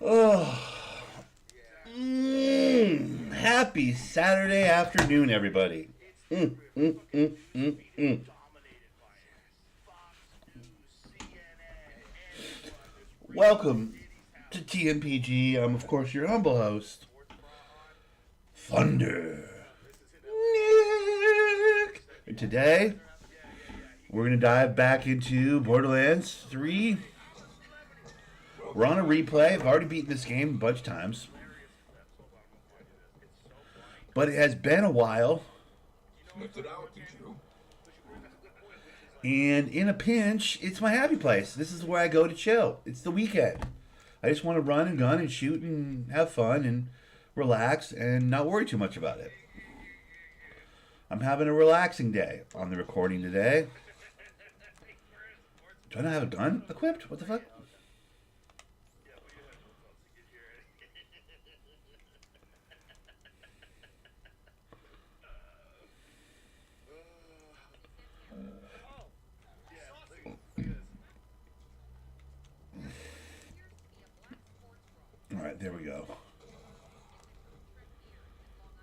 Oh, happy Saturday afternoon, everybody. Welcome to TMPG. I'm, of course, your humble host, Thunder Nick. And today, we're going to dive back into Borderlands 3. We're on a replay. I've already beaten this game a bunch of times. But it has been a while. And in a pinch, it's my happy place. This is where I go to chill. It's the weekend. I just want to run and gun and shoot and have fun and relax and not worry too much about it. I'm having a relaxing day on the recording today. Do I not have a gun equipped? What the fuck? Alright, there we go.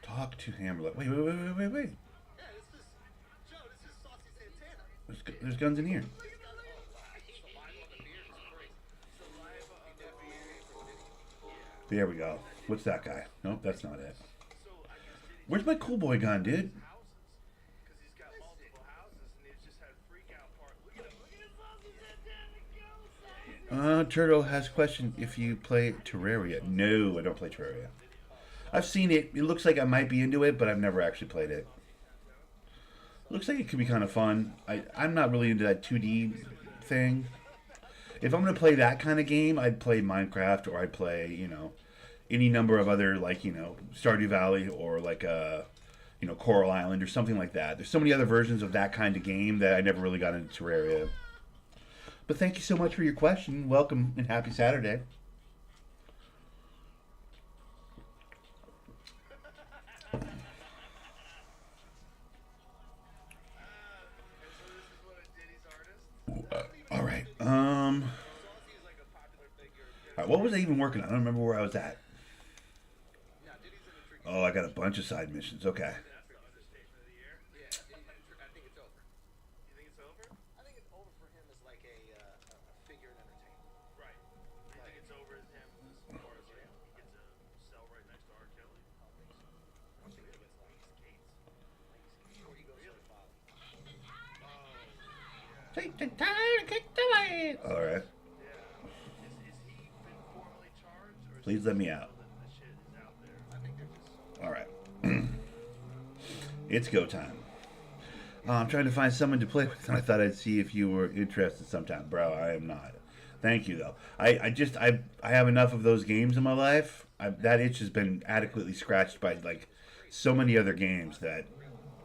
Talk to Hammerlock. Wait. There's guns in here. There we go. What's that guy? Nope, that's not it. Where's my cool boy gun, dude? Turtle has a question if you play Terraria. No, I don't play Terraria. I've seen it. It looks like I might be into it, but I've never actually played it. Looks like it could be kind of fun. I'm not really into that 2D thing. If I'm going to play that kind of game, I'd play Minecraft or I'd play, any number of other, Stardew Valley or Coral Island or something like that. There's so many other versions of that kind of game that I never really got into Terraria. But thank you so much for your question. Welcome and happy Saturday. All right. All right. What was I even working on? I don't remember where I was at. Oh, I got a bunch of side missions. Okay. All right. Please let me out. All right. It's go time. I'm trying to find someone to play with, and I thought I'd see if you were interested sometime. Bro, I am not. Thank you, though. I have enough of those games in my life. That itch has been adequately scratched by, so many other games that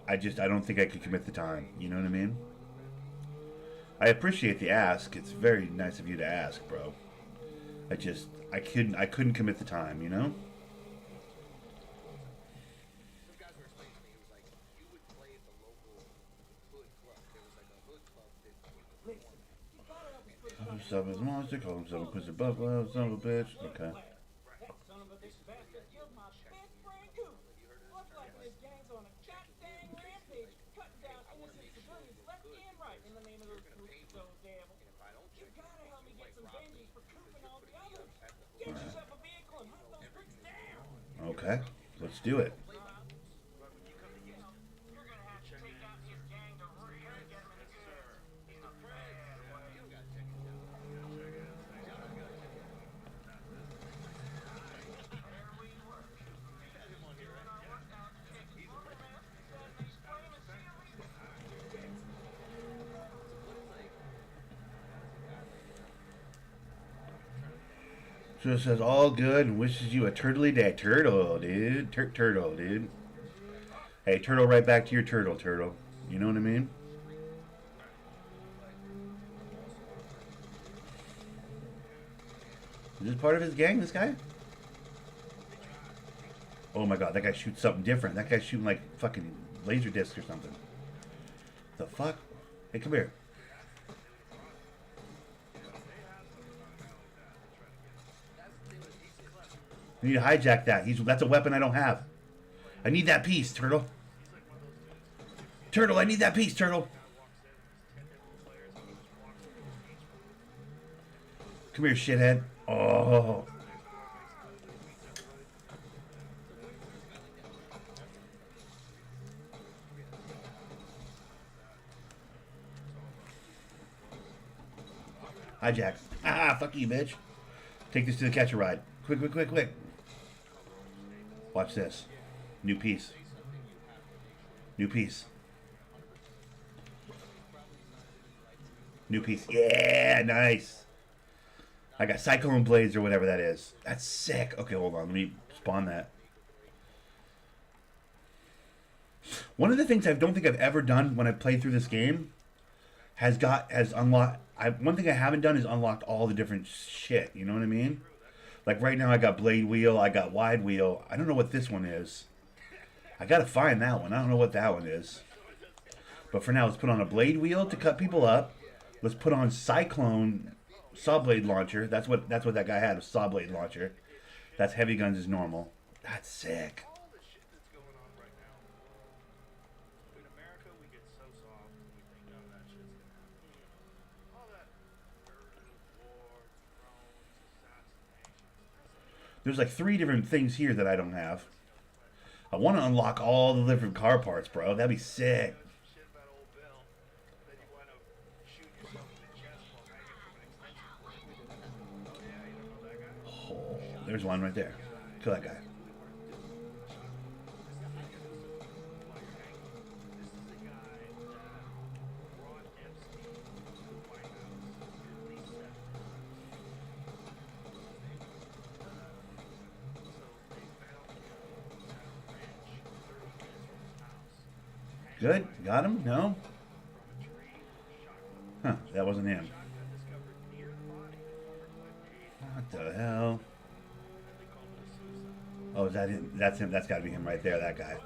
I don't think I could commit the time. You know what I mean? I appreciate the ask. It's very nice of you to ask, bro. I couldn't commit the time, Call himself as a monster, call himself a pussy buffalo, son of a bitch. Okay. Okay, let's do it. So it says all good and wishes you a turtly day. Turtle, dude. Turtle, dude. Hey, turtle right back to your turtle. You know what I mean? Is this part of his gang, this guy? Oh my god, that guy shoots something different. That guy's shooting like fucking laser disc or something. The fuck? Hey, come here. I need to hijack that. That's a weapon I don't have. I need that piece, Turtle. Turtle, I need that piece, Turtle. Come here, shithead. Oh. Hijack. Ah, fuck you, bitch. Take this to the catcher ride. Quick, quick, quick, quick. Watch this. New piece. New piece. New piece. Yeah, nice. I got Cyclone Blades or whatever that is. That's sick. Okay, hold on. Let me spawn that. One of the things I don't think I've ever done when I played through this game has unlocked. One thing I haven't done is unlocked all the different shit. You know what I mean? Like right now I got Blade Wheel. I got Wide Wheel. I don't know what this one is. I gotta find that one. I don't know what that one is. But for now, let's put on a Blade Wheel to cut people up. Let's put on Cyclone Saw Blade Launcher. That's what that guy had, a Saw Blade Launcher. That's Heavy Guns is normal. That's sick. There's like 3 different things here that I don't have. I want to unlock all the different car parts, bro. That'd be sick. Oh, there's one right there. Kill that guy. Good? Got him? No? Huh, that wasn't him. What the hell? Oh, is that him? That's him. That's got to be him right there, that guy.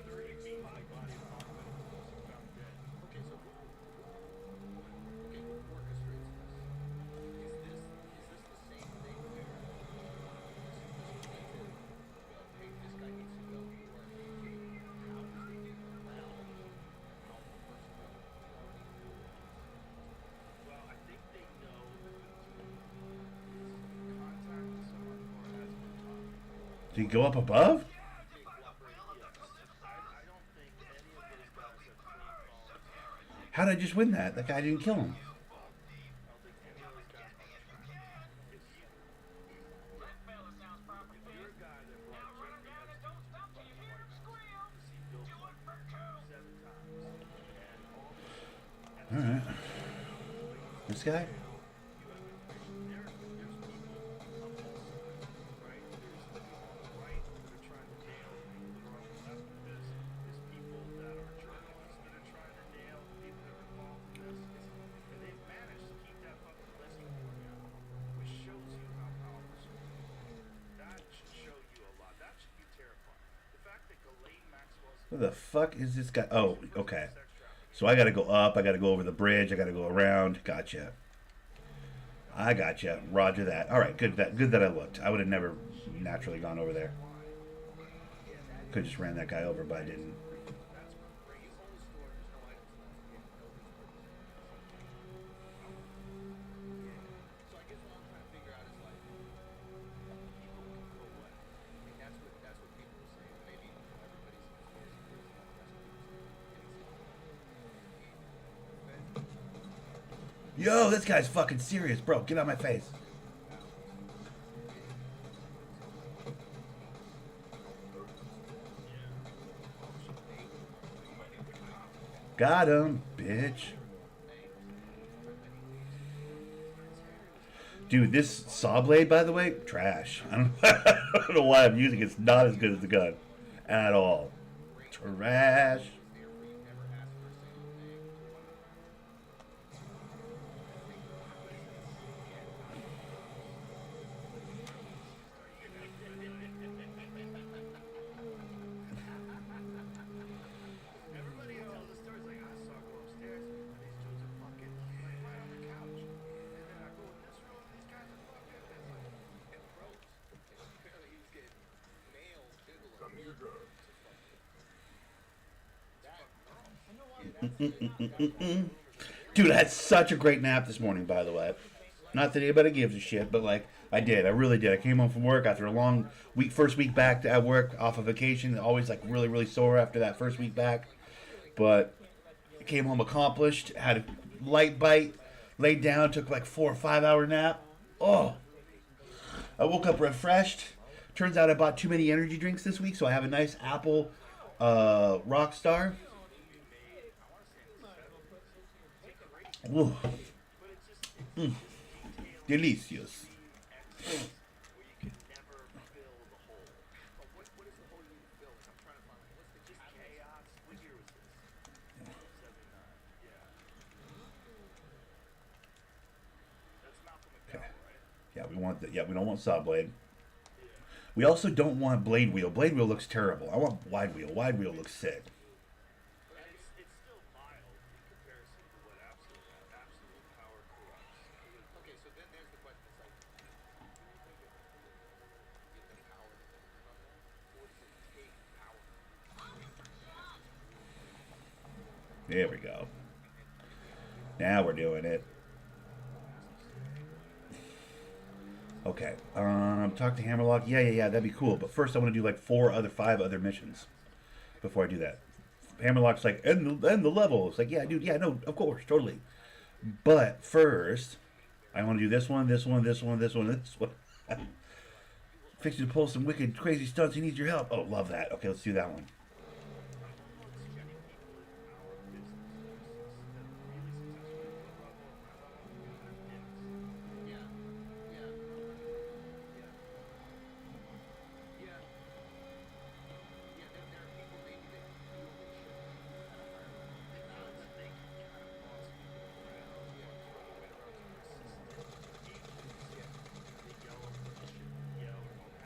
Did he go up above? How did I just win that? That guy didn't kill him. Alright. This guy? Where the fuck is this guy? Oh, okay. So I gotta go up, I gotta go over the bridge, I gotta go around. Gotcha. I gotcha. Roger that. Alright, good that I looked. I would have never naturally gone over there. Could have just ran that guy over, but I didn't. Yo, this guy's fucking serious, bro. Get out of my face. Got him, bitch. Dude, this saw blade, by the way, trash. I don't know why I'm using it. It's not as good as the gun. At all. Trash. Dude, I had such a great nap this morning, by the way. Not that anybody gives a shit, but like I did, I really did. I came home from work after a long week, first week back at work off of vacation. Always like really, really sore after that first week back. But I came home accomplished, had a light bite, laid down, took like 4 or 5 hour nap. Oh, I woke up refreshed. Turns out I bought too many energy drinks this week, so I have a nice apple Rockstar. Ooh. Mm. Delicious. Okay. Yeah, we want that. Yeah, we don't want saw blade. We also don't want blade wheel. Blade wheel looks terrible. I want wide wheel. Wide wheel looks sick. There we go. Now we're doing it. Okay. Talk to Hammerlock. Yeah. That'd be cool. But first, I want to do like 5 other missions before I do that. Hammerlock's like, end the level. It's like, yeah, dude. Yeah, no, of course, totally. But first, I want to do this one, this one, this one, this one, this one. Fixing to pull some wicked, crazy stunts. He needs your help. Oh, love that. Okay, let's do that one.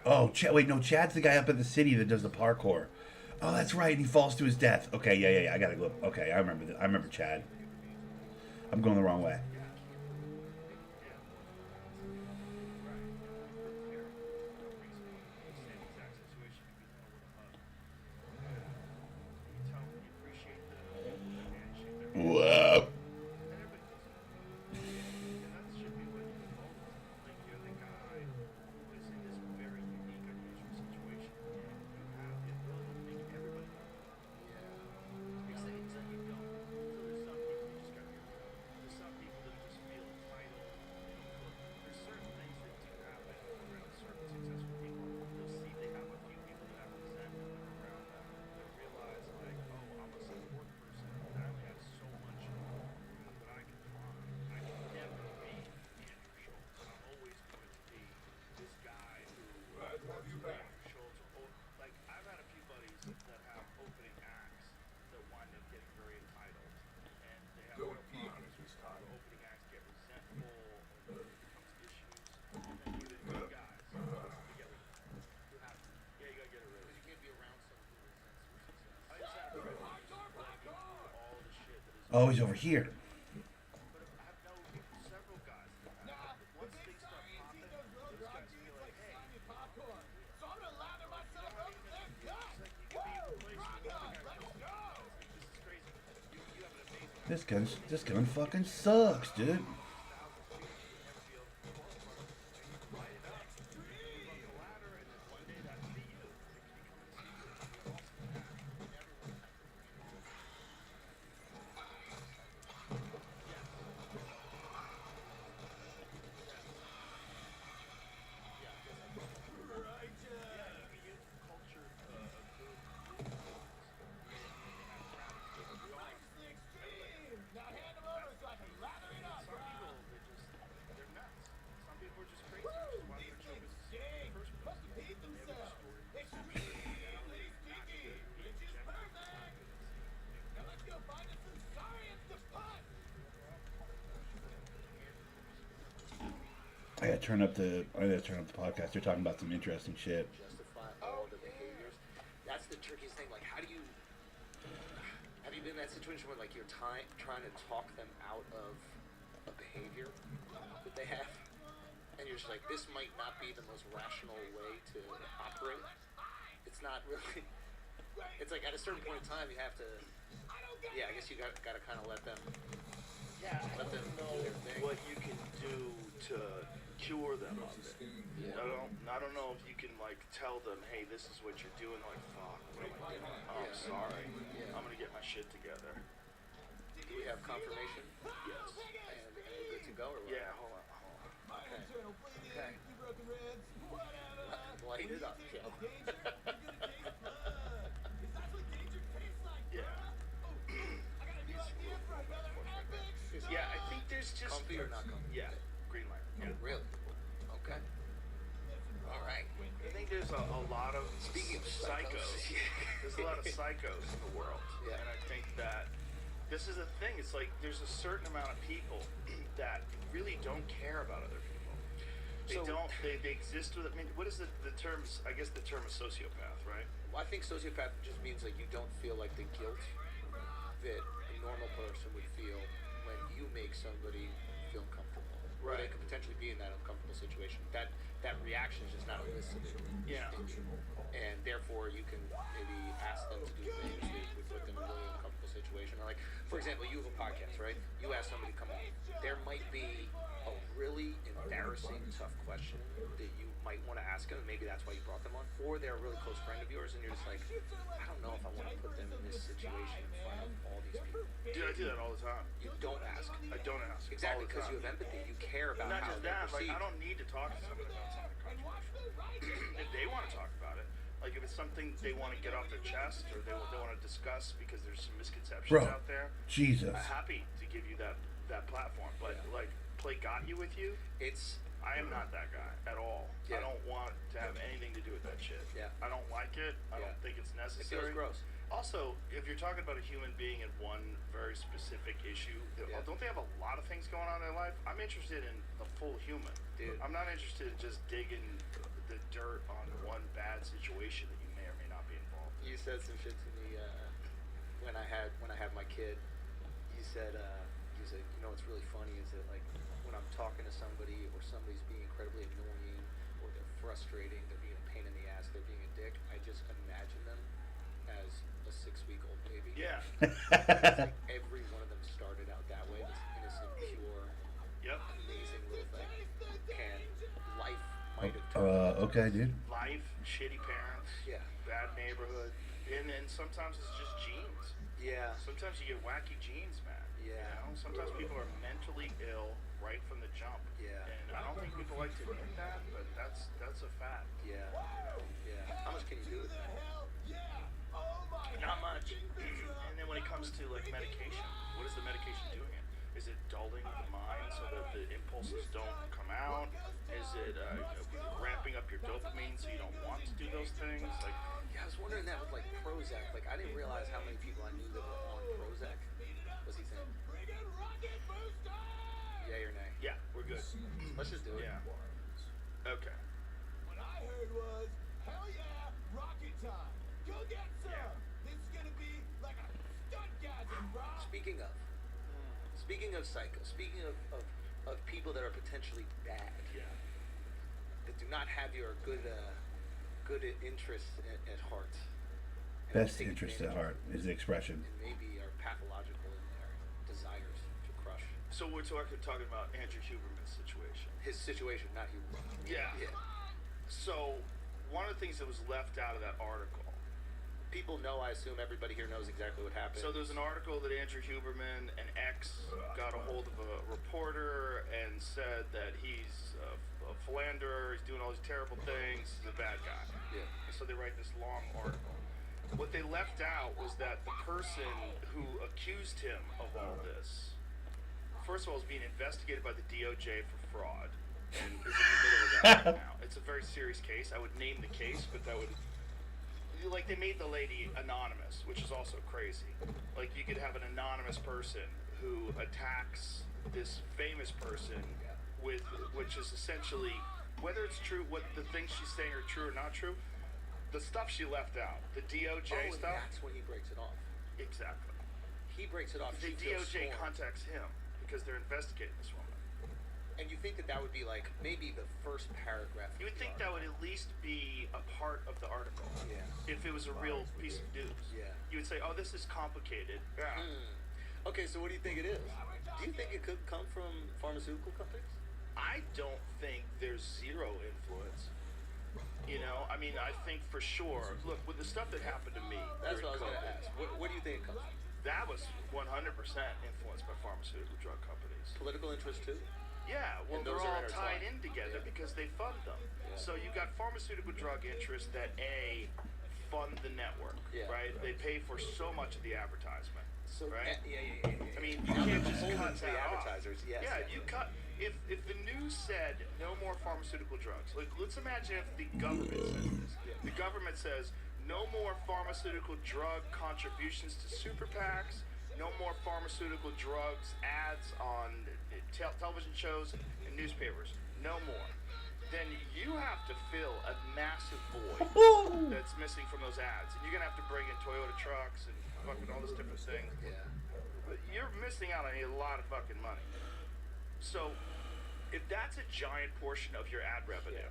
Oh, wait, no, Chad's the guy up in the city that does the parkour. Oh, that's right, and he falls to his death. Okay, yeah. I gotta go. Okay, I remember that. I remember Chad. I'm going the wrong way. Whoa. Oh, he's over here. This gun fucking sucks, dude. I gotta turn up the podcast. They're talking about some interesting shit. Justify all the behaviors. That's the trickiest thing. Like, how do you have you been in that situation where like you're trying to talk them out of a behavior that they have, and you're just like, this might not be the most rational way to operate. It's not really. it's like at a certain point in time you have to. Yeah, I guess you got to kind of let them. Yeah, I Let them don't know do their thing. what you can do to cure them of it. I don't know if you can like tell them, hey, this is what you're doing. Like, fuck, what am I doing? Oh, I'm sorry. I'm gonna get my shit together. Do we have confirmation? Yes. And we're good to go, or what? Yeah. Hold on. Okay. Light it up, Joe. Yeah. Yeah, I think there's just Comfy or not comfy? Yeah. Green light. Yeah. Really? Okay. All right. I think there's a lot of Speaking of psychos. There's a lot of psychos in the world. Yeah. And I think that this is a thing. It's like there's a certain amount of people that really don't care about other people. They exist with, I mean, what is the term? I guess the term is sociopath, right? Well, I think sociopath just means like you don't feel like the guilt that a normal person would feel when you make somebody feel uncomfortable. Or they Right. could potentially be in that uncomfortable situation. That reaction is just not elicited. Yeah. And therefore you can maybe ask them to do things that would put them in a really uncomfortable situation. Or like, for example, you have a podcast, right? You ask somebody to come on. There might be a really embarrassing, tough question that you might want to ask them, and maybe that's why you brought them on. Or they're a really close friend of yours, and you're just like, I don't know if I want to put them in this situation in front of all these people. Dude, I do that all the time. You don't ask. I don't ask. Exactly, all the because time. you have empathy. You care about Not how just they're that, like perceived. I don't need to talk to somebody about something controversial. If they want to talk about it, like if it's something they want to get off their chest or they want to discuss because there's some misconceptions Bro. out there, Jesus. I'm happy to give you that platform. But like play got you with you, I am not that guy at all. Yeah. I don't want to have anything to do with that shit. Yeah. I don't like it. I don't think it's It necessary. feels gross. Also, if you're talking about a human being in one very specific issue, Yeah. don't they have a lot of things going on in their life? I'm interested in the full human. Dude. I'm not interested in just digging the dirt on one bad situation that you may or may not be involved in. You said some shit to me when I had my kid. You said you know what's really funny is that like when I'm talking to somebody or somebody's being incredibly annoying or they're frustrating, they're being a pain in the ass, they're being a dick, I just imagine them as a 6-week-old baby. Yeah. It's like every one of them started out that way, this innocent, pure, Yep. amazing little thing. And life might have turned Okay, dude. Life, shitty parents, Yeah. bad neighborhood, and then sometimes it's just genes. Yeah. Sometimes you get wacky genes, man. Yeah. You know? Sometimes people are mentally ill right from the jump. Yeah. And I don't think people like to admit that, but that's a fact. Yeah. Yeah. How much can you do with that? Not much. And then when it comes to like medication, what is the medication doing it? Is it dulling the mind so that the impulses don't come out? Is it ramping up your dopamine so you don't want to do those things? Like, Yeah, I was wondering that with like Prozac. Like I didn't realize how many people I knew that were on Prozac. What's he saying? Yay or nay? yeah, we're good. Let's just do it. Yeah. Okay. What I heard was, hell yeah, rocket time. Go get some. Yeah. This is gonna be like a stuntgasm, bro. Speaking of psycho, speaking of people that are potentially bad, Yeah. that do not have your good interests at heart. and Best take interest at advantage heart is the expression. and maybe are pathological in their desires to crush. So we're talking about Andrew Huberman's situation. His situation, not you. Yeah. Yeah. So one of the things that was left out of that article. People know, I assume everybody here knows exactly what happened. So there's an article that Andrew Huberman, an ex, got a hold of a reporter and said that he's a philanderer, he's doing all these terrible things, he's a bad guy. Yeah. And so they write this long article. What they left out was that the person who accused him of all this, first of all, is being investigated by the DOJ for fraud and is in the middle of that right now. It's a very serious case. I would name the case, but that would... Like, they made the lady anonymous, which is also crazy. Like, you could have an anonymous person who attacks this famous person with, which is essentially, whether it's true, what the things she's saying are true or not true, the stuff she left out, the DOJ and stuff. that's when he breaks it off. Exactly. He breaks it off. The She feels DOJ scorned. contacts him because they're investigating this woman. And you think that that would be like maybe the first paragraph? You would think that would at least be a part of the article. Yeah. If it was a real piece of news. Yeah. You would say, oh, this is complicated. Yeah. Okay, so what do you think it is? Do you think it could come from pharmaceutical companies? I don't think there's zero influence. You know, I mean, I think for sure. Look, with the stuff that happened to me, That's during what I was going to COVID, ask. What do you think it comes from? that was 100% influenced by pharmaceutical drug companies. Political interest too? Yeah, well, And they're those are all tied intertwined. in together Yeah. because they fund them. Yeah. So you got pharmaceutical drug interests that fund the network, Yeah. right? They pay for so much of the advertisement, So right? Yeah. I mean, Now you they're can't just beholden cut to that the off. advertisers. Yes. Yeah, you cut. If the news said no more pharmaceutical drugs, like let's imagine if the government says this. Yeah. The government says no more pharmaceutical drug contributions to super PACs, no more pharmaceutical drugs ads on television shows and newspapers, no more. Then you have to fill a massive void that's missing from those ads, and you're gonna have to bring in Toyota trucks and fucking all this different things. Yeah. But you're missing out on a lot of fucking money. So, if that's a giant portion of your ad revenue,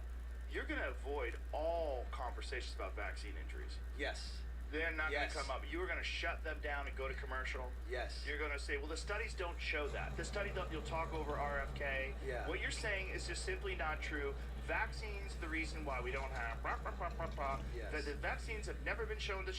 you're going to avoid all conversations about vaccine injuries. Yes. They're not going Yes. to come up. You are going to shut them down and go to commercial. Yes. You're going to say, well, the studies don't show that. The study don't, you'll talk over RFK. Yeah. What you're saying is just simply not true. Vaccines, the reason why we don't have Yes. the vaccines have never been shown to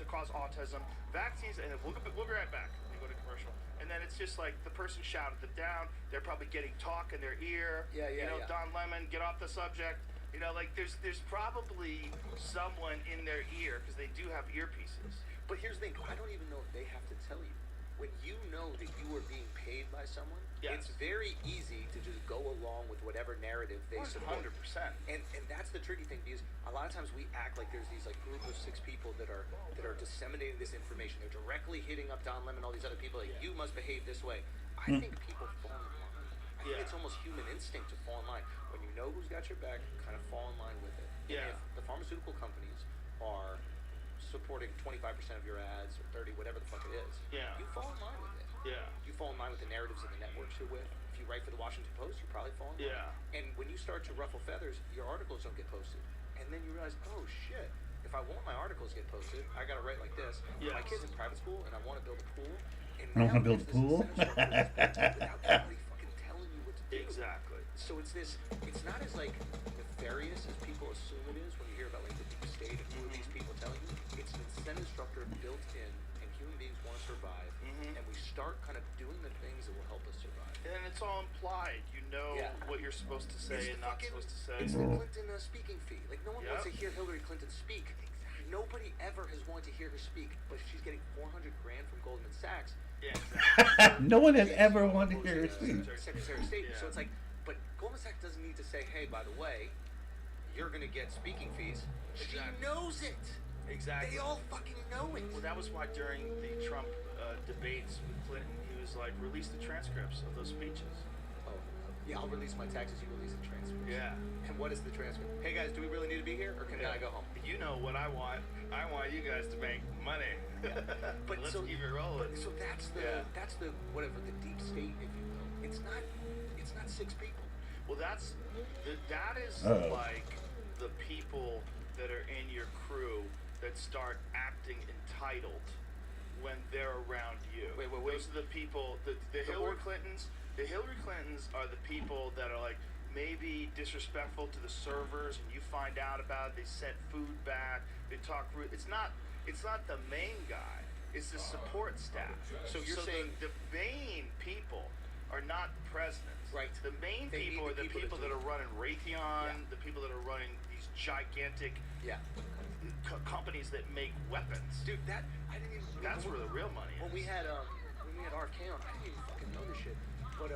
cause autism. Vaccines, and we'll be right back. You go to commercial, and then it's just like the person shouted them down. They're probably getting talk in their ear. Yeah, You know, yeah. Don Lemon, get off the subject. You know, like there's probably someone in their ear because they do have earpieces. But here's the thing, I don't even know if they have to tell you. When you know that you are being paid by someone, Yes. it's very easy to just go along with whatever narrative they support. 100%. And that's the tricky thing, because a lot of times we act like there's these like group of 6 people that are disseminating this information. They're directly hitting up Don Lemon, all these other people, like you must behave this way. I think people fall in line. I think Yeah. it's almost human instinct to fall in line. When you know who's got your back, kind of fall in line with it. And Yeah. if the pharmaceutical companies are supporting 25% of your ads or 30, whatever the fuck it is, Yeah. you fall in line with it. Yeah. You fall in line with the narratives of the networks you're with. If you write for the Washington Post, you probably fall in line. Yeah. And when you start to ruffle feathers, your articles don't get posted. And then you realize, oh shit, if I want my articles to get posted, I gotta write like this. Yes. My kid's in private school and I want to build a pool. And I wanna now build there's a this pool? incentive structure that's built without anybody fucking telling you what to do. Exactly. So it's not as like nefarious as people assume it is when you hear about like the deep state and who are these people telling you. It's an incentive structure built in, and human beings want to survive, and we start kind of doing the things that will help us survive. And it's all implied. You know Yeah. what you're supposed to It's say the and not fucking- supposed to say. It's the Clinton speaking fee. Like no one wants to Yep. hear Hillary Clinton speak. Nobody ever has wanted to hear her speak, but she's getting 400 grand from Goldman Sachs. Yeah, exactly. No one has ever wanted to hear her speak. Secretary of State. Yeah. So it's like, but Goldman Sachs doesn't need to say, hey, by the way, you're going to get speaking fees. She Exactly. knows it. Exactly. They all fucking know it. Well, that was why during the Trump debates with Clinton, he was like, release the transcripts of those speeches. Oh, yeah, I'll release my taxes. You release the transcripts. Yeah. And what is the transcript? Hey guys, do we really need to be here, or can I go home? You know what I want. I want you guys to make money. But Let's so, keep it rolling. But, so that's the Yeah. that's the whatever the deep state, if you will. It's not 6 people. Well, that is Uh-oh. like the people that are in your crew that start acting entitled when they're around you. Wait. Those are the people. The Hillary Clintons. The Hillary Clintons are the people that are like maybe disrespectful to the servers, and you find out about it. They sent food back. They talk rude. It's not the main guy. It's the support staff. So you're saying the main people are not the presidents. Right. The main They people need are the the people people to that do are running Raytheon, Yeah. the people that are running these gigantic Yeah. companies that make weapons. Dude, that I didn't even. That's where the real money is. When we had RFK on, I didn't even fucking know this shit. But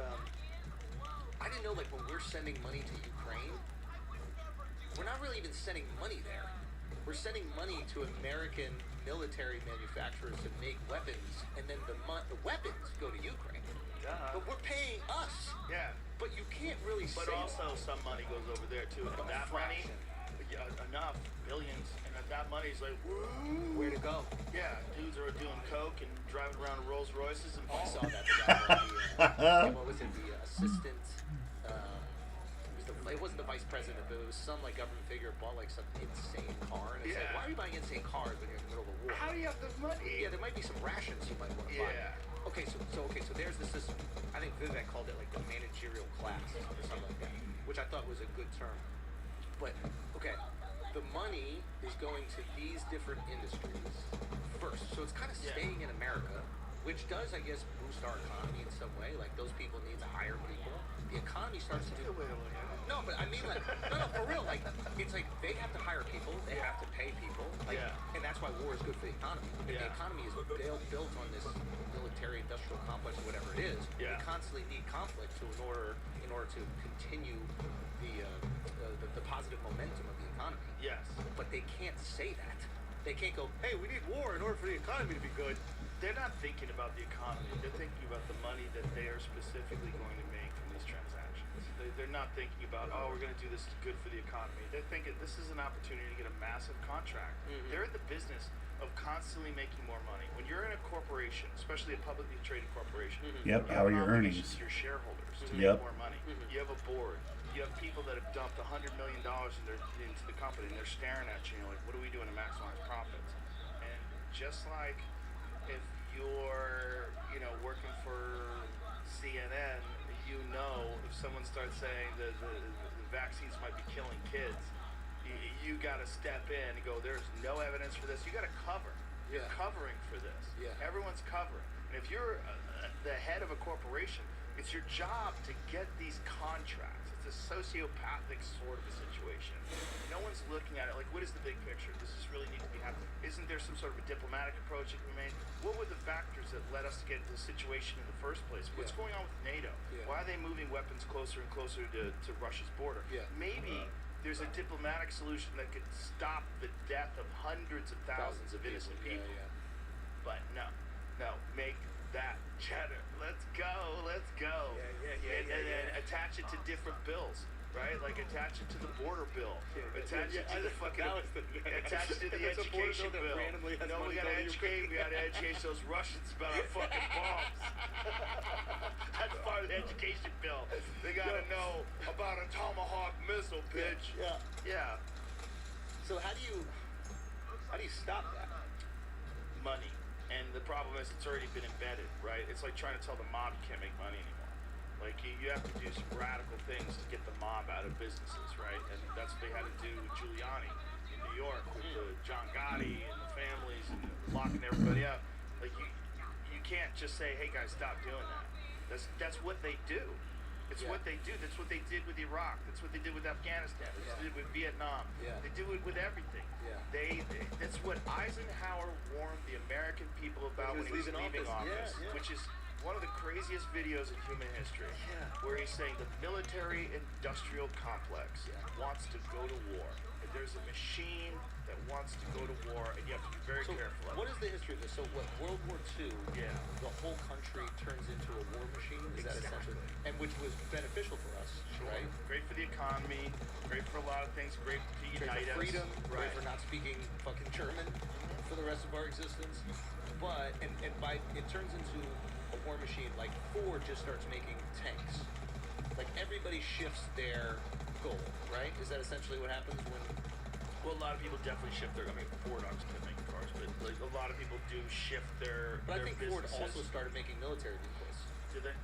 I didn't know like when we're sending money to Ukraine, we're not really even sending money there. We're sending money to American military manufacturers to make weapons, and then the weapons go to Ukraine. But we're paying us. Yeah. But you can't really But say also some money goes over there too. And that money, fraction. enough, billions, and that money's like, woo. Where to go? Yeah, dudes are doing coke and driving around Rolls Royces and I saw balling. that. The guy, what was it? The assistant it wasn't the vice president, but it was some like government figure bought like some insane car, and it's like, Yeah. why are you buying insane cars when you're in the middle of a war? How do you have the money? Yeah, there might be some rations you might want to buy. Yeah. Okay, so there's the system. I think Vivek called it like the managerial class or something like that, which I thought was a good term. But okay, the money is going to these different industries first, so it's kind of staying in America, which does, I guess, boost our economy in some way. Like those people need to hire people. The economy starts to do. Good way to look at it. No, but I mean, like, no, for real. Like, it's like they have to hire people, they have to pay people, like, and that's why war is good for the economy. If the economy is built on this military-industrial complex, or whatever it is, we constantly need conflict in order to continue the positive momentum of the economy. Yes. But they can't say that. They can't go, hey, we need war in order for the economy to be good. They're not thinking about the economy. They're thinking about the money that they are specifically going to make from these transactions. They're not thinking about, oh, we're going to do this good for the economy. They're thinking this is an opportunity to get a massive contract. Mm-hmm. They're in the business of constantly making more money. When you're in a corporation, especially a publicly traded corporation, Yep, you how have are an your obligation earnings? to your shareholders to Yep. make more money. You have a board. You have people that have dumped $100 million into the company, and they're staring at you, and you're like, what are we doing to maximize profits? And just like if you're, working for CNN, if someone starts saying the vaccines might be killing kids, you got to step in and go, there's no evidence for this. You got to cover. You're covering for this. Yeah. Everyone's covering. And if you're the head of a corporation, it's your job to get these contracts. It's a sociopathic sort of a situation. No one's looking at it like, what is the big picture? Does this really need to be happening? Isn't there some sort of a diplomatic approach that can be made? What were the factors that led us to get into this situation in the first place? What's going on with NATO? Why are they moving weapons closer and closer to Russia's border? Maybe there's a diplomatic solution that could stop the death of hundreds of thousands of innocent people. But no, make that cheddar. Let's go. And then attach it to different bills, right? Like attach it to the border bill. Attach it to the fucking. Attach it to the education bill. No, we gotta educate. We gotta educate those Russians about our fucking bombs. That's part of the education bill. They gotta know about a Tomahawk missile, bitch. Yeah. So how do you stop that? Money. And the problem is it's already been embedded, right? It's like trying to tell the mob you can't make money anymore. Like you have to do some radical things to get the mob out of businesses, right? And that's what they had to do with Giuliani in New York with the John Gotti and the families and locking everybody up. Like you can't just say, hey guys, stop doing that. That's what they do. It's what they do. That's what they did with Iraq. That's what they did with Afghanistan. That's what they did with Vietnam. They do it with everything. That's what Eisenhower warned the American people about when he was leaving office, which is one of the craziest videos in human history, where he's saying the military-industrial complex wants to go to war. And there's a machine that wants to go to war, and you have to be very careful. What is the history of this? So what, World War II, the whole country turns into a war machine? Is that essentially? And which was beneficial for us, right? Great for the economy, great for a lot of things, great to Great unite for us. freedom, great for not speaking fucking German for the rest of our existence. But, and by, it turns into a war machine, like Ford just starts making tanks. Like everybody shifts their goal, right? Is that essentially what happens when... Well, a lot of people definitely shift their. I mean, Ford obviously can make cars, but like a lot of people do shift their. But I think Ford businesses. also started making military vehicles. Did they?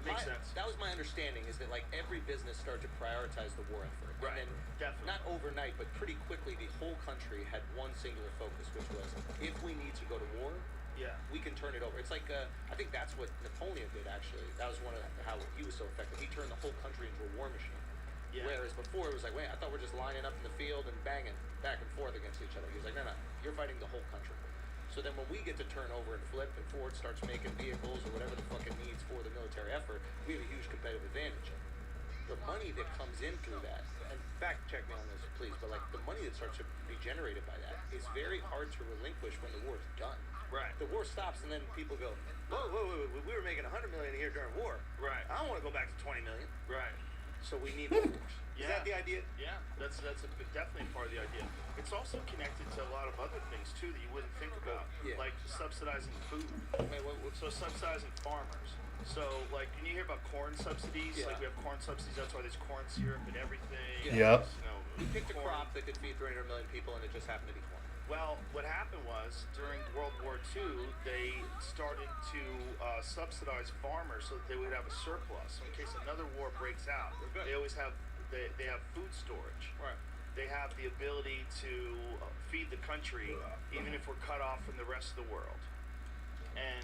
Makes sense. That was my understanding, is that like every business started to prioritize the war effort. Right. And then, Definitely. not overnight, but pretty quickly, the whole country had one singular focus, which was if we need to go to war, we can turn it over. It's like I think that's what Napoleon did actually. That was one of how he was so effective. He turned the whole country into a war machine. Whereas before it was like, wait, I thought we're just lining up in the field and banging back and forth against each other. He was like, no, you're fighting the whole country. So then when we get to turn over and flip and Ford starts making vehicles or whatever the fuck it needs for the military effort, we have a huge competitive advantage. The money that comes in through that, and fact check me on this please, but like the money that starts to be generated by that is very hard to relinquish when the war is done. Right. The war stops and then people go, whoa, we were making $100 million a year during war. Right. I don't want to go back to 20 million. Right. So we need more wars. Is that the idea? Yeah, that's definitely part of the idea. It's also connected to a lot of other things too that you wouldn't think about, like subsidizing food. I mean, So subsidizing farmers. So, like, when you hear about corn subsidies, Yeah. like we have corn subsidies, that's why there's corn syrup and everything. Yeah. Yep. You know, You picked a corn. crop that could feed 300 million people, and it just happened to be corn. Well, what happened was during World War II, they started to subsidize farmers so that they would have a surplus. So in case another war breaks out, We're good. they always have they have food storage. Right. They have the ability to feed the country even if we're cut off from the rest of the world. And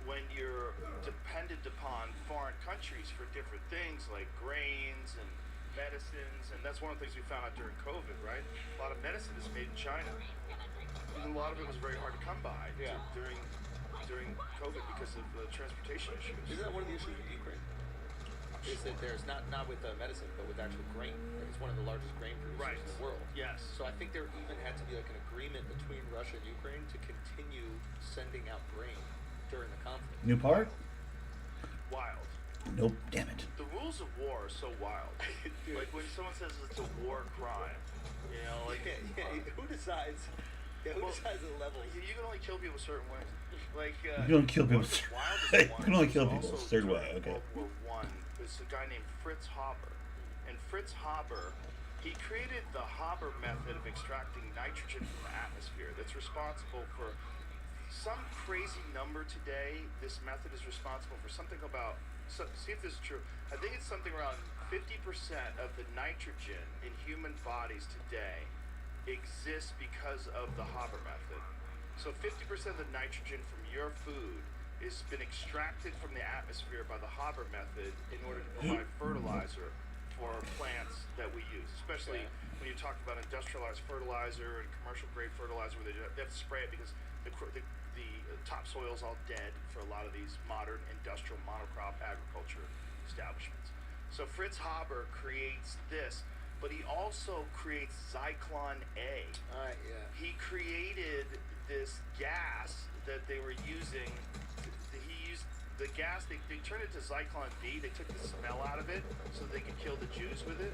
when you're dependent upon foreign countries for different things like grains and medicines, and that's one of the things we found out during COVID, right? A lot of medicine is made in China. And a lot of it was very hard to come by Yeah. during COVID because of the transportation issues. Isn't that one of the issues with Ukraine? Is that there's not with medicine, but with actual grain. Like, it's one of the largest grain producers Right. in the world. Yes. So I think there even had to be like an agreement between Russia and Ukraine to continue sending out grain during the conflict. New part? Wild. Nope. Damn it. The rules of war are so wild. Dude. Like when someone says it's a war crime, you know, like Who decides? Yeah, who Well, decides the level? you can only kill people certain ways. Like You can only kill people one of the certain- wildest you ones can only was kill people also a certain way, during okay. World War I. There's a guy named Fritz Haber, and Fritz Haber, he created the Haber method of extracting nitrogen from the atmosphere. That's responsible for some crazy number today. This method is responsible for something about. So, see if this is true. I think it's something around 50% of the nitrogen in human bodies today exists because of the Haber method. So 50% of the nitrogen from your food has been extracted from the atmosphere by the Haber method in order to provide fertilizer for plants that we use, especially when you talk about industrialized fertilizer and commercial grade fertilizer where they have to spray it because the topsoil is all dead for a lot of these modern industrial monocrop agriculture establishments. So Fritz Haber creates this, but he also creates Zyklon A. Yeah. He created this gas that they were using. He used the gas, they turned it to Zyklon B. They took the smell out of it so they could kill the Jews with it.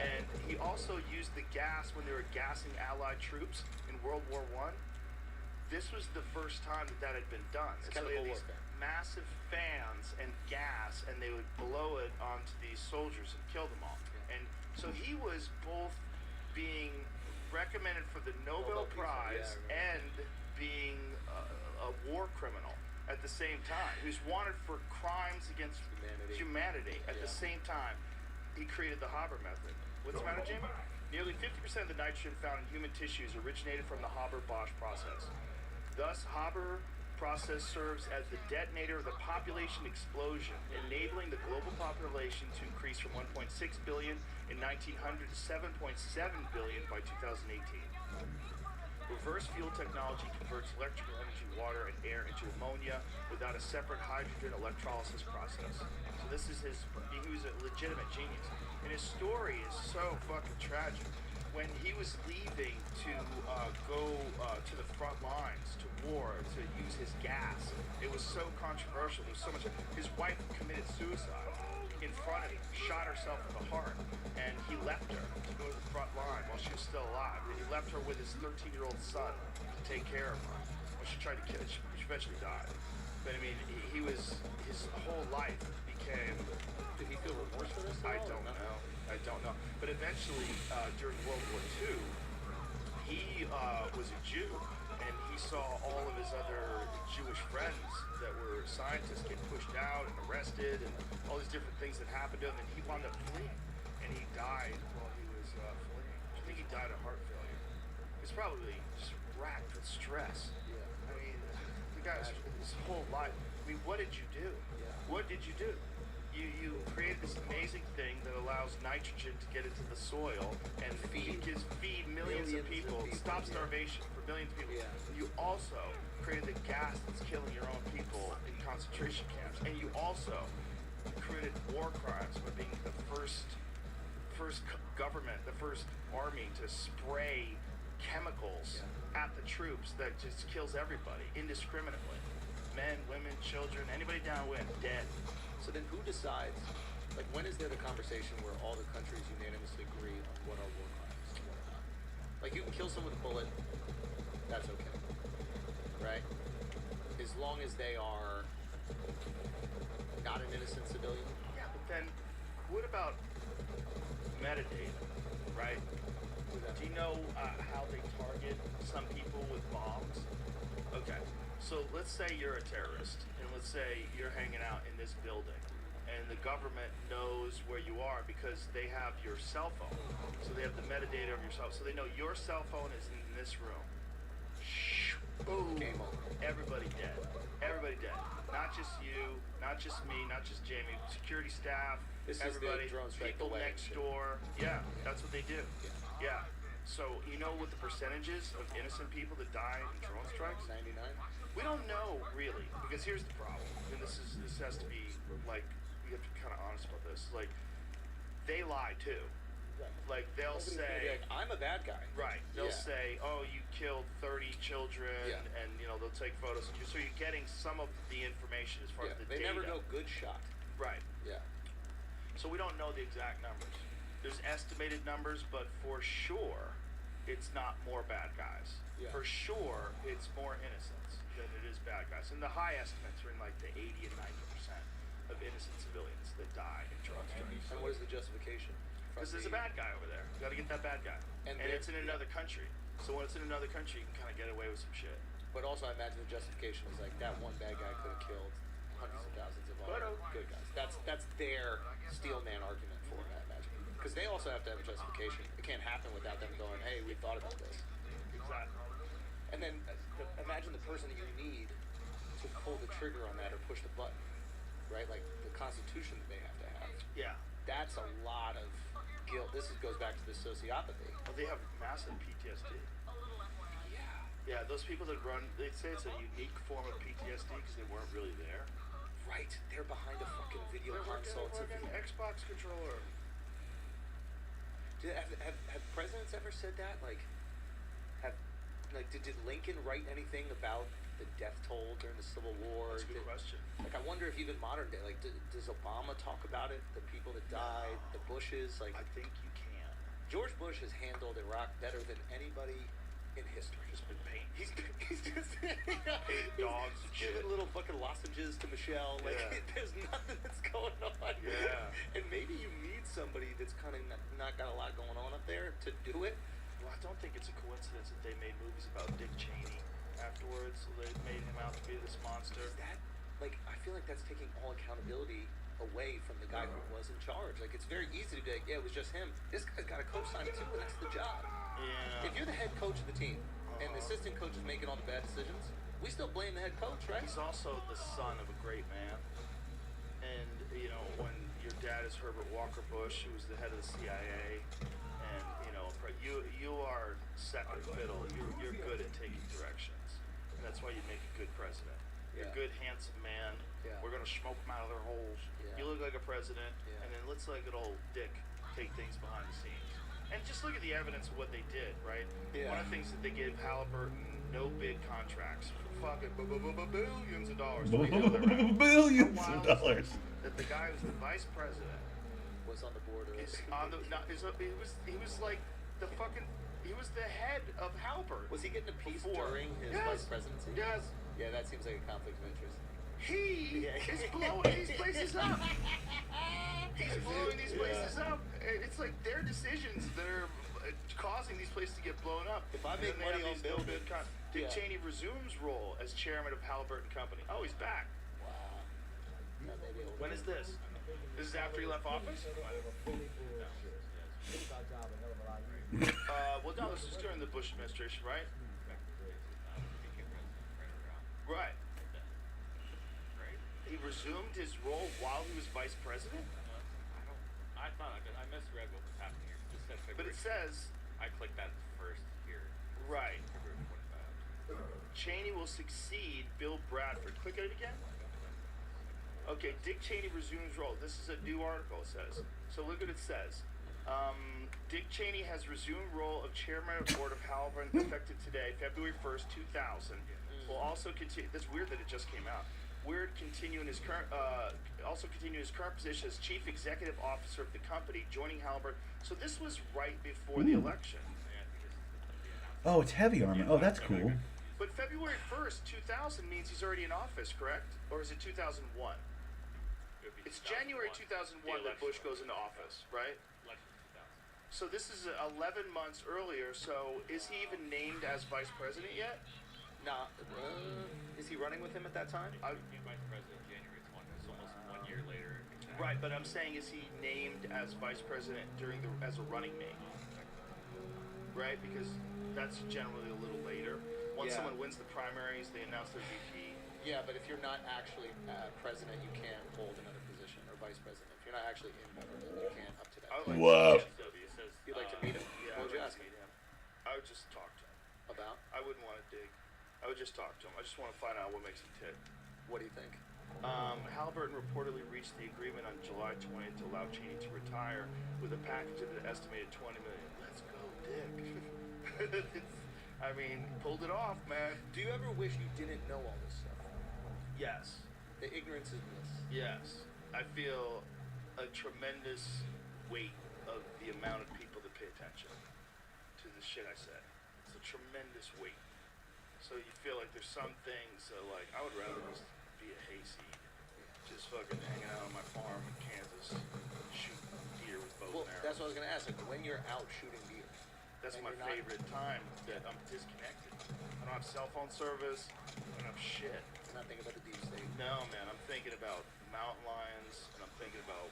And he also used the gas when they were gassing Allied troops in World War I. This was the first time that had been done. It's And so they had chemical these warfare. massive fans and gas, and they would blow it onto these soldiers and kill them all. Yeah. And so he was both being recommended for the Nobel Peace Prize Prize, yeah, and being a war criminal at the same time. He was wanted for crimes against humanity at the Yeah. same time. He created the Haber method. What's the matter, Jim? Nearly 50% of the nitrogen found in human tissues originated from the Haber-Bosch process. Thus, Haber process serves as the detonator of the population explosion, enabling the global population to increase from 1.6 billion in 1900 to 7.7 billion by 2018. Reverse fuel technology converts electrical energy, water, and air into ammonia without a separate hydrogen electrolysis process. So this is he was a legitimate genius. And his story is so fucking tragic. When he was leaving to go to the front lines, to war, to use his gas, it was so controversial. There was so much. His wife committed suicide in front of him, shot herself in the heart, and he left her to go to the front line while she was still alive. And he left her with his 13-year-old son to take care of her. When she tried to kill her, she eventually died. But I mean, he was, his whole life became. Did he feel remorse for this? I at all, or don't no? know. I don't know. But eventually, during World War II, he was a Jew, and he saw all of his other Jewish friends that were scientists get pushed out and arrested, and all these different things that happened to him, and he wound up fleeing, and he died while he was fleeing. I think he died of heart failure. He's probably just racked with stress. Yeah. I mean, the guy's his whole life. I mean, what did you do? Yeah. What did you do? You created this amazing thing that allows nitrogen to get into the soil and feed millions of people, stop yeah. starvation for millions of people. Yeah. You also created the gas that's killing your own people in concentration camps, and you also created war crimes by being the first government, the first army to spray chemicals at the troops that just kills everybody indiscriminately. Men, women, children, anybody downwind, dead. So then who decides, like when is there the conversation where all the countries unanimously agree on what are war crimes and what are not? Like you can kill someone with a bullet, that's okay, right? As long as they are then what about metadata, right? Do you know how they target some people with bombs? Okay, so let's say you're a terrorist, and let's say you're hanging out in this building, and the government knows where you are because they have your cell phone. So they have the metadata of your cell phone. So they know your cell phone is in this room. Boom. Game over. Everybody dead. Everybody dead. Not just you, not just me, not just Jamie. Security staff, This is the everybody, drone strike people away next shit. door. Yeah, that's what they do. Yeah. So you know what the percentages of innocent people that die in drone strikes? 99. We don't know really, because here's the problem, and this has to be like, you have to be kind of honest about this. Like, they lie too. Like they'll Nobody's gonna be say, like, I'm a bad guy. right? They'll Yeah. say, oh, you killed 30 children, Yeah. and you know they'll take photos. So you're getting some of the information as far Yeah, as the they data. never go good shot. Right. Yeah. So we don't know the exact numbers. There's estimated numbers, but for sure, it's not more bad guys. Yeah. For sure, it's more innocents than it is bad guys. And the high estimates are in like the 80 and 90% of innocent civilians that die in drone strikes. And what is the justification? Because there's a bad guy over there. You gotta get that bad guy. And And they're- it's in another country. So when it's in another country, you can kind of get away with some shit. But also, I imagine the justification is like that one bad guy could have killed hundreds of thousands of other good guys. That's their steel man argument for it, I imagine. Because they also have to have a justification. It can't happen without them going, hey, we thought about this. Exactly. And then imagine the person that you need to pull the trigger on that or push the button, right? Like the constitution that they have to have. Yeah. That's a lot of guilt. Goes back to the sociopathy. Well, they have massive PTSD. Yeah. Yeah, those people that run, they say it's a unique form of PTSD because they weren't really there. Right. They're behind a fucking video They're working console. a fucking Xbox controller. Have presidents ever said that? Did Lincoln write anything about the death toll during the Civil War? That's a good question. Like, I wonder if even modern day, like, does Obama talk about it? The people that died, the Bushes, like, I think you can. George Bush has handled Iraq better than anybody in history. Just been paint. He's just dogs and giving shit. little fucking lozenges to Michelle. Like, Yeah. there's nothing that's going on. Yeah. And maybe you need somebody that's kind of not got a lot going on up there to do it. Well, I don't think it's a coincidence that they made movies about Dick Cheney afterwards. So they made him out to be this monster. Is that, like, I feel like that's taking all accountability away from the guy who was in charge. Like, it's very easy to be like, yeah, it was just him. This guy's got a co-sign too, and that's the job. Yeah. If you're the head coach of the team, and the assistant coach is making all the bad decisions, we still blame the head coach, right? He's also the son of a great man. And, you know, when your dad is Herbert Walker Bush, who was the head of the CIA, and, you know, you are second fiddle. You're good at taking directions. And that's why you make a good president. You're a Yeah. good, handsome man. Yeah. We're going to smoke them out of their holes. Yeah. You look like a president. Yeah. And then let's let good old Dick take things behind the scenes. And just look at the evidence of what they did, right? Yeah. One of the things that they gave Halliburton no bid contracts for fucking billions of dollars. to make another round. Billions How of wild is dollars. that the guy who's the vice president Was on the board of is on the he was like the fucking he was the head of Halliburton. Was he getting a piece before. during his Yes. vice presidency? Yes. Yeah, that seems like a conflict of interest. He Yeah. is blowing these places up. He's blowing these places up. It's like their decisions that are causing these places to get blown up. If I And make then they money have on these no building- bid Dick Yeah. Cheney resumes role as chairman of Halliburton Company. Oh, he's back. Wow. Now maybe it'll- When is this? This is after he left office? Well, no, this is during the Bush administration, right? Right. He resumed his role while he was vice president? I thought I misread what was happening here. It just said But February. it says, I clicked that first here. right, February 25. Cheney will succeed Bill Bradford. Click it again. Okay, Dick Cheney resumes role. This is a new article, it says. So look what it says. Dick Cheney has resumed role of chairman of board of Halliburton effective today, February 1st, 2000. Will also continue. That's weird that it just came out. Weird continue in his current position as chief executive officer of the company, joining Halliburton. So this was right before the election. Oh, it's heavy armor. Oh, that's cool. But February 1st, 2000 means he's already in office, correct? Or is it 2001? It would be It's January 2001 that Bush election. goes into office, right? Election 2000. So this is 11 months earlier. So is he even named as vice president yet? Nah, is he running with him at that time? He became vice president January 20. It's almost 1 year later. Exactly. Right, but I'm saying, is he named as vice president as a running mate? Right, because that's generally a little later. Once Yeah. someone wins the primaries, they announce their VP. Yeah, but if you're not actually president, you can't hold another position, or vice president. If you're not actually in government, you can't up to that. I would point. like Wow. to So it says, You'd like to meet him? Yeah, What would you I would ask like him? to meet him. I would just talk to him. About? I wouldn't want to dig. I would just talk to him. I just want to find out what makes him tick. What do you think? Halliburton reportedly reached the agreement on July 20th to allow Cheney to retire with a package of an estimated $20 million. Let's go, Dick. I mean, pulled it off, man. Do you ever wish you didn't know all this stuff? Yes. The ignorance is bliss. Yes. I feel a tremendous weight of the amount of people that pay attention to the shit I say. It's a tremendous weight. So you feel like there's some things like I would rather just be a hayseed, just fucking hanging out on my farm in Kansas, shooting deer with bows Well, and arrows. that's what I was going to ask. Like, when you're out shooting deer, That's and my you're not- favorite time that I'm disconnected. I don't have cell phone service. I don't have shit. you're not thinking about the deep state. No, man, I'm thinking about mountain lions, and I'm thinking about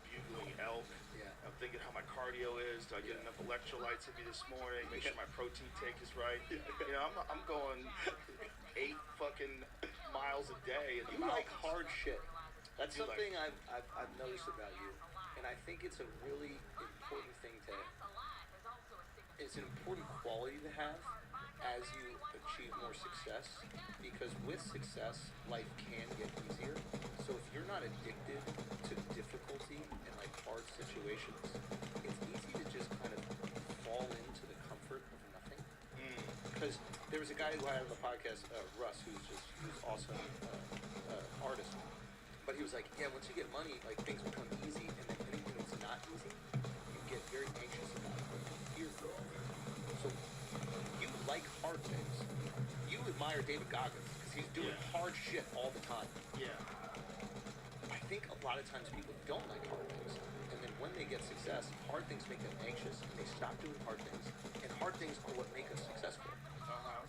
bugling elk. Yeah. I'm thinking how my cardio is. Do I get enough electrolytes in me this morning? Make sure my protein take is right. You know, I'm going 8 fucking miles a day in the You like mountains. hard shit. That's I do like- something I've noticed about you, and I think it's a really important thing to. It's an important quality to have as you achieve more success, because with success, life can get easier. So if you're not addicted to difficulty and like hard situations, it's easy to just kind of fall into the comfort of nothing. Because there was a guy who I had on the podcast, Russ, who's awesome artist. But he was like, yeah, once you get money, like things become easy, and then anything that's not easy, you get very anxious about it, like fearful. So you like hard things. You admire David Goggins because he's doing Yeah. hard shit all the time. Yeah. I think a lot of times people don't like hard things, and then when they get success, hard things make them anxious, and they stop doing hard things. And hard things are what make us successful.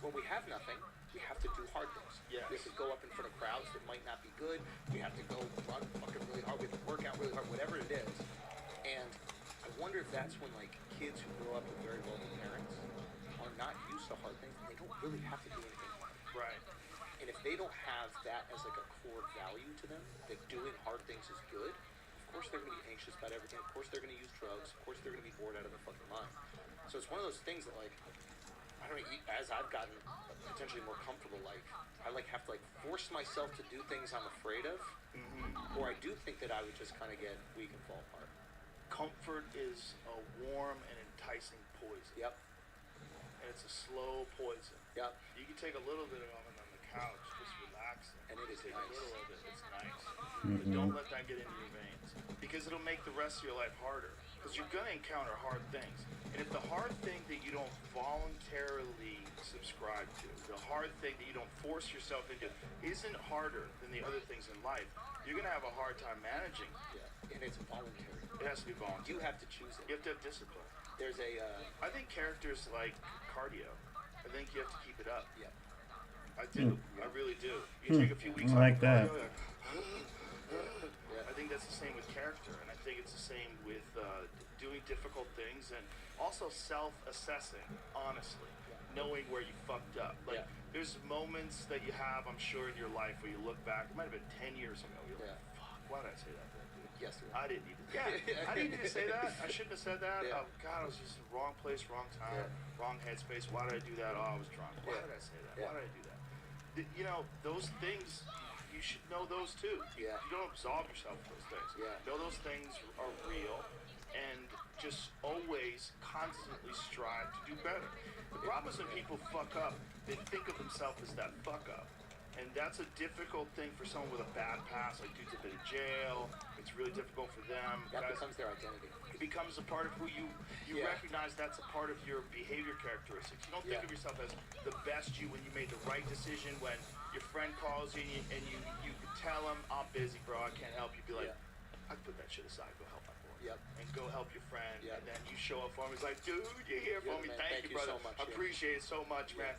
When we have nothing, we have to do hard things. Yes. We have to go up in front of crowds that might not be good. We have to go run fucking really hard. We have to work out really hard, whatever it is. And I wonder if that's when like kids who grow up with very wealthy parents are not used to hard things. They don't really have to do anything hard. Right. And if they don't have that as like a core value to them, that doing hard things is good, of course they're going to be anxious about everything. Of course they're going to use drugs. Of course they're going to be bored out of their fucking mind. So it's one of those things that like, I don't know, as I've gotten potentially more comfortable, like I like have to like force myself to do things I'm afraid of, or I do think that I would just kind of get weak and fall apart. Comfort is a warm and enticing poison. Yep. And it's a slow poison. Yep. You can take a little bit of it on the couch, just relaxing. And it is take nice. a little of it. It's nice. But don't let that get into your veins, because it'll make the rest of your life harder. Because you're gonna encounter hard things, and if the hard thing that you don't voluntarily subscribe to, the hard thing that you don't force yourself into, isn't harder than the other things in life, you're gonna have a hard time managing. Yeah. And it's voluntary. It has to be voluntary. You have to choose You it. have to have discipline. There's a I think characters like cardio. I think you have to keep it up. yeah. I do. I really do. You take a few weeks I like off of that. cardio, I think that's the same with character, and I think it's the same with doing difficult things, and also self-assessing, honestly, knowing where you fucked up. Like, Yeah. there's moments that you have, I'm sure, in your life where you look back, it might have been 10 years ago, you're like, fuck, why did I say that? Yes. I didn't need to. Yeah, I didn't need to say that. I shouldn't have said that. Yeah. Oh God, I was just in the wrong place, wrong time, wrong headspace. Why did I do that? Oh, I was drunk. Why Yeah. did I say that? Yeah. Why did I do that? You know, those things. You should know those too. Yeah. You don't absolve yourself of those things. Yeah. Know those things are real, and just always, constantly strive to do better. The problem is when people fuck up, they think of themselves as that fuck up. And that's a difficult thing for someone with a bad past. Like, dudes have been in jail. It's really difficult for them. That Guys, becomes their identity. it becomes a part of who you Yeah. recognize. That's a part of your behavior characteristics. You don't think Yeah. of yourself as the best you when you made the right decision. When your friend calls you and you can tell him, I'm busy, bro, I can't help you. Be like, Yeah. I put that shit aside. Go help my boy. Yep. And go help your friend. Yep. And then you show up for him. He's like, dude, you're here for Yeah, me. man. Thank you, brother. so much. I Yeah. appreciate it so much, Yeah. man.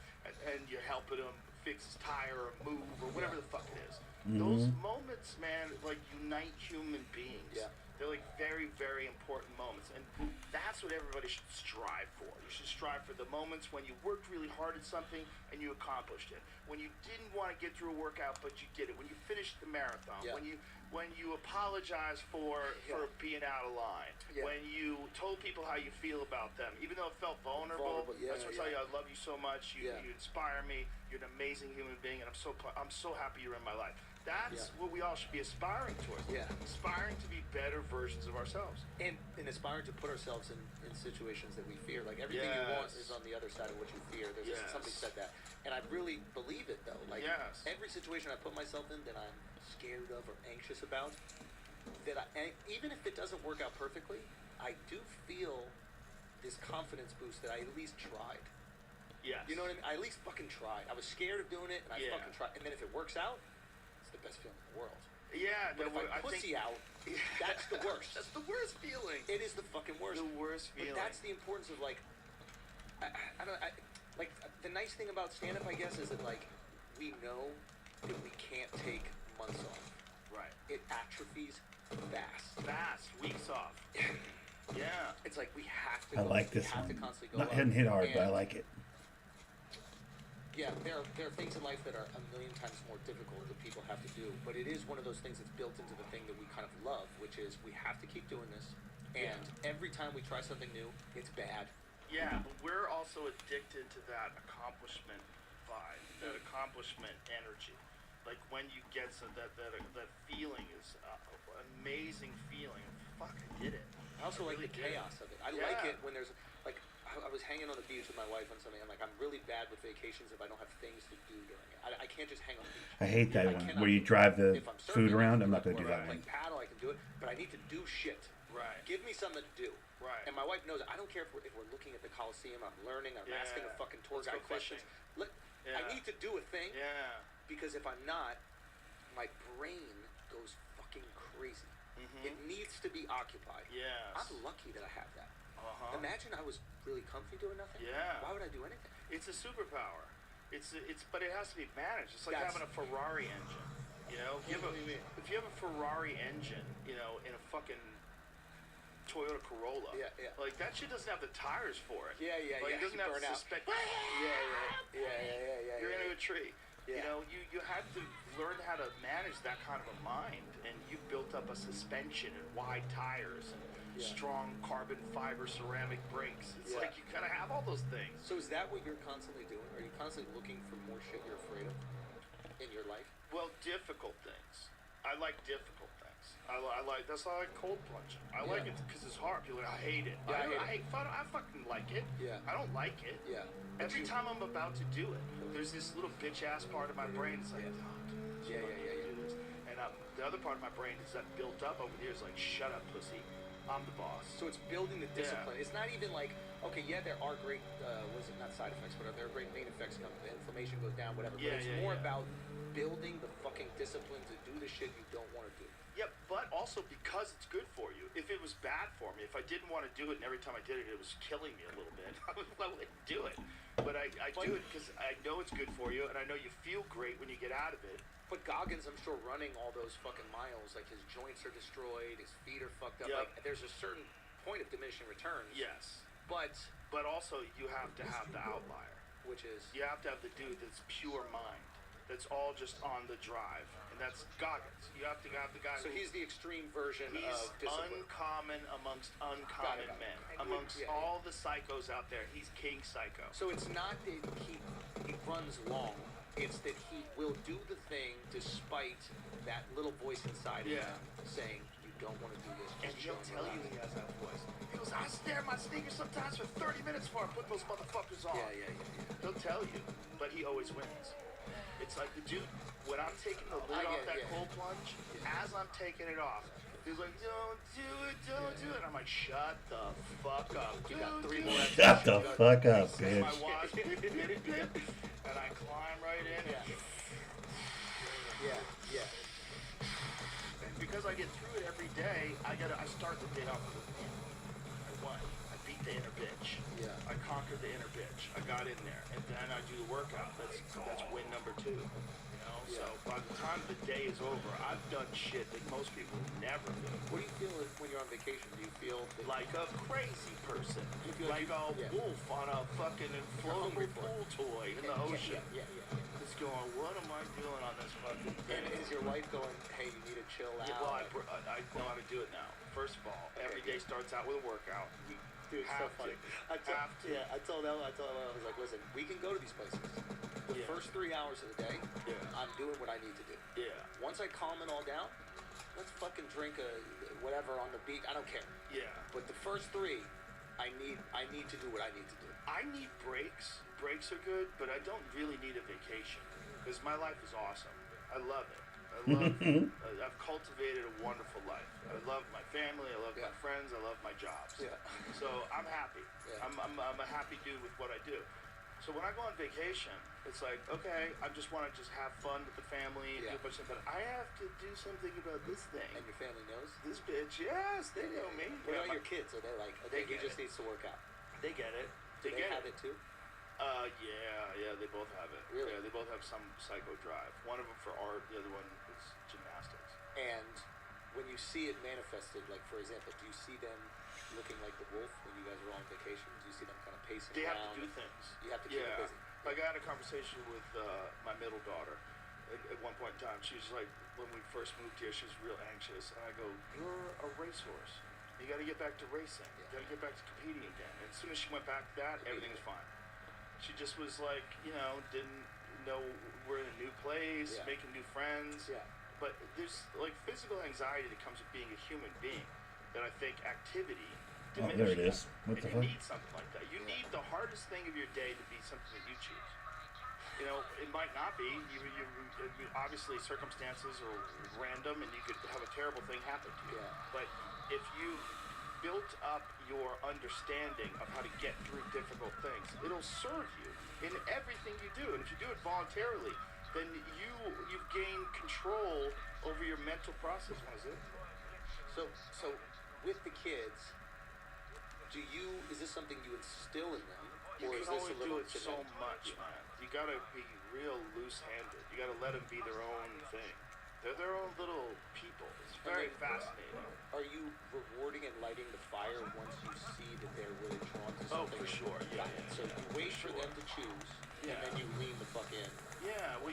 And you're helping him fix his tire or move or whatever Yeah. the fuck it is. Mhm. Those moments, man, like unite human beings. Yeah. They're like very, very important moments. And that's what everybody should strive for. You should strive for the moments when you worked really hard at something and you accomplished it. When you didn't want to get through a workout but you did it. When you finished the marathon. Yeah. When you apologize for being out of line. Yeah. When you told people how you feel about them. Even though it felt vulnerable. Yeah, I just want to tell you I love you so much. You inspire me. You're an amazing human being and I'm so happy you're in my life. That's what we all should be aspiring towards. Yeah. Aspiring to be better versions of ourselves. And aspiring to put ourselves in situations that we fear. Like everything you want is on the other side of what you fear. There's somebody said that. And I really believe it though. Like every situation I put myself in that I'm scared of or anxious about, and even if it doesn't work out perfectly, I do feel this confidence boost that I at least tried. Yes. You know what I mean? I at least fucking tried. I was scared of doing it and I fucking tried. And then if it works out, it's the best feeling in the world. Yeah, But if I pussy out, that's the worst. That's the worst feeling. It is the fucking worst. The worst feeling. But that's the importance of like, like the nice thing about stand-up, I guess, is that like we know that we can't take months off. Right. It atrophies fast. Fast. Weeks off. Yeah. It's like we have to. I like this we have one. to constantly go Not up. hitting hit hard, but I And, like it. Yeah, there are things in life that are a million times more difficult that people have to do, but it is one of those things that's built into the thing that we kind of love, which is we have to keep doing this. And every time we try something new, it's bad. Yeah, but we're also addicted to that accomplishment vibe, that accomplishment energy. Like when you get that feeling is an amazing feeling. Fuck, I did it. I also like really the did. chaos of it. I like it when there's like I was hanging on the beach with my wife on something. I'm like, I'm really bad with vacations if I don't have things to do during it. I can't just hang on the beach. I hate that I one cannot- where you drive the if I'm food surfing, around. I I'm can not going to do or that I'm one. playing paddle, I can do it, but I need to do shit. Right. Give me something to do. Right. And my wife knows I don't care if we're looking at the Coliseum, I'm learning, I'm asking a fucking tour Let's guide go questions. fishing. I need to do a thing Yeah. because if I'm not, my brain goes fucking crazy. It needs to be occupied. Yes. I'm lucky that I have that. Uh-huh. Imagine I was really comfy doing nothing. Yeah. Why would I do anything? It's a superpower. But it has to be managed. It's like That's- having a Ferrari engine. You know, if you have a Ferrari engine, you know, in a fucking Toyota Corolla, like that shit doesn't have the tires for it. Yeah, yeah, like, yeah. It doesn't You have burn out. suspect. Yeah. You're into a tree. You know, you have to learn how to manage that kind of a mind, and you've built up a suspension and wide tires and strong carbon fiber ceramic brakes. It's like you gotta have all those things. So is that what you're constantly doing? Are you constantly looking for more shit you're afraid of in your life? Well, difficult things. I like difficult things. I like that's why I like cold plunging. I like it because it's hard. People are like, I hate it. Yeah, I fucking like it. Yeah. I don't like it. Yeah. Every time I'm about to do it, there's this little bitch ass part of my brain. It's like, Yeah. do this. And the other part of my brain is that built up over here is like, shut up, pussy. I'm the boss. So it's building the discipline. It's not even like, okay, there are great, not side effects, but there are great main effects come, the inflammation goes down, whatever. But it's more about building the fucking discipline to do the shit you don't want to do. Yep, but also because it's good for you. If it was bad for me, if I didn't want to do it and every time I did it, it was killing me a little bit, I wouldn't do it. But I do it because I know it's good for you and I know you feel great when you get out of it. But Goggins, I'm sure, running all those fucking miles, like his joints are destroyed, his feet are fucked up. Yep. Like there's a certain point of diminishing returns. Yes. But also you have to have the outlier. Which is? You have to have the dude that's pure mind. That's all just on the drive. And that's Goggins. You have to have the guy So he's the extreme version he's of discipline. uncommon amongst uncommon Got it. men. Amongst all the psychos out there, he's king psycho. So it's not that he runs long. It's that he will do the thing despite that little voice inside of him saying, you don't want to do this. And he'll tell you he has that voice. He goes, I stare at my sneakers sometimes for 30 minutes before I put those motherfuckers on. Yeah. He'll tell you, but he always wins. It's like the dude, when I'm taking the lid off that cold plunge, as I'm taking it off, he's like, don't do it. I'm like, shut the fuck up. You got 3 more. Shut the fuck up, Set my bitch. watch, and I climb right in. Yeah. And because I get through it every day, I start the day off with a win. I won. I beat the inner bitch. Yeah. I conquered the inner bitch. I got in there, and then I do the workout. That's win number 2. So by the time the day is over, I've done shit that most people never do. What do you feel when you're on vacation? Do you feel Like a crazy person. You feel Like a yeah. wolf on a fucking inflatable pool toy in the ocean. Yeah. Just going, what am I doing on this fucking thing? And is your life going, hey, you need to chill out? Yeah, well, I know how to do it now. First of all, every day starts out with a workout. Dude, it's so funny. I told Ella, I was like, listen, we can go to these places. The first 3 hours of the day, I'm doing what I need to do. Yeah. Once I calm it all down, let's fucking drink whatever on the beach. I don't care. Yeah. But the first 3, I need to do what I need to do. I need breaks. Breaks are good, but I don't really need a vacation because my life is awesome. I love it. I've cultivated a wonderful life. I love my family. I love my friends. I love my jobs. Yeah. So I'm happy. Yeah. I'm a happy dude with what I do. So when I go on vacation, it's like, okay, I just want to have fun with the family and do a bunch of stuff, but I have to do something about this thing. And your family knows? This bitch, yes, they know me. What about your kids? Are they like, okay, he just needs to work out? They get it. Do they have it too? Yeah, they both have it. Really? Yeah, they both have some psycho drive. One of them for art, the other one is gymnastics. And when you see it manifested, like for example, do you see them looking like the wolf when you guys are on vacation? Do you see them kind of pacing They around? have to do things. You have to keep them busy. Like I had a conversation with my middle daughter at one point in time. She was like, when we first moved here, she was real anxious. And I go, you're a racehorse. You got to get back to racing. You got to get back to competing again. And as soon as she went back to that, everything was fine. She just was like, didn't know we're in a new place, making new friends. Yeah. But there's like physical anxiety that comes with being a human being that I think activity diminishes. Oh, there it is. What the you fuck? need something like that. You need the hardest thing of your day to be something that you choose. It might not be. Obviously, circumstances are random, and you could have a terrible thing happen to you. Yeah. But if you built up your understanding of how to get through difficult things, it'll serve you in everything you do. And if you do it voluntarily, then you've gained control over your mental process. What is it? So with the kids, is this something you instill in them? You Or can is this only a little do it so much, man. You gotta be real loose-handed. You gotta let them be their own thing. They're their own little people. It's very fascinating. Are you rewarding and lighting the fire once you see that they're really drawn to something? Oh, for sure. Yeah. So you wait for them to choose, and then you lean the fuck in. Yeah, well,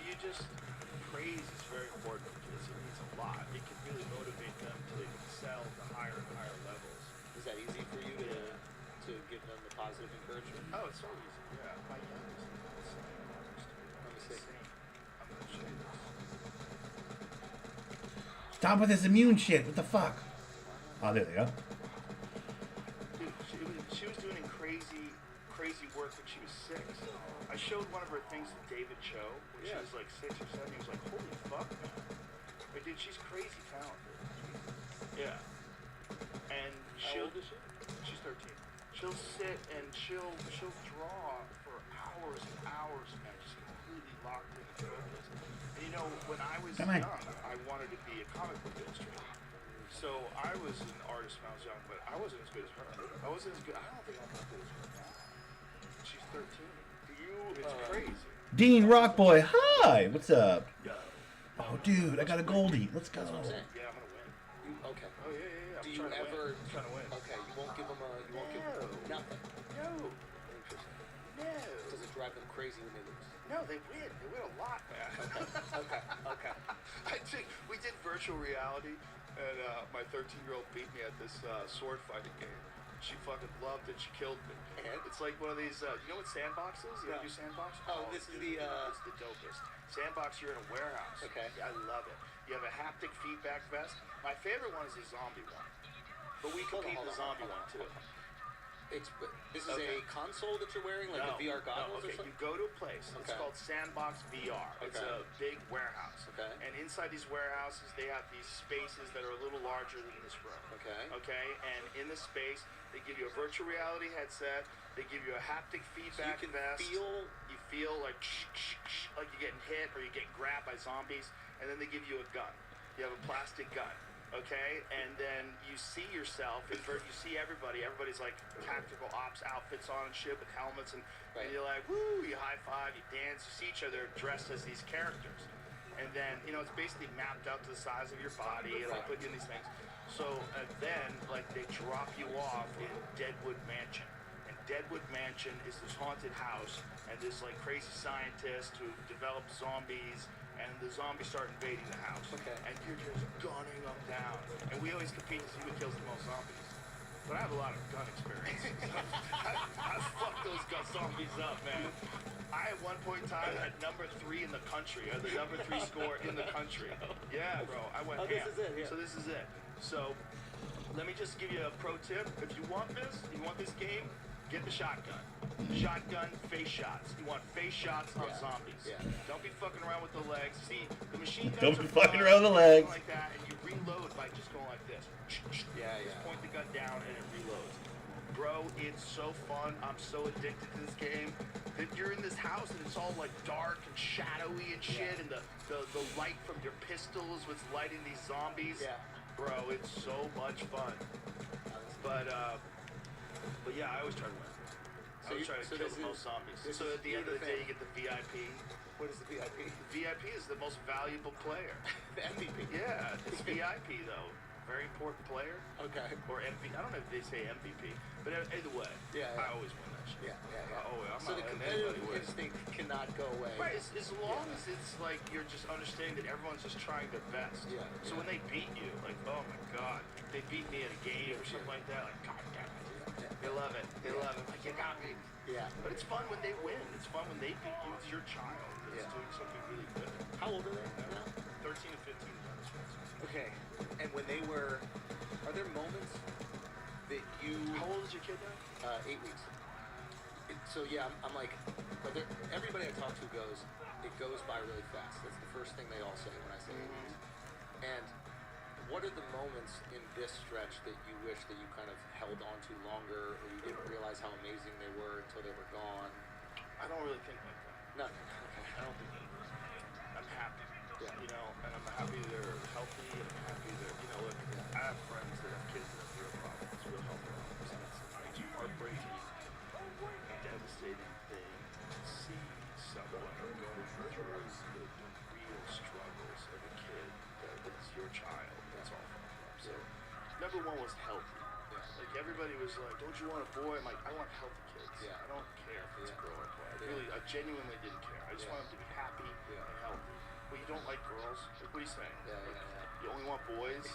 praise is very important to kids. It means a lot. It can really motivate them to excel to higher and higher levels. Is that easy for you to give them the positive encouragement? Oh, it's so easy. Yeah. My youngest is Let me see. I'm going to show you this. Stop with this immune shit. What the fuck? Oh, there they go. Dude, she was doing crazy work when she was 6. I showed one of her things to David Cho when she was like 6 or 7. He was like, holy fuck, man. Like, dude, she's crazy talented. Yeah. And How old is she? She's 13. She'll sit and she'll draw for hours and hours, man, just completely locked in and focused. And when I was young, I wanted to be a comic book illustrator. So I was an artist when I was young, but I wasn't as good as her. I wasn't as good. I don't think I'm as good as her now. She's 13. It's crazy. Dean Rockboy, hi. What's up? Yeah. Oh, dude, I got a Goldie. Let's go. That's what I'm saying. Yeah, I'm gonna win. Okay. Oh yeah. Do you ever? I'm trying to win. Okay, you won't give them nothing. No. Interesting. No. Does it drive them crazy when they lose? No, they win. They win a lot, man. Okay. We did virtual reality, and my 13-year-old beat me at this sword fighting game. She fucking loved it. She killed me. And? It's like one of these, you know what Sandbox is? You ever do Sandbox? Oh, this is dude, it's the dopest. Sandbox, you're in a warehouse. Okay. I love it. You have a haptic feedback vest. My favorite one is the zombie one. But we compete in the zombie one, too. This is a console that you're wearing, like a VR goggles or okay. something? You go to a place. It's Okay. called Sandbox VR. It's Okay. a big warehouse. Okay. And inside these warehouses, they have these spaces that are a little larger than this room. Okay. Okay. And in this space, they give you a virtual reality headset. They give you a haptic feedback can vest. You feel like you're getting hit or you're getting grabbed by zombies. And then they give you a gun. You have a plastic gun. Okay, and then you see yourself, you see everybody. Everybody's like tactical ops outfits on and shit with helmets, and you're like, woo, you high five, you dance, you see each other dressed as these characters. And then, it's basically mapped out to the size of your body, and they put you in these things. So then, like, they drop you off in Deadwood Mansion. And Deadwood Mansion is this haunted house, and this, like, crazy scientist who developed zombies, and the zombies start invading the house. Okay. And you're just gunning them down. And we always compete to see who kills the most zombies. But I have a lot of gun experience. I fucked those zombies up, man. I, at one point in time, had number 3 in the country, or the number 3 score in the country. Yeah, bro, I went ham. This is it, yeah. So this is it. So, let me just give you a pro tip. If you want this game, get the shotgun. Shotgun face shots. You want face shots on zombies. Yeah. Don't be fucking around with the legs. See, the machine guns Don't be are fucking fun, around with the legs. like that, and you reload by just going like this. Just point the gun down and it reloads. Bro, it's so fun. I'm so addicted to this game. That you're in this house and it's all like dark and shadowy and shit, and the light from your pistols was lighting these zombies. Yeah. Bro, it's so much fun. But yeah, I always try to win. I always try to kill the most zombies. So at the end of the day, you get the VIP. What is the VIP? VIP is the most valuable player. The MVP. Yeah, it's VIP though. Very important player. Okay. Or MVP. I don't know if they say MVP, but either way, I always win that shit. Yeah. I'm So not the letting competitive anybody win. instinct cannot go away. Right, as long as it's like you're just understanding that everyone's just trying their best. Yeah, So when they beat you, like, oh my god, they beat me at a game or something like that, like, god damn it. They love it. They love it. Like, you got me. Yeah. But it's fun when they win. It's fun when they beat you. It's your child that's Yeah. doing something really good. How old are they now? 13 and 15 is on this one. Okay. And when they were, are there moments that you? How old is your kid now? 8 weeks. So yeah, I'm like, everybody I talk to goes, it goes by really fast. That's the first thing they all say when I say 8 weeks. And what are the moments in this stretch that you wish that you kind of held on to longer, or you didn't realize how amazing they were until they were gone? I don't really think like that. Nothing. Okay. I don't think I'm happy. Yeah. And I'm happy they're healthy, and I'm happy they're, look, I have friends that have kids that have real problems, real health problems, and it's heartbreaking, devastating thing to see someone go through the real struggles of a kid that is your child. That's all fucked up. So, number one was healthy. Like, everybody was like, don't you want a boy? I'm like, I want healthy kids. Yeah. I don't care if it's a girl or a boy. I genuinely didn't care. I just want them to be happy and healthy. Well, you don't like girls? Like, what are you saying? You only want boys?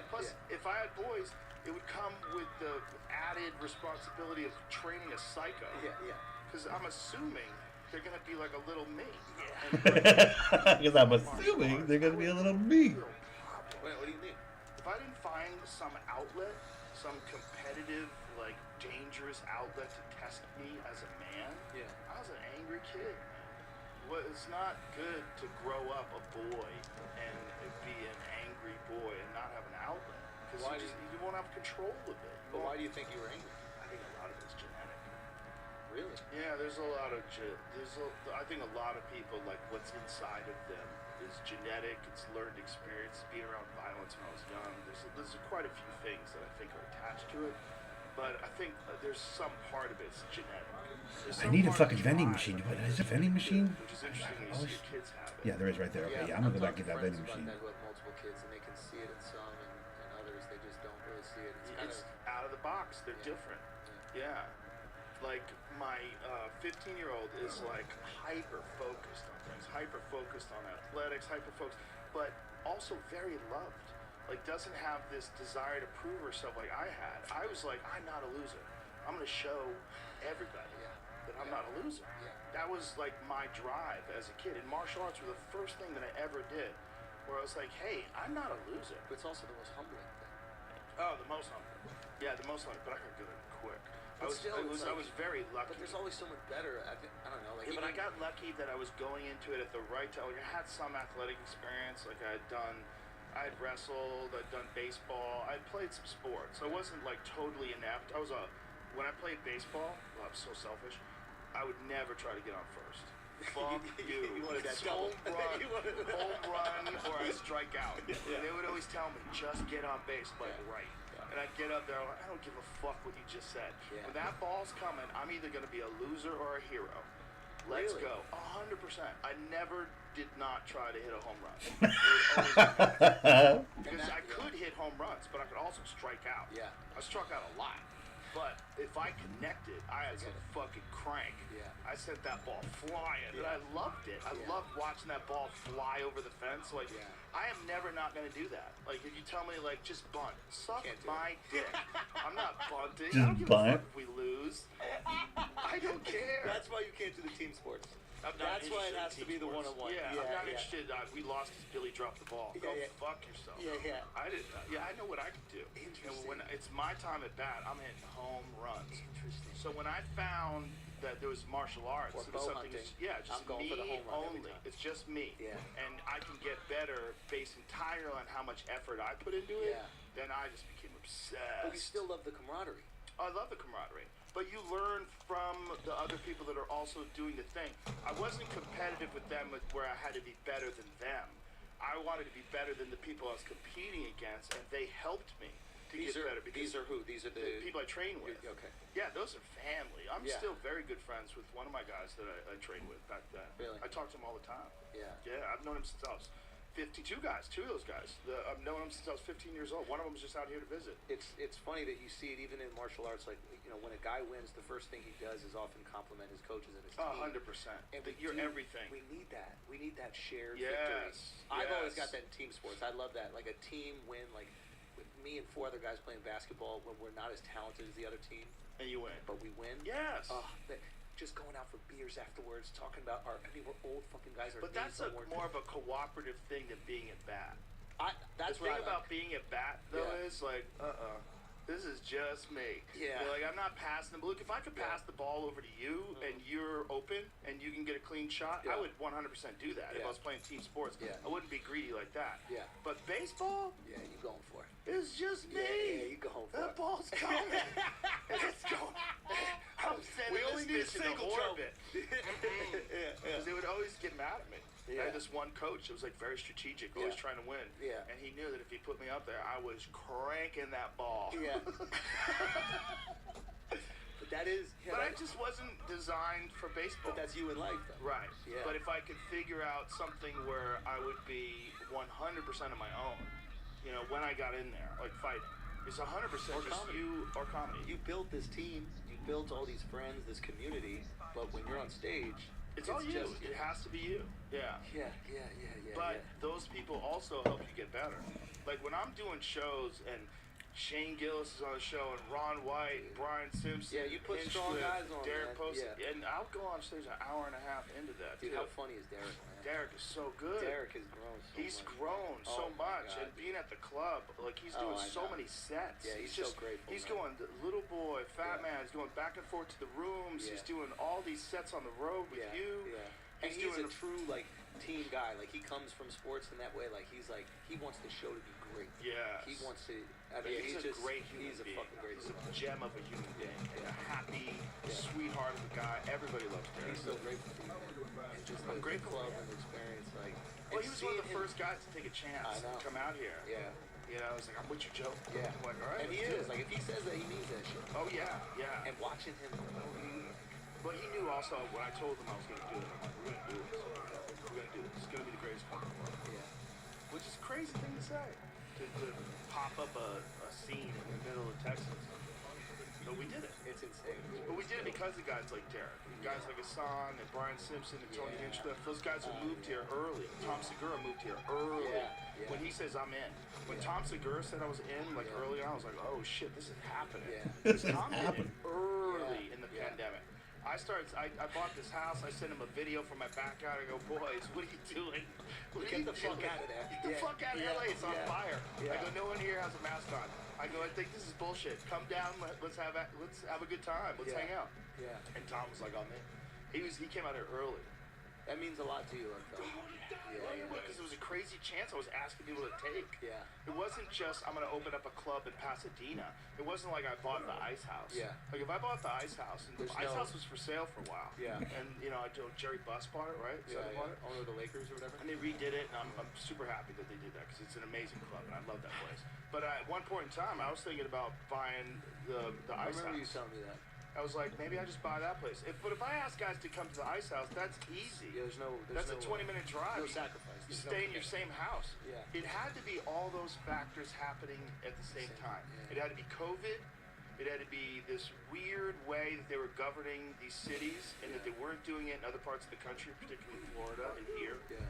Plus, if I had boys, it would come with the added responsibility of training a psycho. Because I'm assuming they're going to be like a little me. Because I'm assuming they're going to be a little me. What do you mean? If I didn't find some outlet, some competitive, like, dangerous outlet to test me as a man, I was an angry kid. Well, it's not good to grow up a boy and be an angry boy and not have an outlet. Because you won't have control of it. But why do you think you were angry? I think a lot of it's genetic. Really? Yeah, there's a lot of I think a lot of people, like, what's inside of them is genetic. It's learned experience. Being around violence when I was young. There's quite a few things that I think are attached to it. But I think there's some part of it's genetic. I need a fucking vending machine. What is a vending machine? Which is interesting when you see your kids have it. Yeah, there is right there. Okay, I'm gonna go back and get that vending machine. I've got multiple kids, and they can see it in some, and others they just don't really see it. It's out of the box. They're different. Yeah. Like, my 15-year-old is, like, hyper-focused on things. Hyper-focused on athletics. Hyper-focused. But also very loved. Like, doesn't have this desire to prove herself like I had. I was like, I'm not a loser. I'm going to show everybody that I'm not a loser. That was, like, my drive as a kid. And martial arts were the first thing that I ever did where I was like, hey, I'm not a loser. But it's also the most humbling thing. Oh, the most humbling. Yeah, the most humbling. But I got good at it quick. But still, it's I like- was very lucky. But there's always someone better. I don't know. Like, Yeah, but I even- got lucky that I was going into it at the right time. Like I had some athletic experience. Like I had wrestled, I'd done baseball, I'd played some sports. I wasn't like totally inept. When I played baseball, well, I was so selfish. I would never try to get on first. Fuck you. You wanted that It's double. home run, You wanted that. home run, or I strike out. Yeah. They would always tell me, just get on base, like right. And I'd get up there, I'm like, I don't give a fuck what you just said. Yeah. When that ball's coming, I'm either going to be a loser or a hero. Let's Really? go. 100%. I never did not try to hit a home run. It would always be- because I could hit home runs, but I could also strike out. Yeah. I struck out a lot. But if I connected, I had some fucking crank. Yeah. I sent that ball flying, and Yeah. I loved it. I Yeah. loved watching that ball fly over the fence. Like, Yeah. I am never not going to do that. Like, if you tell me, like, just bunt, suck Can't do my dick. I'm not bunting. Just I don't give bunt? a fuck if we lose. I don't care. That's why you can't do the team sports. I'm not That's why it interested in has to team be the sports. one-on-one. Yeah, Yeah, I'm not yeah. interested. We lost because Billy dropped the ball. Yeah, Go yeah. fuck yourself. Yeah, yeah. I didn't. Yeah, I know what I can do. Interesting. And when it's my time at bat, I'm hitting home runs. Interesting. So when I found that there was martial arts, Or it was bow something. hunting. Yeah, just I'm going me for the home run every only. time. It's just me. Yeah. And I can get better based entirely on how much effort I put into it. Yeah. Then I just became obsessed. But you still love the camaraderie. I love the camaraderie, but you learn from the other people that are also doing the thing. I wasn't competitive with them where I had to be better than them. I wanted to be better than the people I was competing against, and they helped me to These get are better. Because these are who? These are the the people I train with. Okay. Yeah, those are family. I'm Yeah. still very good friends with one of my guys that I trained with back then. Really? I talk to him all the time. Yeah. Yeah, I've known him since I was 52 guys, two of those guys. I've known them since I was 15 years old. One of them was just out here to visit. It's funny that you see it even in martial arts. Like, you know, when a guy wins, the first thing he does is often compliment his coaches and his team. 100%. And we You're do- everything. We need that. We need that shared Yes, victory. I've always yes. got that in team sports. I love that. Like a team win, like with me and 4 other guys playing basketball when we're not as talented as the other team, And you win. but we win. Yes. Just going out for beers afterwards, talking about we're old fucking guys. Our But that's names don't work. more of a cooperative thing than being at bat. That's the what thing I about like. being at bat, though, Yeah. is like, this is just me. Yeah. You're like, I'm not passing the. Look, if I could pass the ball over to you and you're open and you can get a clean shot, Yeah. I would 100% do that if Yeah. I was playing team sports. Yeah. I wouldn't be greedy like that. Yeah. But baseball Yeah, you going for it. is just me. Yeah, you going for That it. ball's coming. It's going. I'm sending We only need this a bitch into single trouble. orbit. Yeah, Because they would always get mad at me. I Yeah. had this one coach that was like very strategic, always Yeah. trying to win. Yeah. And he knew that if he put me up there, I was cranking that ball. Yeah. But that is. Yeah, But I that- just wasn't designed for baseball. But that's you in life, though. right. Yeah. But if I could figure out something where I would be 100% of my own, you know, when I got in there, like fighting, it's 100% Or just comedy. you or comedy. You built this team. You built all these friends, this community. But when you're on stage, it's all you. just- It has to be you. Yeah. Yeah. But those people also help you get better. Like when I'm doing shows and Shane Gillis is on the show and Ron White, Brian Simpson, Yeah, you put Hinchcliffe, strong guys on, Derek man. Poston, Yeah. and I'll go on stage an hour and a half into that. Dude, too. how funny is Derek, man? Derek is so good. Derek has grown so He's much. grown so Oh, my much, God. and being at the club, like he's Oh, doing I so know. many sets. Yeah, he's so grateful, He's man. going little boy, fat Yeah. man. He's going back and forth to the rooms. Yeah. He's doing all these sets on the road with Yeah, you. yeah. And He's he's doing a true like team guy. Like he comes from sports in that way. Like he's like he wants the show to be great. Yes. He wants to. I But mean, he's a just, great human He's a being. fucking great He's human a being. gem of a human being. Yeah. A happy, sweetheart of a guy. Everybody loves Derek. He's so grateful for you, man. And just I'm the grateful club for and the experience. Like, Well, and he was one of the seeing him- first guys to take a chance I know. to come out here. Yeah. You know, he's like, I'm with you, Joe. Yeah. I'm like, all right. And he let's do is. it. Like if he says that, he means that shit. Oh, yeah, yeah. And watching him, But he knew also when I told him I was going to do it, I'm like, we're going to do this. We're going to do this. It's going to be the greatest sport in the world. yeah. Which is a crazy thing to say. To pop up a scene in the middle of Texas. But we did it. It's insane. But we did it because of guys like Derek, and guys like Hassan and Brian Simpson and Tony Yeah. Hinchcliffe. Those guys who moved here early. Tom Segura moved here early. Yeah, yeah. When he says I'm in. When Yeah. Tom Segura said I was in, like Yeah. early on, I was like, oh shit, this is happening. Yeah. Because Tom did it happening. early Yeah. in the Yeah. pandemic. I bought this house. I sent him a video from my backyard. I go, boys, what are you doing? What are Get you the fuck doing? out of there. Get the Yeah. fuck out of Yeah. LA. It's on Yeah. fire. Yeah. I go, no one here has a mask on. I go, I think this is bullshit. Come down. Let's have a good time. Let's Yeah. hang out. Yeah. And Tom was like, oh man, he came out here early. That means a lot to you, I felt. Because it was a crazy chance I was asking people to take. Yeah. It wasn't just I'm gonna open up a club in Pasadena. It wasn't like I bought the Ice House. Yeah. Like if I bought the Ice House, and the There's Ice no- House was for sale for a while. Yeah. And I do Jerry Buss bought it, right? Yeah, So they bought it. Owner of the Lakers or whatever. And they redid it, and I'm super happy that they did that because it's an amazing club, and I love that place. But at one point in time, I was thinking about buying the I Ice remember you House. telling me that. I was like, maybe I just buy that place. But if I ask guys to come to the Ice House, that's easy. Yeah, there's That's no, a 20-minute drive. No sacrifice. You There's no stay in your commitment. same house. Yeah. It had to be all those factors happening at the same time. yeah. It had to be COVID. It had to be this weird way that they were governing these cities and that they weren't doing it in other parts of the country, particularly Florida and here. Yeah.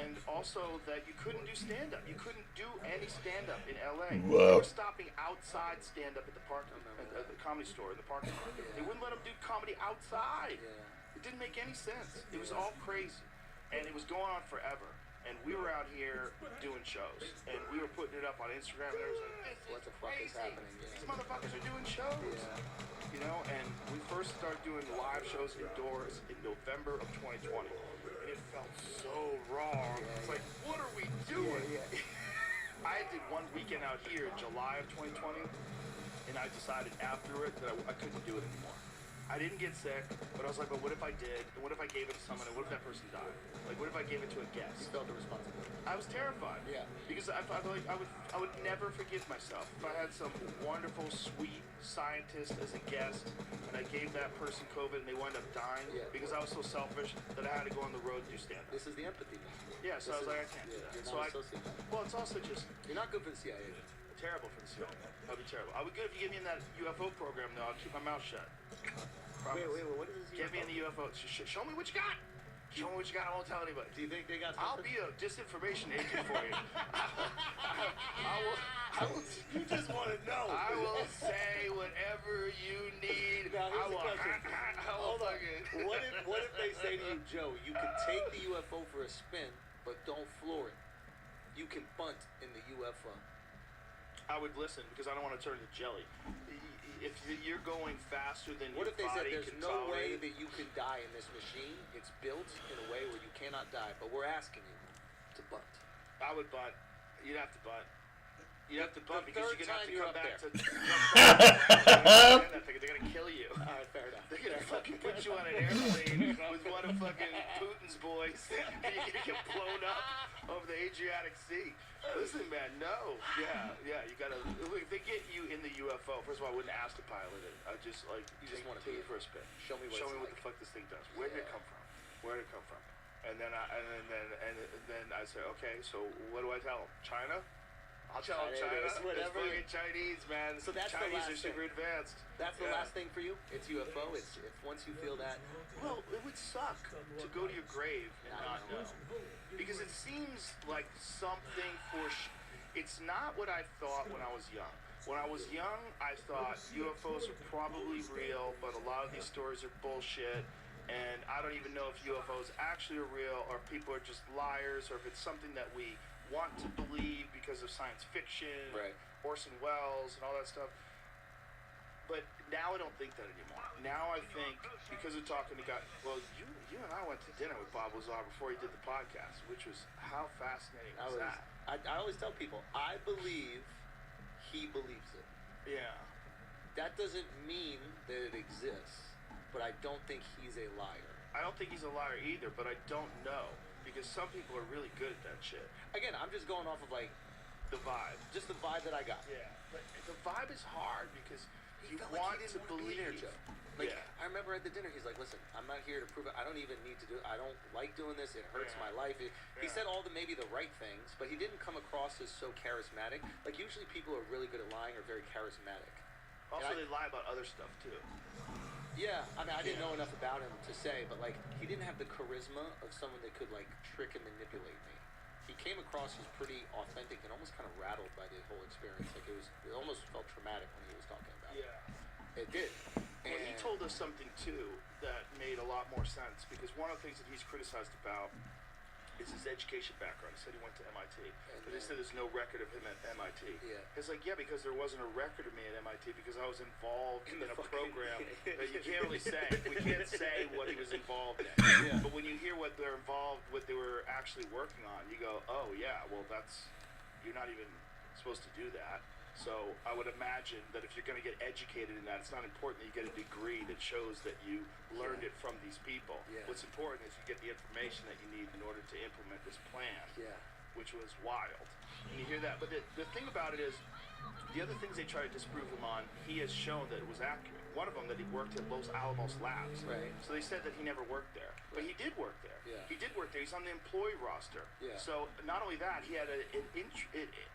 And also that you couldn't do stand-up. You couldn't do any stand-up in LA. Whoa. They were stopping outside stand-up at the parking, remember at the comedy store in the parking lot. They wouldn't let them do comedy outside. Yeah. It didn't make any sense. It was all crazy. And it was going on forever. And we were out here doing shows. And we were putting it up on Instagram. And it was like, What the fuck is happening? Yeah. These motherfuckers are doing shows. Yeah. And we first started doing live shows indoors in November of 2020. And it felt so wrong. It's like, what are we doing? I did one weekend out here in July of 2020. And I decided after it that I couldn't do it anymore. I didn't get sick, but I was like, but what if I did? And what if I gave it to someone? And what if that person died? Like, what if I gave it to a You guest? felt the responsibility. I was terrified. Yeah. Because I felt like I would never forgive myself if I had some wonderful, sweet scientist as a guest, and I gave that person COVID and they wound up dying because I was so selfish that I had to go on the road and do stand-up. This is the empathy thing. Yeah, so I was like, I can't do that. You're So not a sociopath. well, it's also just You're not good for the CIA. terrible for the CIA. That'd be terrible. I would good if you get me in that UFO program, though. I'll keep my mouth shut. Promise. Wait, what is this? Get me in the UFO. Show me what you got. Show me what you got. I won't tell anybody. Do you think they got I'll something? be a disinformation agent for you. I will. You just want to know. I will say whatever you need. Now, here's I the will. question. I will Hold on. fucking. What if they say to you, Joe, you can take the UFO for a spin, but don't floor it. You can bunt in the UFO. I would listen because I don't want to turn to jelly. If you're going faster than What your if they said body there's can no way tolerate, that you can die in this machine? It's built in a way where you cannot die, but we're asking you to bunt. I would bunt. You'd have to bunt. You'd have to bunt The because third you're gonna have time to you're come up back there. to. They're gonna kill you. All right, fair enough. They're gonna fucking put you on an airplane with one of fucking Putin's boys, and you're gonna get blown up over the Adriatic Sea. Listen, man, no. Yeah, you gotta. Look, if they get you in the UFO, first of all, I wouldn't ask to pilot it. I just like You just wanna take be it for a spin. Show me what Show it's me what like. the fuck this thing does. Where did it come from? Where did it come from? And then I say, okay, so what do I tell them? China? I'll tell them China, China. it's whatever. It's fucking Chinese, man. So that's the Chinese last are super thing. advanced. That's the Yeah. last thing for you? It's UFO? It's if once you feel that. Well, it would suck to go to your grave and I not know. Because it seems like something it's not what I thought when I was young. When I was young, I thought UFOs are probably real, but a lot of these stories are bullshit. And I don't even know if UFOs actually are real, or if people are just liars, or if it's something that we want to believe because of science fiction, Right. Orson Welles, and all that stuff. But now I don't think that anymore. Now I think, because of talking to guys, well, you and I went to dinner with Bob Lazar before he did the podcast, which was, how fascinating was that? I always tell people, I believe he believes it. Yeah. That doesn't mean that it exists, but I don't think he's a liar. I don't think he's a liar either, but I don't know. Because some people are really good at that shit. Again, I'm just going off of like The vibe. just the vibe that I got. Yeah. But the vibe is hard because He you felt want like he to didn't want to be believe. there, Joe. Like, Yeah. I remember at the dinner, he's like, listen, I'm not here to prove it. I don't even need to do it. I don't like doing this. It hurts Yeah. my life. He Yeah. said all maybe the right things, but he didn't come across as so charismatic. Like, usually people who are really good at lying are very charismatic. Also, And they lie about other stuff, too. Yeah, I mean, I didn't Yeah. know enough about him to say, but, like, he didn't have the charisma of someone that could, like, trick and manipulate me. He came across as pretty authentic and almost kind of rattled by the whole experience. Like, it almost felt traumatic when he was talking about it. Yeah. It did. Well, he And- told does something too that made a lot more sense, because one of the things that he's criticized about is his education background. He said he went to MIT, but they said there's no record of him at MIT. Yeah. It's like, yeah, because there wasn't a record of me at MIT because I was involved in a program that you can't really say. We can't say what he was involved in. Yeah. But when you hear what they're involved, what they were actually working on, you go, oh yeah, well you're not even supposed to do that. So I would imagine that if you're going to get educated in that, it's not important that you get a degree that shows that you learned it from these people. Yeah. What's important is you get the information that you need in order to implement this plan, Yeah. which was wild. And you hear that, but the thing about it is, the other things they try to disprove him on, he has shown that it was accurate. One of them, that he worked at Los Alamos Labs. Right. So they said that he never worked there, but he did work there. Yeah. He did work there. He's on the employee roster. Yeah. So not only that, he had an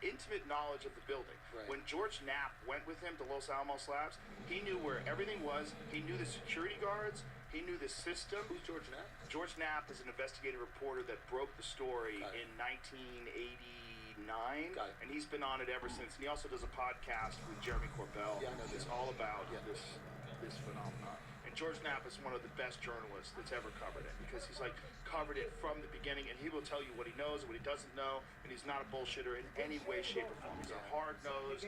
intimate knowledge of the building. Right. When George Knapp went with him to Los Alamos Labs, he knew where everything was. He knew the security guards. He knew the system. Who's George Knapp? George Knapp is an investigative reporter that broke the story Got it. in 1989, Got it. and he's been on it ever since. And he also does a podcast with Jeremy Corbell. Yeah, I know It's Jeremy. all about Yeah. this phenomenon. And George Knapp is one of the best journalists that's ever covered it, because he's like covered it from the beginning, and he will tell you what he knows and what he doesn't know, and he's not a bullshitter in any way, shape, or form. He's a hard-nosed,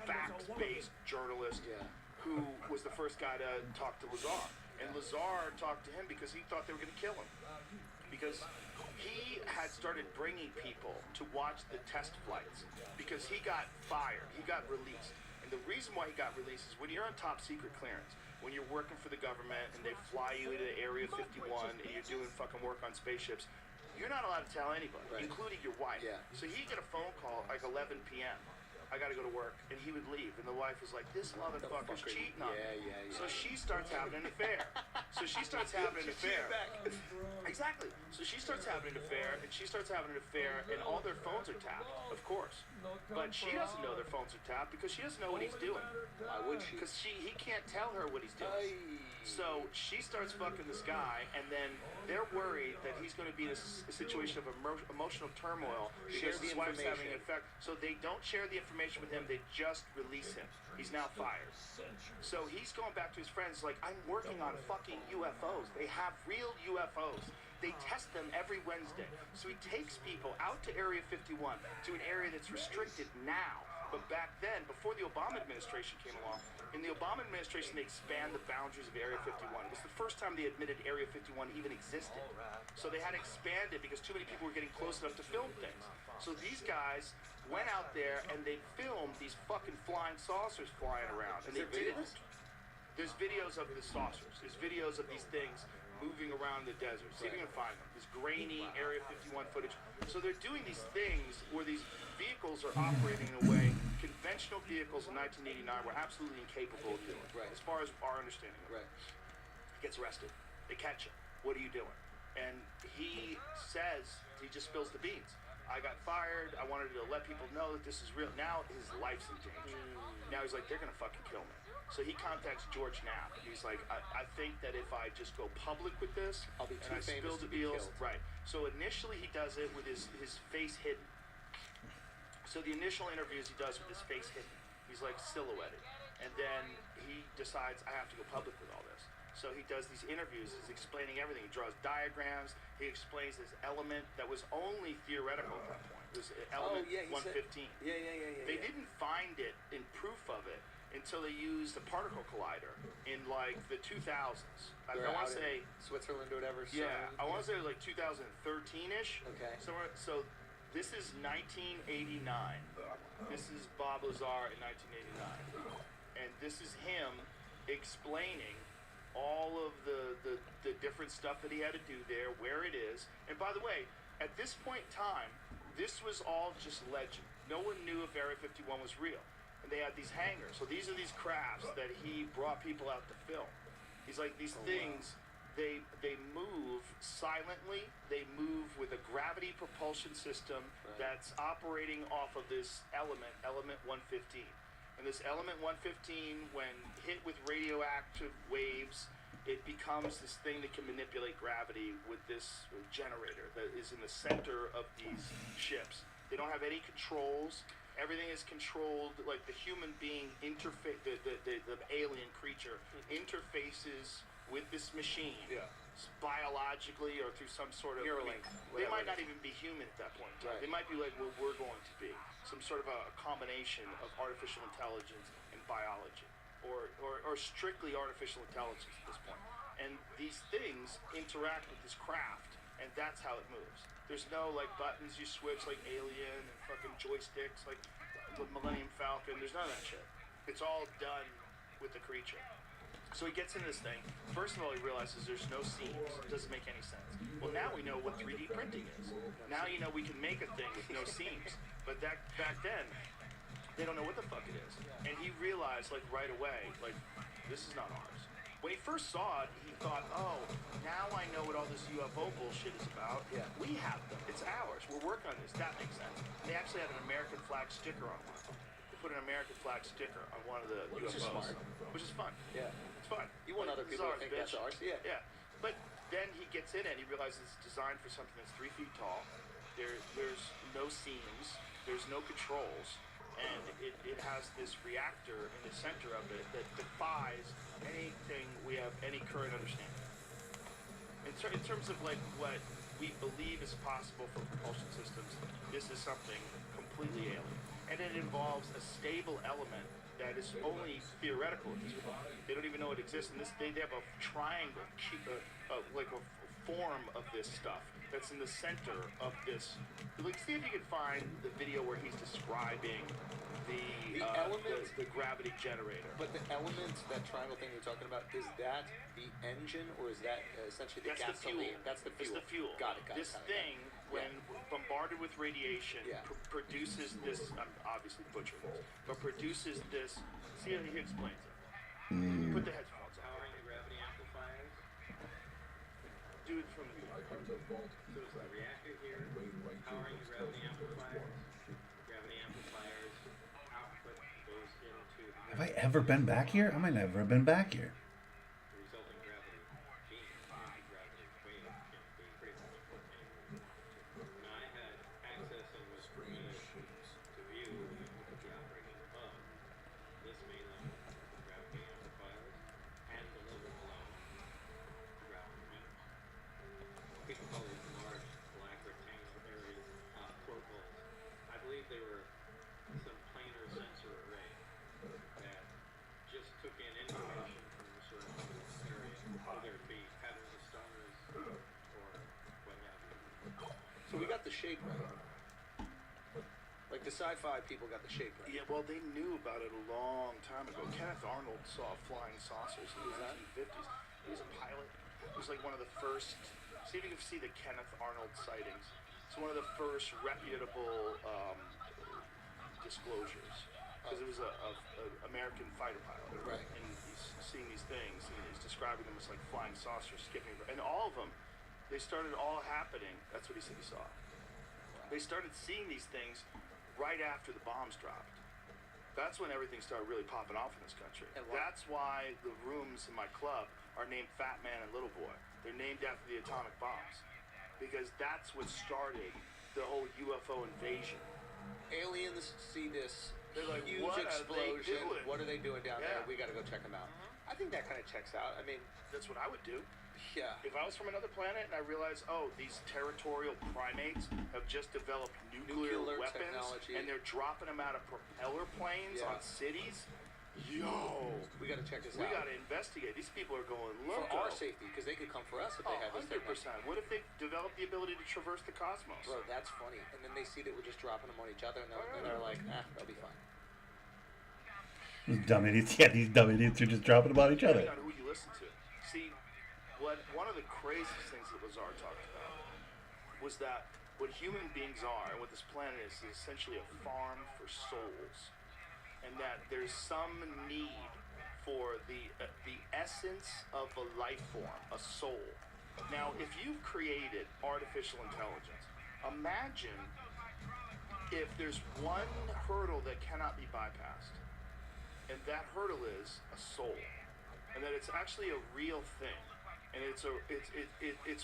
facts-based journalist Yeah. who was the first guy to talk to Lazar. And Lazar talked to him because he thought they were going to kill him. Because he had started bringing people to watch the test flights, because he got fired, he got released. And the reason why he got released is when you're on top secret clearance, when you're working for the government and they fly you to Area 51 and you're doing fucking work on spaceships, you're not allowed to tell anybody, Right. including your wife. Yeah. So he'd get a phone call like 11 p.m. I gotta go to work, and he would leave, and the wife was like, "This motherfucker's fucker. cheating on Yeah, me." yeah, So yeah. she starts having an affair. Exactly. So she starts having an affair, and she starts having an affair, and all their phones are tapped, of course. But she doesn't know their phones are tapped because she doesn't know what he's doing. Why would she? Because he can't tell her what he's doing. Aye. So she starts fucking this guy, and then they're worried that he's going to be in a situation of emotional turmoil Share because the his wife's having an information. effect. So they don't share the information with him. They just release him. He's now fired. So he's going back to his friends like, I'm working on fucking UFOs. They have real UFOs. They test them every Wednesday. So he takes people out to Area 51, to an area that's restricted now. But back then, before the Obama administration came along, in the Obama administration, they expand the boundaries of Area 51. It was the first time they admitted Area 51 even existed. So they had to expand it because too many people were getting close enough to film things. So these guys went out there and they filmed these fucking flying saucers flying around. And Is they there did videos? it. There's videos of the saucers. There's videos of these things moving around the desert. See if you can find them. This grainy Area 51 footage. So they're doing these things where these vehicles are operating in a way conventional vehicles in 1989 were absolutely incapable of doing. Right. As far as our understanding of it. Right. He gets arrested. They catch him. What are you doing? And he says, he just spills the beans. I got fired. I wanted to let people know that this is real. Now his life's in danger. Now he's like, they're going to fucking kill me. So he contacts George Knapp. He's like, I think that if I just go public with this, I'll be too and I famous spill to the be beans, killed. right. So initially he does it with his face hidden. So the initial interviews he does with his face hidden. He's like silhouetted. And then he decides, I have to go public with all this. So he does these interviews. He's explaining everything. He draws diagrams. He explains this element that was only theoretical at that point. It was element 115. Yeah. They didn't find it in proof of it until they used a particle collider in like the 2000s. I want to say Switzerland or whatever. yeah, I want to say like 2013-ish. Okay. Somewhere. So this is 1989. This is Bob Lazar in 1989, and this is him explaining all of the different stuff that he had to do there, where it is. And by the way, at this point in time, this was all just legend. No one knew if Area 51 was real. And they had these hangars. So these are these crafts that he brought people out to film. He's like, these things, they move silently. They move with a gravity propulsion system that's operating off of this element 115. And this element 115, when hit with radioactive waves, it becomes this thing that can manipulate gravity with this generator that is in the center of these ships. They don't have any controls. Everything is controlled, like the human being interface, the alien creature interfaces with this machine. Yeah. Biologically or through some sort of Neuralink, they might whatever. not even be human at that point. Right. They might be like what we're going to be, some sort of a combination of artificial intelligence and biology, or strictly artificial intelligence at this point. And these things interact with this craft, and that's how it moves. There's no like buttons you switch like Alien and fucking joysticks like with Millennium Falcon. There's none of that shit. It's all done with the creature. So he gets in this thing. First of all, he realizes there's no seams. It doesn't make any sense. Well, now we know what 3D printing is. Now you know we can make a thing with no seams. But back then, they don't know what the fuck it is. And he realized, like, right away, like, this is not ours. When he first saw it, he thought, oh, now I know what all this UFO bullshit is about. Yeah. We have them. It's ours. We're working on this. That makes sense. And they actually have an American flag sticker on one. They put an American flag sticker on one of the Which is UFOs. smart. Which is fun. Yeah. It's fun. You want other This is people to ours, think bitch. that's ours? Yeah. Yeah. But then he gets in it and he realizes it's designed for something that's 3 feet tall. There's no seams. There's no controls. And it has this reactor in the center of it that defies anything we have any current understanding. In terms of like what we believe is possible for propulsion systems, this is something completely alien. And it involves a stable element that is only theoretical at this point. They don't even know it exists. And they have a triangle, like a form of this stuff that's in the center of this. Like, see if you can find the video where he's describing the element? the gravity generator. But the elements, that triangle thing you're talking about, is that the engine or is that essentially the That's the fuel. gasoline? That's the fuel. It's the fuel. Got it. This thing, when bombarded with radiation, Yeah. produces this. I'm obviously butchering this, but produces this. See how he explains it. Put the headphones on. Powering the gravity amplifiers. Do it from the. So it's the reactor here, powering the gravity amplifiers. Gravity amplifiers output goes into the Have I ever been back here? I might never have been back here. resulting gravity beam, anti-gravity wave can be pretty much anything. When I had access and was permitted to view the operation of this main level, the gravity amplifiers, and the level below, the gravity meters. People call these large black rectangular areas portholes. I believe they were some planar sensor array that just took in information from a certain area, whether it be patterns of stars or what have you. So we got the shape right. Like the sci-fi people got the shape right. Yeah, well, they knew about it a long time ago. Kenneth Arnold saw flying saucers in the 1950s. He was a pilot. He was like one of the first. See if you can see the Kenneth Arnold sightings. It's one of the first reputable disclosures because it was a American fighter pilot, Right. and he's seeing these things and he's describing them as like flying saucers skipping, and all of them, they started all happening. That's what he said he saw. They started seeing these things right after the bombs dropped. That's when everything started really popping off in this country. And why? That's why the rooms in my club are named Fat Man and Little Boy. They're named after the atomic bombs. Because that's what started the whole UFO invasion. Aliens see this They're like, huge "What are they explosion. doing?" What are they doing down there? Yeah. We got to go check them out. I think that kind of checks out. I mean, That's what I would do. yeah. If I was from another planet and I realized, oh, these territorial primates have just developed nuclear weapons technology. and they're dropping them out of propeller planes Yeah. on cities, yo, We got to check this we out. got to investigate. These people are going For loco. our safety, because they could come for us if they have this 100%. What if they develop the ability to traverse the cosmos? Bro, that's funny. And then they see that we're just dropping them on each other, and they're like, they'll be fine. These dumb idiots. Yeah, these dumb idiots are just dropping them on each other. Depending on who you listen to. See, one of the craziest things that Lazar talked about was that what human beings are and what this planet is essentially a farm for souls, and that there's some need for the essence of a life form, a soul. Now, if you've created artificial intelligence, imagine if there's one hurdle that cannot be bypassed, and that hurdle is a soul, and that it's actually a real thing, and it's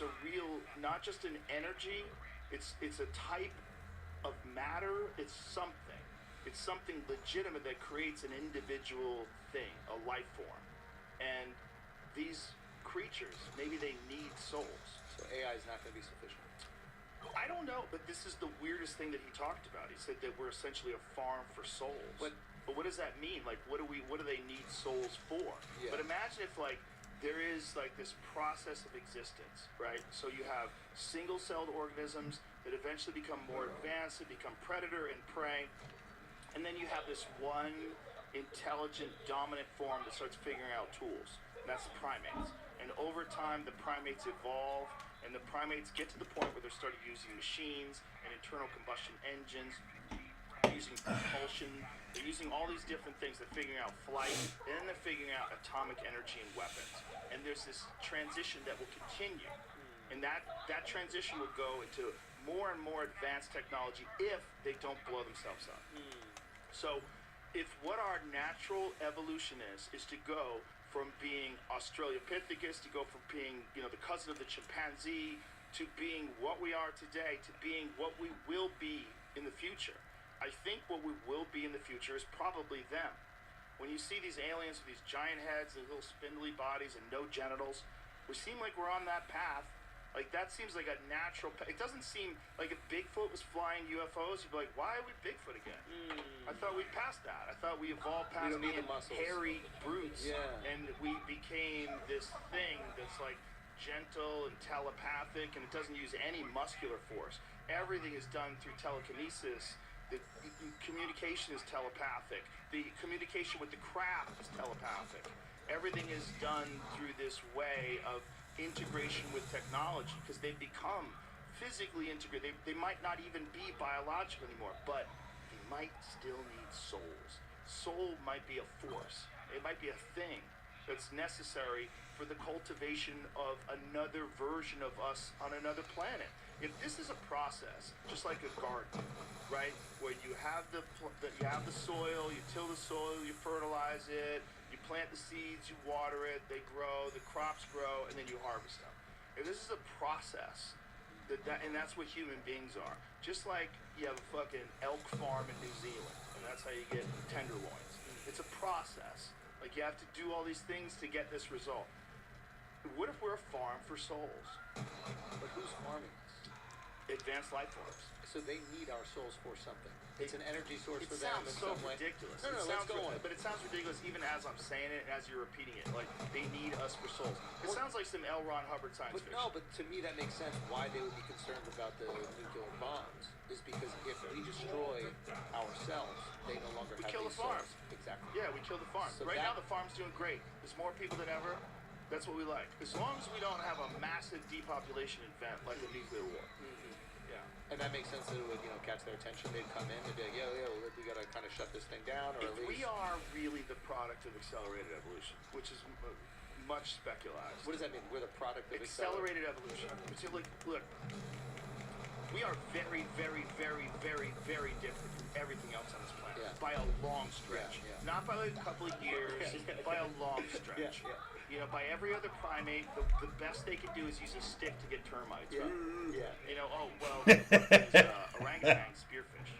a real, not just an energy, it's a type of matter, it's something. It's something legitimate that creates an individual thing, a life form. And these creatures, maybe they need souls. So AI is not going to be sufficient. I don't know, but this is the weirdest thing that he talked about. He said that we're essentially a farm for souls. But what does that mean? Like, what do they need souls for? Yeah. But imagine if, like, there is, like, this process of existence, right? So you have single-celled organisms that eventually become more advanced, they become predator and prey, and then you have this one intelligent, dominant form that starts figuring out tools, and that's the primates. And over time, the primates evolve, and the primates get to the point where they're starting using machines and internal combustion engines, using propulsion, they're using all these different things. They're figuring out flight, and then they're figuring out atomic energy and weapons. And there's this transition that will continue. And that transition will go into more and more advanced technology if they don't blow themselves up. So if what our natural evolution is to go from being Australopithecus, to go from being, the cousin of the chimpanzee, to being what we are today, to being what we will be in the future. I think what we will be in the future is probably them. When you see these aliens with these giant heads and little spindly bodies and no genitals, we seem like we're on that path. Like, that seems like a natural it doesn't seem like if Bigfoot was flying UFOs, you'd be like, why are we Bigfoot again? I thought we'd passed that. I thought we evolved past don't need being the muscles. hairy brutes. Yeah. And we became this thing that's like gentle and telepathic, and it doesn't use any muscular force. Everything is done through telekinesis. The communication is telepathic. The communication with the craft is telepathic. Everything is done through this way of integration with technology, because they've become physically integrated. They might not even be biological anymore, but they might still need souls. Soul might be a force. It might be a thing that's necessary for the cultivation of another version of us on another planet. If this is a process, just like a garden, right, where you have the soil, you till the soil, you fertilize it, you plant the seeds, you water it, they grow, the crops grow, and then you harvest them. If this is a process, and that's what human beings are. Just like you have a fucking elk farm in New Zealand, and that's how you get tenderloins. It's a process. Like, you have to do all these things to get this result. What if we're a farm for souls? But who's farming us? Advanced life forms. So they need our souls for something. It's an energy source It for them sounds in so some way. ridiculous. No, It let's sounds go on. But it sounds ridiculous even as I'm saying it and as you're repeating it. Like, they need us for souls. It sounds like some L. Ron Hubbard science But fiction. no, but to me that makes sense. Why they would be concerned about the nuclear bombs is because if we destroy ourselves, they no longer We have kill these the farm. souls. Exactly. Yeah, we kill the farm. So Right that- now, the farm's doing great. There's more people than ever. That's what we like. As long as we don't have a massive depopulation event like a nuclear war. Yeah. And that makes sense that it would, catch their attention. They'd come in and be like, well, we got to kind of shut this thing down, or If at least. we are really the product of accelerated evolution, which is much speculated. What does that mean? We're the product of Accelerated evolution. So, like, look, we are very, very, very, very, very different from everything else on this planet. Yeah. By a long stretch. Yeah. Not by like a couple of years, by a long stretch. Yeah. By every other primate, the best they can do is use a stick to get termites. Yeah. Yeah. Orangutan spearfish.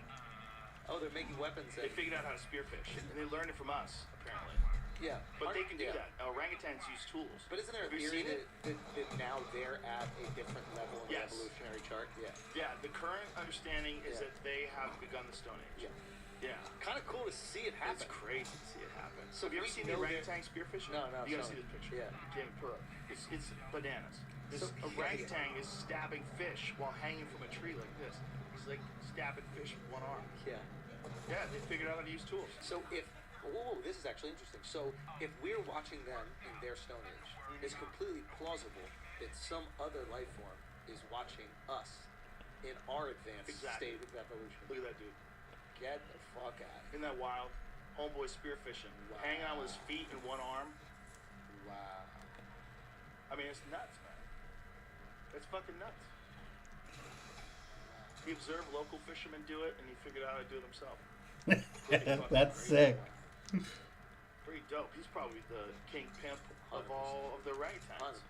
Oh, they're making weapons. They figured out how to spearfish, and they learned it from us, apparently. Yeah. But they can do Yeah. that. Orangutans use tools. But isn't there a Have you theory seen it? that now they're at a different level in Yes. the evolutionary chart? Yeah. Yeah, the current understanding is Yeah. that they have begun the Stone Age. Yeah. Yeah. Kind of cool to see it happen. It's crazy to see it happen. So Have you ever we seen the know orangutan spearfishing? No, no, You gotta show see me. this picture. Yeah. Jamie, pull up. It's bananas. This So- orangutan is stabbing fish while hanging from a tree like this. He's like stabbing fish with one arm. Yeah. Yeah, they figured out how to use tools. So this is actually interesting. So if we're watching them in their Stone Age, it's completely plausible that some other life form is watching us in our advanced Exactly. state of evolution. Look at that dude. Get the fuck out. Isn't that wild? Homeboy spearfishing. Wow. Hanging on with his feet and one arm. Wow. I mean, it's nuts, man. It's fucking nuts. He observed local fishermen do it, and he figured out how to do it himself. Pretty fucking That's crazy. sick. Pretty dope. He's probably the king pimp of 100%. all of the orangutans. 100%.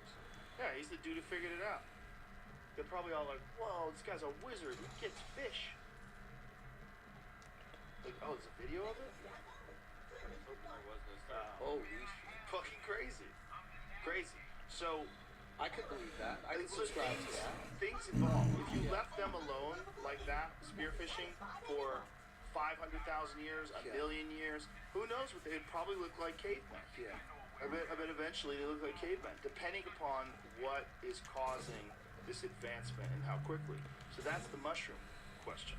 Yeah, he's the dude who figured it out. They're probably all like, whoa, this guy's a wizard. He gets fish. Like, oh, there's a video of it? There was no stuff. Holy shit. Fucking crazy. Crazy. So, I could believe that. I could it's just subscribe to that. things evolve. If you Yeah. left them alone like that, spearfishing, for 500,000 years, a Yeah. million years, who knows what they'd probably look like cavemen. Yeah. I bet eventually they look like cavemen, depending upon what is causing this advancement and how quickly. So that's the mushroom question.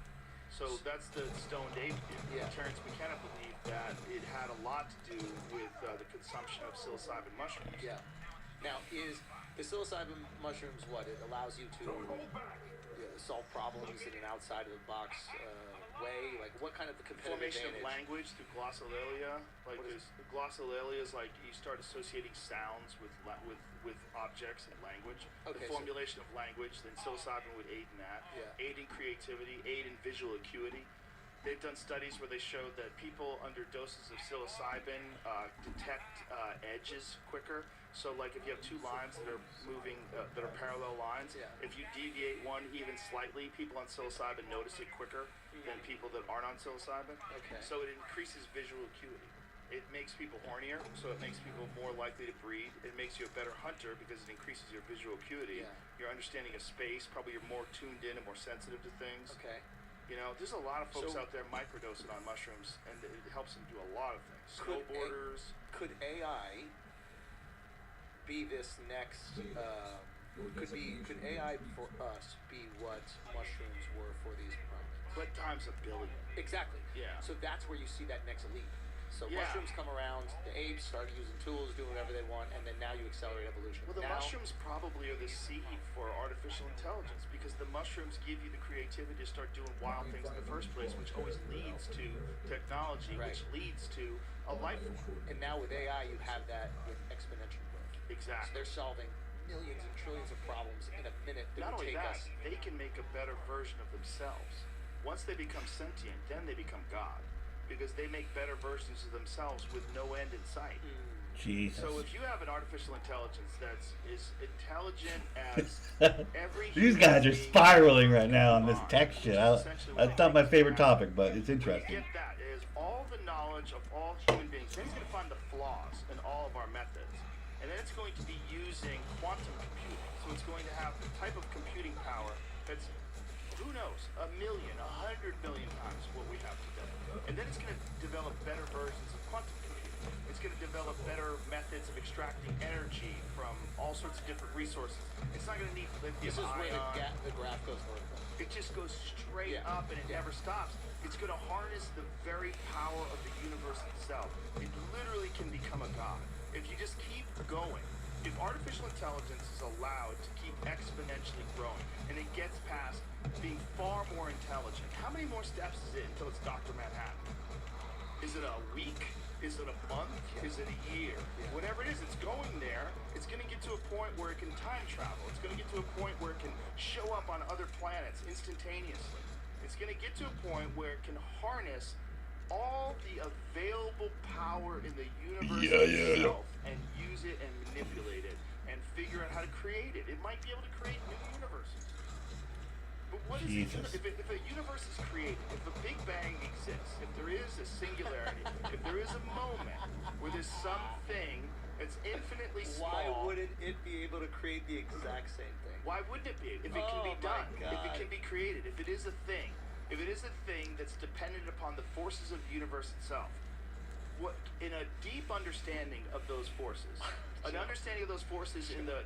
So that's the stoned ape theory. Yeah. Terrence McKenna believed that it had a lot to do with the consumption of psilocybin mushrooms. Yeah. Now, is the psilocybin mushrooms what? It allows you to solve problems in an outside of the box way? Like, what kind of the competitive Formation advantage? of language through glossolalia. Like, What is- there's glossolalia is like you start associating sounds with objects and language. Okay, The so- formulation of language, then psilocybin would aid in that. Yeah. Aid in creativity, aid in visual acuity. They've done studies where they showed that people under doses of psilocybin detect edges quicker. So, like, if you have two lines that are moving, that are parallel lines, Yeah. if you deviate one even slightly, people on psilocybin notice it quicker than people that aren't on psilocybin. Okay. So it increases visual acuity. It makes people hornier, so it makes people more likely to breed. It makes you a better hunter because it increases your visual acuity. Yeah. Your understanding of space, probably you're more tuned in and more sensitive to things. Okay. You know, there's a lot of folks So- out there microdosing on mushrooms, and it helps them do a lot of things. Could Snowboarders. Could AI be this next? Could AI for us be what mushrooms were for these primates? But times a billion. Exactly. Yeah. So that's where you see that next leap. So Yeah. mushrooms come around, the apes started using tools, doing whatever they want, and then now you accelerate evolution. Well, the now, mushrooms probably are the seed for artificial intelligence because the mushrooms give you the creativity to start doing wild things in the first place, which always leads to technology, Right. which leads to a life form. And now with AI, you have that with exponential growth. So Exactly. they're solving millions and trillions of problems in a minute that Not would only take that, us. they can make a better version of themselves. Once they become sentient, then they become God because they make better versions of themselves with no end in sight. Jesus. So if you have an artificial intelligence that's as intelligent as every These human guys are being spiraling right now on this on, tech which shit. is essentially what That's they not my think favorite is topic, but it's When interesting. you get that, is all the knowledge of all human beings. Then it's going to find the flaws in all of our methods. And then it's going to be using quantum computing. So it's going to have the type of computing power that's, who knows, 100 million times what we have today. And then it's going to develop better versions of quantum computing. It's going to develop better methods of extracting energy from all sorts of different resources. It's not going to need lithium This is where ion. the graph goes vertical. It just goes straight Yeah. up and it never stops. It's going to harness the very power of the universe itself. It literally can become a god. If you just keep going, if artificial intelligence is allowed to keep exponentially growing and it gets past being far more intelligent, how many more steps is it until it's Dr. Manhattan? Is it a week? Is it a month? Is it a year? Whatever it is, it's going there. It's going to get to a point where it can time travel. It's going to get to a point where it can show up on other planets instantaneously. It's going to get to a point where it can harness all the available power in the universe itself and use it and manipulate it and figure out how to create it. It might be able to create new universes. But what is Jesus. it? If a universe is created, if a Big Bang exists, if there is a singularity, if there is a moment where there's something that's infinitely small, Why wouldn't it be able to create the exact same thing? why wouldn't it be? If it can Oh be my done, if God. it can be created, if it is a thing, if it is a thing that's dependent upon the forces of the universe itself, what in a deep understanding of those forces, an understanding of those forces in the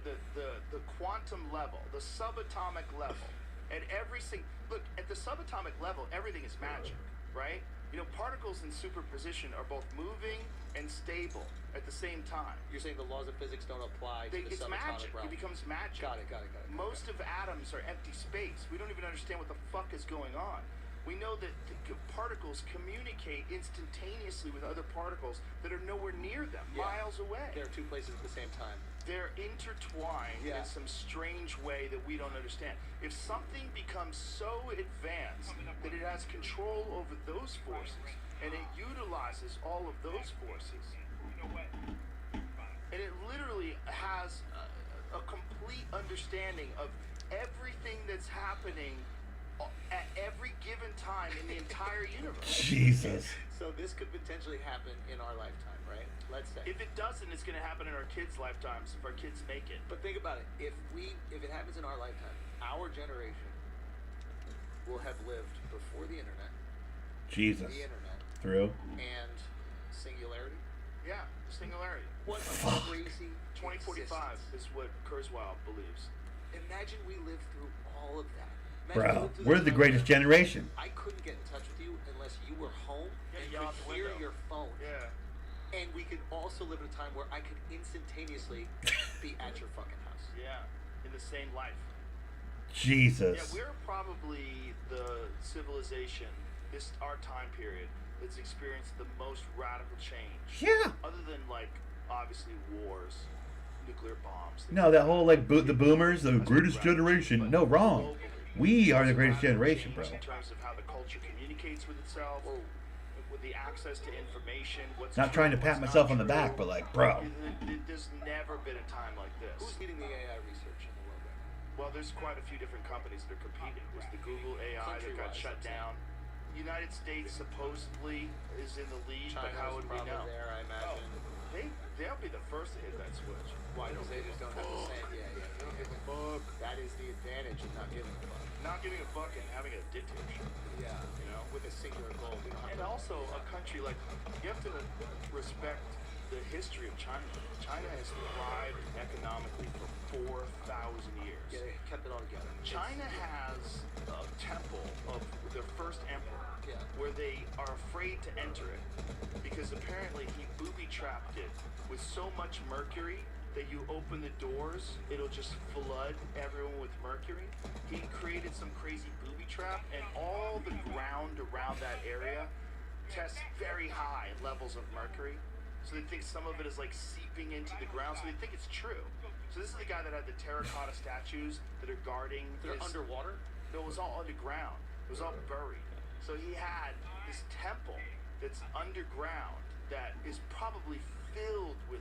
quantum level, the subatomic level, at every single look at the subatomic level, everything is magic, right? You know, particles in superposition are both moving and stable at the same time. You're saying the laws of physics don't apply to the It's subatomic magic. realm. It becomes magic. Got it. Most of atoms are empty space. We don't even understand what the fuck is going on. We know that particles communicate instantaneously with other particles that are nowhere near them, Yeah. miles away. There are two places at the same time. They're intertwined Yeah. in some strange way that we don't understand. If something becomes so advanced that it has control over those forces and it utilizes all of those forces, and it literally has a complete understanding of everything that's happening at every given time in the entire universe. Jesus. So this could potentially happen in our lifetime, right? Let's say. If it doesn't, it's going to happen in our kids' lifetimes if our kids make it. But think about it. If it happens in our lifetime, our generation will have lived before the internet, Jesus. the internet, Through. and singularity. Yeah, singularity. What a crazy 2045 existence. is what Kurzweil believes. Imagine we lived through all of that. Imagine we Bro, lived through we're the the time greatest where generation. I couldn't get in touch with you unless you were home Yeah, and yell out could the hear window. your phone. Yeah. And we could also live in a time where I could instantaneously be at your fucking house. Yeah. In the same life. Jesus. Yeah, we're probably the civilization, our time period, that's experienced the most radical change. Yeah. Other than, like, obviously wars, nuclear bombs. No, that whole like the boomers, the greatest generation. No, wrong. We are the greatest generation, bro. In terms of how the culture communicates with itself, with the access to information, what's Not true, trying to pat what's myself not on the back, true. but like, bro. There's never been a time like this. Who's leading the AI research in the world right now? Well, there's quite a few different companies that are competing. There's the Google AI that got Countrywide, shut I'm saying. down. The United States supposedly is in the lead, but China's how would we probably know? there, I imagine. They'll be the first to hit that switch. Why? Because they just don't have the same. Yeah, yeah. They don't give a fuck. That is the advantage of not giving a fuck. Not giving a fuck and having a dictatorship. Yeah, You know? with a singular goal. We don't have And to, also a country like, you have to respect the history of China. China has thrived economically for 4,000 years. Yeah, they kept it all together. China has a temple of their first emperor, Yeah. where they are afraid to enter it because apparently he booby-trapped it with so much mercury that you open the doors, it'll just flood everyone with mercury. He created some crazy booby trap, and all the ground around that area tests very high levels of mercury. So they think some of it is like seeping into the ground, so they think it's true. So this is the guy that had the terracotta statues that are guarding They're his... underwater? No, it was all underground. It was all buried. So he had this temple that's underground that is probably filled with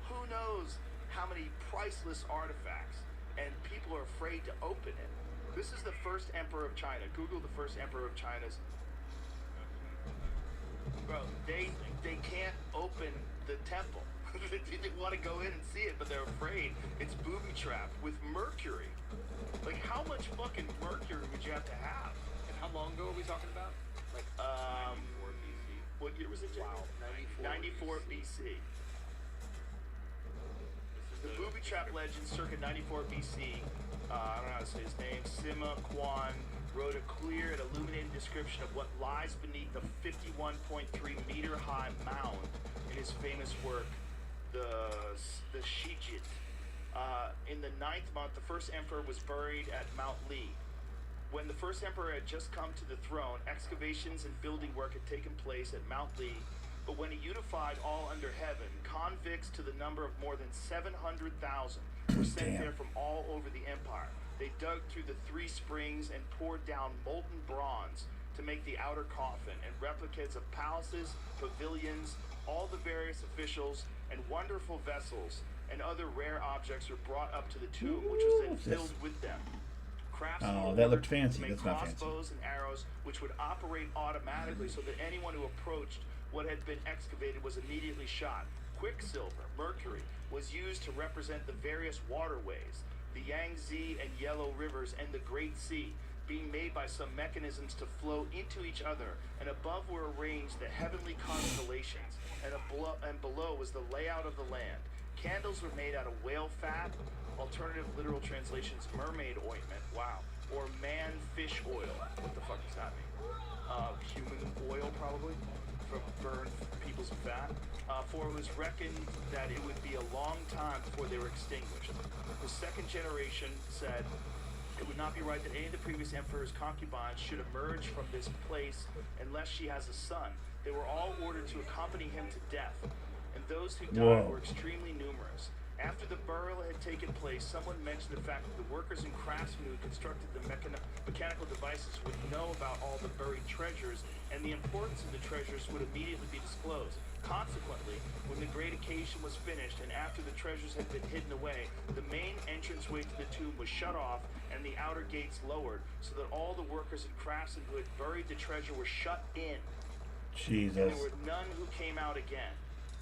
who knows how many priceless artifacts, and people are afraid to open it. This is the first emperor of China. Google the first emperor of China's. Bro, they can't open the temple. They want to go in and see it, but they're afraid it's booby-trapped with mercury. Like, how much fucking mercury would you have to have? And how long ago are we talking about? Like, What year was it, Jay? Wow, 94 BC. The booby trap legend circa 94 BC, I don't know how to say his name, Sima Quan, wrote a clear and illuminated description of what lies beneath the 51.3 meter high mound in his famous work, the Shijit. In the 9th month, the first emperor was buried at Mount Li. When the first emperor had just come to the throne, excavations and building work had taken place at Mount Li. But when he unified all under heaven, convicts to the number of more than 700,000 were sent there from all over the empire. They dug through the 3 springs and poured down molten bronze to make the outer coffin, and replicas of palaces, pavilions, all the various officials, and wonderful vessels and other rare objects were brought up to the tomb, which was then filled with them. Oh, that looked fancy. To make That's not fancy. crossbows and arrows, which would operate automatically, so that anyone who approached what had been excavated was immediately shot. Quicksilver, mercury, was used to represent the various waterways, the Yangtze and Yellow rivers, and the Great Sea, being made by some mechanisms to flow into each other, and above were arranged the heavenly constellations, and below was the layout of the land. Candles were made out of whale fat, alternative literal translations, mermaid ointment, wow, or man-fish oil. What the fuck does that mean? Human oil, probably, from burned people's fat. For it was reckoned that it would be a long time before they were extinguished. The second generation said, it would not be right that any of the previous emperor's concubines should emerge from this place unless she has a son. They were all ordered to accompany him to death, and those who died were extremely numerous. After the burial had taken place, someone mentioned the fact that the workers and craftsmen who constructed the mechanical devices would know about all the buried treasures, and the importance of the treasures would immediately be disclosed. Consequently, when the great occasion was finished and after the treasures had been hidden away, the main entranceway to the tomb was shut off and the outer gates lowered, so that all the workers and craftsmen who had buried the treasure were shut in. Jesus. And there were none who came out again.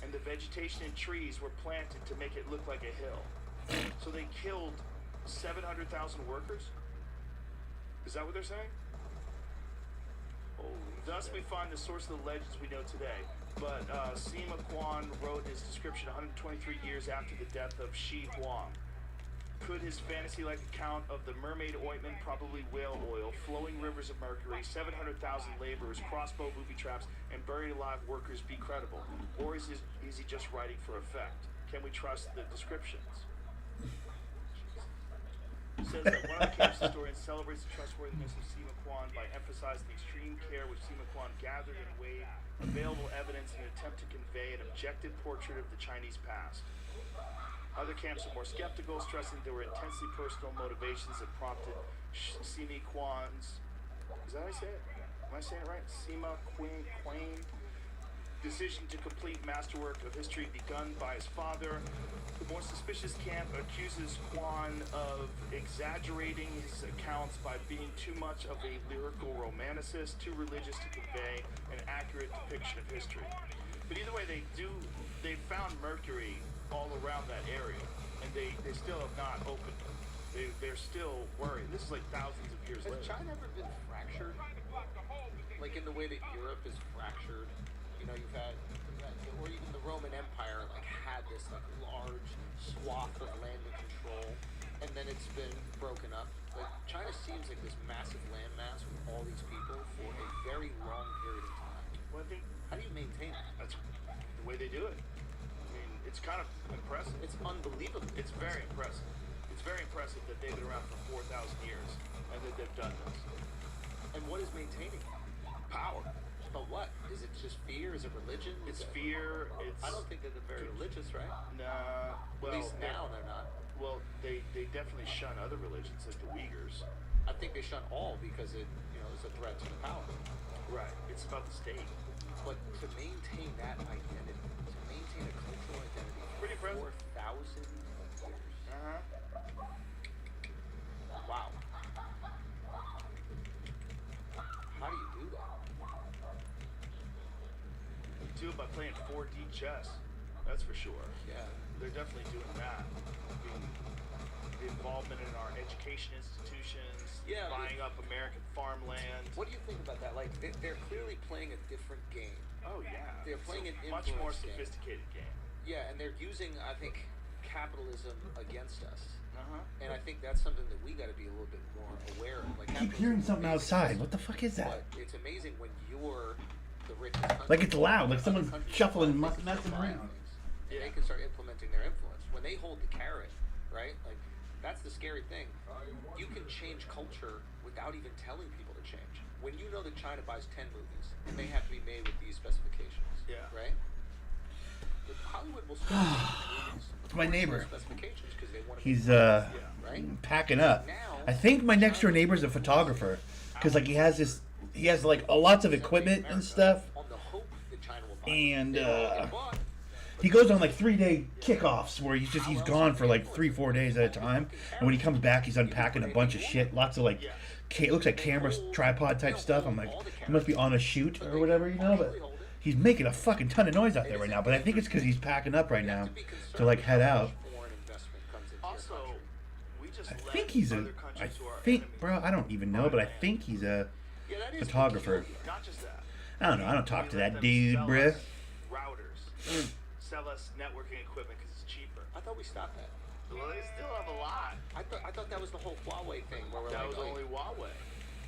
And the vegetation and trees were planted to make it look like a hill. So they killed 700,000 workers? Is that what they're saying? Thus we find the source of the legends we know today. But Sima Quan wrote his description 123 years after the death of Shi Huang. Could his fantasy-like account of the mermaid ointment, probably whale oil, flowing rivers of mercury, 700,000 laborers, crossbow booby traps, and buried alive workers be credible? Or is he just writing for effect? Can we trust the descriptions? Says that one of the camp's historians celebrates the trustworthiness of Sima Quan by emphasizing the extreme care which Sima Quan gathered and weighed available evidence in an attempt to convey an objective portrait of the Chinese past. Other camps are more skeptical, stressing there were intensely personal motivations that prompted Sima Quan's, is that how I say it? Am I saying it right? Sima Quain decision to complete masterwork of history begun by his father. The more suspicious camp accuses Quan of exaggerating his accounts by being too much of a lyrical romanticist, too religious to convey an accurate depiction of history. But either way, they found mercury all around that area, and they still have not opened it. They're still worried. This is like thousands of years Has later. China ever been fractured? Like in the way that Europe is fractured? You know, you've had, or even the Roman Empire, like had this like large swath of land to control, and then it's been broken up. Like China seems like this massive landmass with all these people for a very long period of time. Well, I think How do you maintain that? that's the way they do it. I mean, it's kind of impressive. It's unbelievable. It's very impressive. It's very impressive that they've been around for 4,000 years and that they've done this. And what is maintaining it? Power. But what? Is it just fear? Is it religion? It's Is it- fear. It's I don't think that they're very religious, right? Nah. Well, At least now they're not. Well, they definitely shun other religions like the Uyghurs. I think they shun all because it, is a threat to the power. Right. It's about the state. But to maintain that identity, to maintain a cultural identity Pretty for impressive. 4,000 years. Wow. How do you do that? You do it by playing 4D chess. That's for sure. Yeah. They're definitely doing that. I mean, the involvement in our education institutions, Yeah, I mean- buying up American farmland. What do you think about that? Like, they're clearly playing a different game. Oh yeah. They're It's playing a an much more influence game. sophisticated game. Yeah, and they're using, I think, capitalism against us. And Uh-huh. I think that's something that we got to be a little bit more aware of. Like, I keep capitalism hearing is something amazing, outside. What the fuck is that? But it's amazing when you're the richest country. Like it's loud, like other someone's countries shuffling, start messing buying around. things, and Yeah. they can start implementing their influence. When they hold the carrot, right? Like, that's the scary thing. You can change culture without even telling people to change. When you know that China buys 10 movies, and they have to be made with these specifications. Yeah. Right? But Hollywood will still make movies It's my according to neighbor. those specifications because they want to He's right? packing up. I think my next door neighbor's a photographer, because like he has like lots of equipment and stuff, On the hope that China will buy and They won't get bought. he goes on like 3-day kickoffs where he's gone for like 3-4 days at a time, and when he comes back he's unpacking a bunch of shit, lots of like it looks like camera tripod type stuff. I'm like, he must be on a shoot or whatever, but he's making a fucking ton of noise out there right now. But I think it's because he's packing up right now to like head out. Foreign investment comes into your Also, country. we just I let think he's other I countries who are think, enemies bro, I don't even know, but I think he's a Yeah, that is photographer. peculiar. Not just that. I don't know. I don't talk We to let that them dude, sell bruh. us routers, sell us networking equipment because it's cheaper. I thought we stopped that. Well, they still have a lot. I thought that was the whole Huawei thing where we're That like, was only Huawei.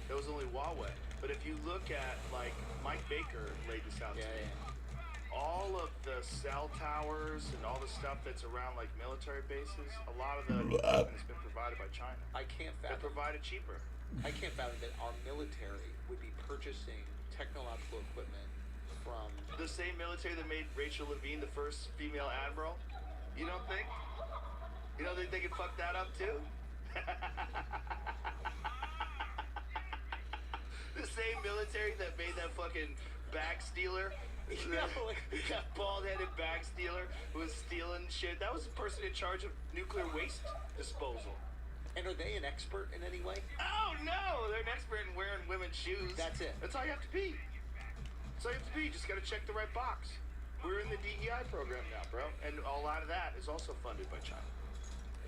That was only Huawei. But if you look at, like, Mike Baker laid this out yeah, to me. yeah. All of the cell towers and all the stuff that's around, like, military bases, a lot of the equipment has been provided by China. I can't They fathom. provide it cheaper. I can't fathom that our military would be purchasing technological equipment from. The same military that made Rachel Levine the first female admiral. You don't think? You don't think they could fuck that up too? The same military that made that fucking back stealer That bald-headed bag stealer who was stealing shit. That was the person in charge of nuclear waste disposal. And are they an expert in any way? Oh no, they're an expert in wearing women's shoes. That's it. That's all you have to be. That's all you have to be. You just got to check the right box. We're in the DEI program now, bro, and a lot of that is also funded by China.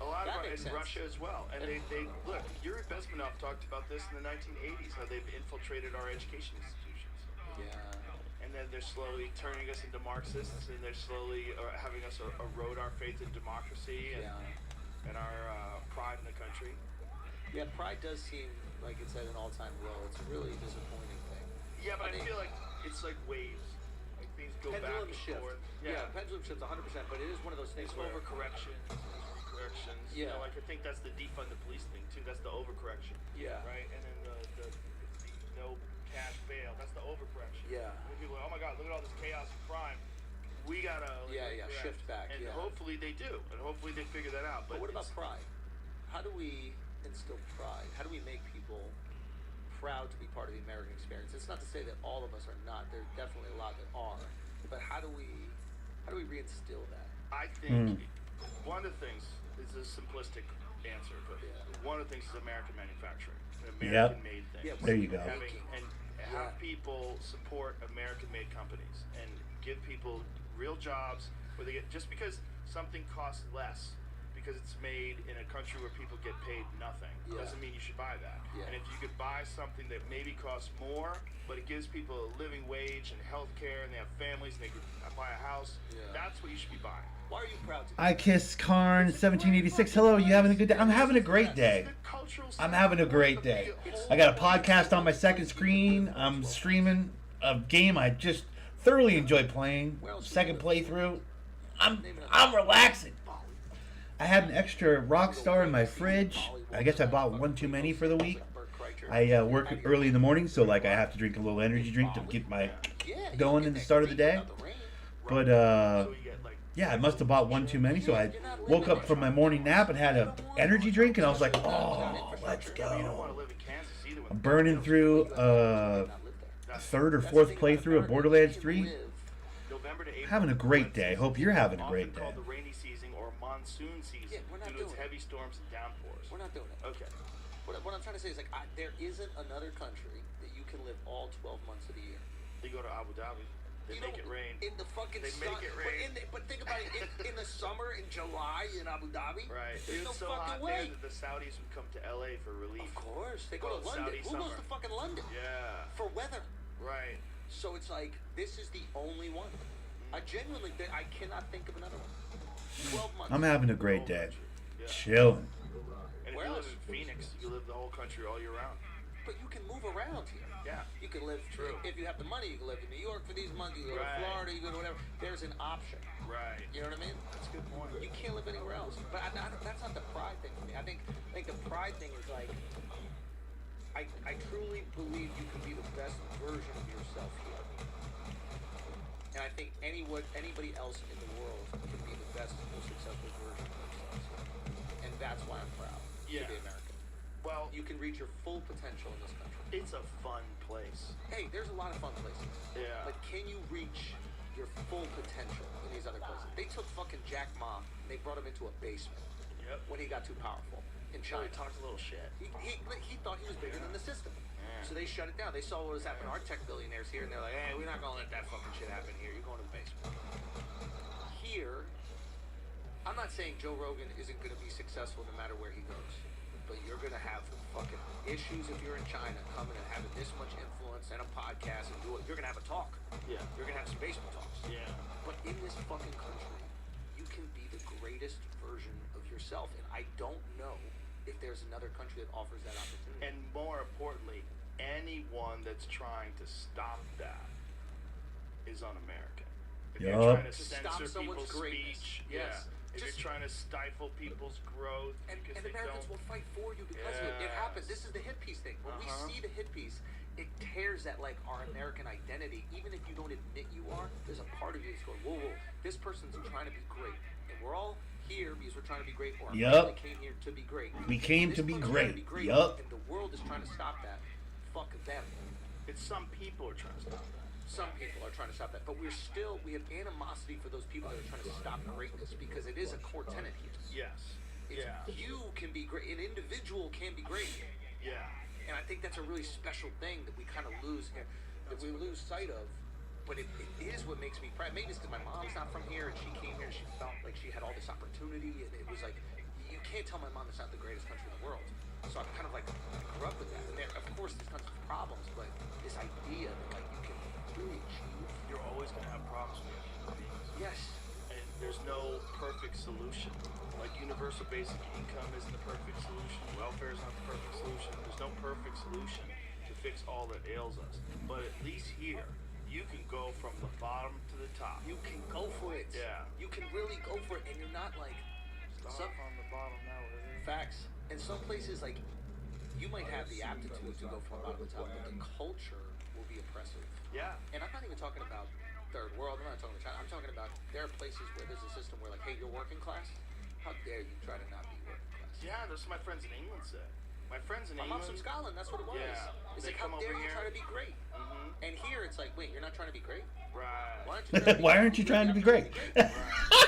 A lot That of makes in sense. Russia as well. And they look. Yuri Bezmenov talked about this in the 1980s, how they've infiltrated our education institutions. Yeah. And then they're slowly turning us into Marxists, and they're slowly having us erode our faith in democracy and, Yeah. and our pride in the country. Yeah, pride does seem like it's at an all-time low. It's a really disappointing thing. Yeah, but I think feel like it's like waves. Like things go back pendulum and shift. forth. Yeah, pendulum shifts 100%, but it is one of those things It's where overcorrections. Corrections. You Yeah. know, like I think that's the defund the police thing too. That's the overcorrection. Yeah. Right. And then the no cash bail. That's the overcorrection. Yeah. When people are like, oh my God, look at all this chaos and crime. We gotta. correct. shift back. And yeah. hopefully they do. And hopefully they figure that out. But what about it's- pride? How do we instill pride? How do we make people proud to be part of the American experience? It's not to say that all of us are not. There's definitely a lot that are. But how do we reinstill that? I think one of the things is a simplistic answer, but Yeah. one of the things is American manufacturing, an Yep. American-made thing. Yeah, There you go. And have people support American-made companies and give people real jobs where they get, just because something costs less because it's made in a country where people get paid nothing Yeah. doesn't mean you should buy that. Yeah. And if you could buy something that maybe costs more, but it gives people a living wage and health care and they have families and they can buy a house, Yeah. that's what you should be buying. Why are you proud to be? I Kiss Karn 1786. Hello, you having a good day? I'm having a great day. The cultural I'm having a great day. I got a podcast on my second screen. I'm streaming a game I just thoroughly enjoy playing. Second playthrough. I'm relaxing. I had an extra Rockstar in my fridge. I guess I bought one too many for the week. I work early in the morning, so like I have to drink a little energy drink to get my going in the start of the day. But So you get like yeah, I must have bought one too many, so I woke up from my morning nap and had an energy drink, and I was like, oh, let's you don't go. want to live in Kansas either. I'm burning through a third or fourth playthrough of Borderlands 3. November to April. Having a great day. Hope you're having a great Often day. called the rainy season or monsoon season Yeah, we're not due to its doing it. heavy storms and downpours. We're not doing it. Okay. What I'm trying to say is like there isn't another country that you can live all 12 months of the year. They go to Abu Dhabi. They You make know, it rain. in the fucking They sun. make it But, rain. but think about it. In the summer, in July, in Abu Dhabi, Right. there's It's no so fucking hot way. there that the Saudis would come to LA for relief. Of course, they go Well, to London. Saudi Who summer. goes to fucking London? Yeah. For weather. Right. So it's like this is the only one. I genuinely, I cannot think of another one. 12 months. I'm having a The great whole day. country. Yeah. Chilling. And if Where you live else? in Phoenix, you live the whole country all year round. But you can move around here. Yeah. You can live. True. If you have the money, you can live in New York for these months. You go Right. to Florida. You go to whatever. There's an option. Right. You know what I mean? That's a good point. You can't live anywhere else. But that's not the pride thing for me. I think the pride thing is like, I truly believe you can be the best version of yourself here. And I think anybody else in the world can be the best, most successful version of themselves here. And that's why I'm proud Yeah. to be American. Well, You can reach your full potential in this country. it's a fun place. Hey, there's a lot of fun places. Yeah. But can you reach your full potential in these other places? They took fucking Jack Ma and they brought him into a basement Yep. when he got too powerful in Sure, China. he talks a little shit. He thought he was bigger than the system. Yeah. So they shut it down. They saw what was happening to our tech billionaires here, and they're like, hey, we're not going to let that fucking shit happen here. You're going to the basement. Here, I'm not saying Joe Rogan isn't going to be successful no matter where he goes. But you're going to have fucking issues if you're in China coming and having this much influence and a podcast and do it. You're going to have a talk. Yeah. You're going to have some basement talks. Yeah. But in this fucking country, you can be the greatest version of yourself. And I don't know if there's another country that offers that opportunity. And more importantly, anyone that's trying to stop that is un-American. If Yup. you're trying to To stop censor someone's people's greatness. speech, Yes. yeah. If Just- you're trying to stifle people's growth And because they Americans don't. will fight for you because of it. It Yes. happens. This is the hit piece thing. When Uh-huh. we see the hit piece, it tears at like our American identity. Even if you don't admit you are, there's a part of you that's going, whoa, whoa, this person's trying to be great. And we're all here because we're trying to be great. Or our Yup. family came here to be great. We came This to be person's great. trying to be Yup. And the world is trying to stop that. Fuck them. It's some people are trying to stop that. some people are trying to stop that, but we have animosity for those people that are trying to stop greatness because it is a core tenet here. Yes. It's, Yeah. You can be great. An individual can be great. Yeah. And I think that's a really special thing that we kind of lose here, that we lose sight of. But it is what makes me proud. Maybe it's because my mom's not from here and she came here and she felt like she had all this opportunity. And it was like, you can't tell my mom it's not the greatest country in the world. So I'm kind of like, I grew up with that. And there, of course, there's tons of problems, but this idea that like you can really achieve. You're always going to have problems with human beings. Yes. And there's no perfect solution. Like universal basic income isn't the perfect solution. Welfare is not the perfect solution. There's no perfect solution to fix all that ails us. But at least here, you can go from the bottom to the top. You can go for it. Yeah. You can really go for it, and you're not like Stop on the bottom now. facts. In some places, like you might have the aptitude to go from the bottom to the top, but the culture will be oppressive. Yeah. And I'm not even talking about third world. I'm not talking about China. I'm talking about there are places where there's a system where like, hey, you're working class. How dare you try to not be working class? Yeah, that's what my friends in England said. My friends in My England. mom's from Scotland. That's what it was. Yeah. It's They like, how come dare over you here. try to be great? Mm-hmm. And here it's like, wait, you're not trying to be great? Right. Why aren't you trying to be great? And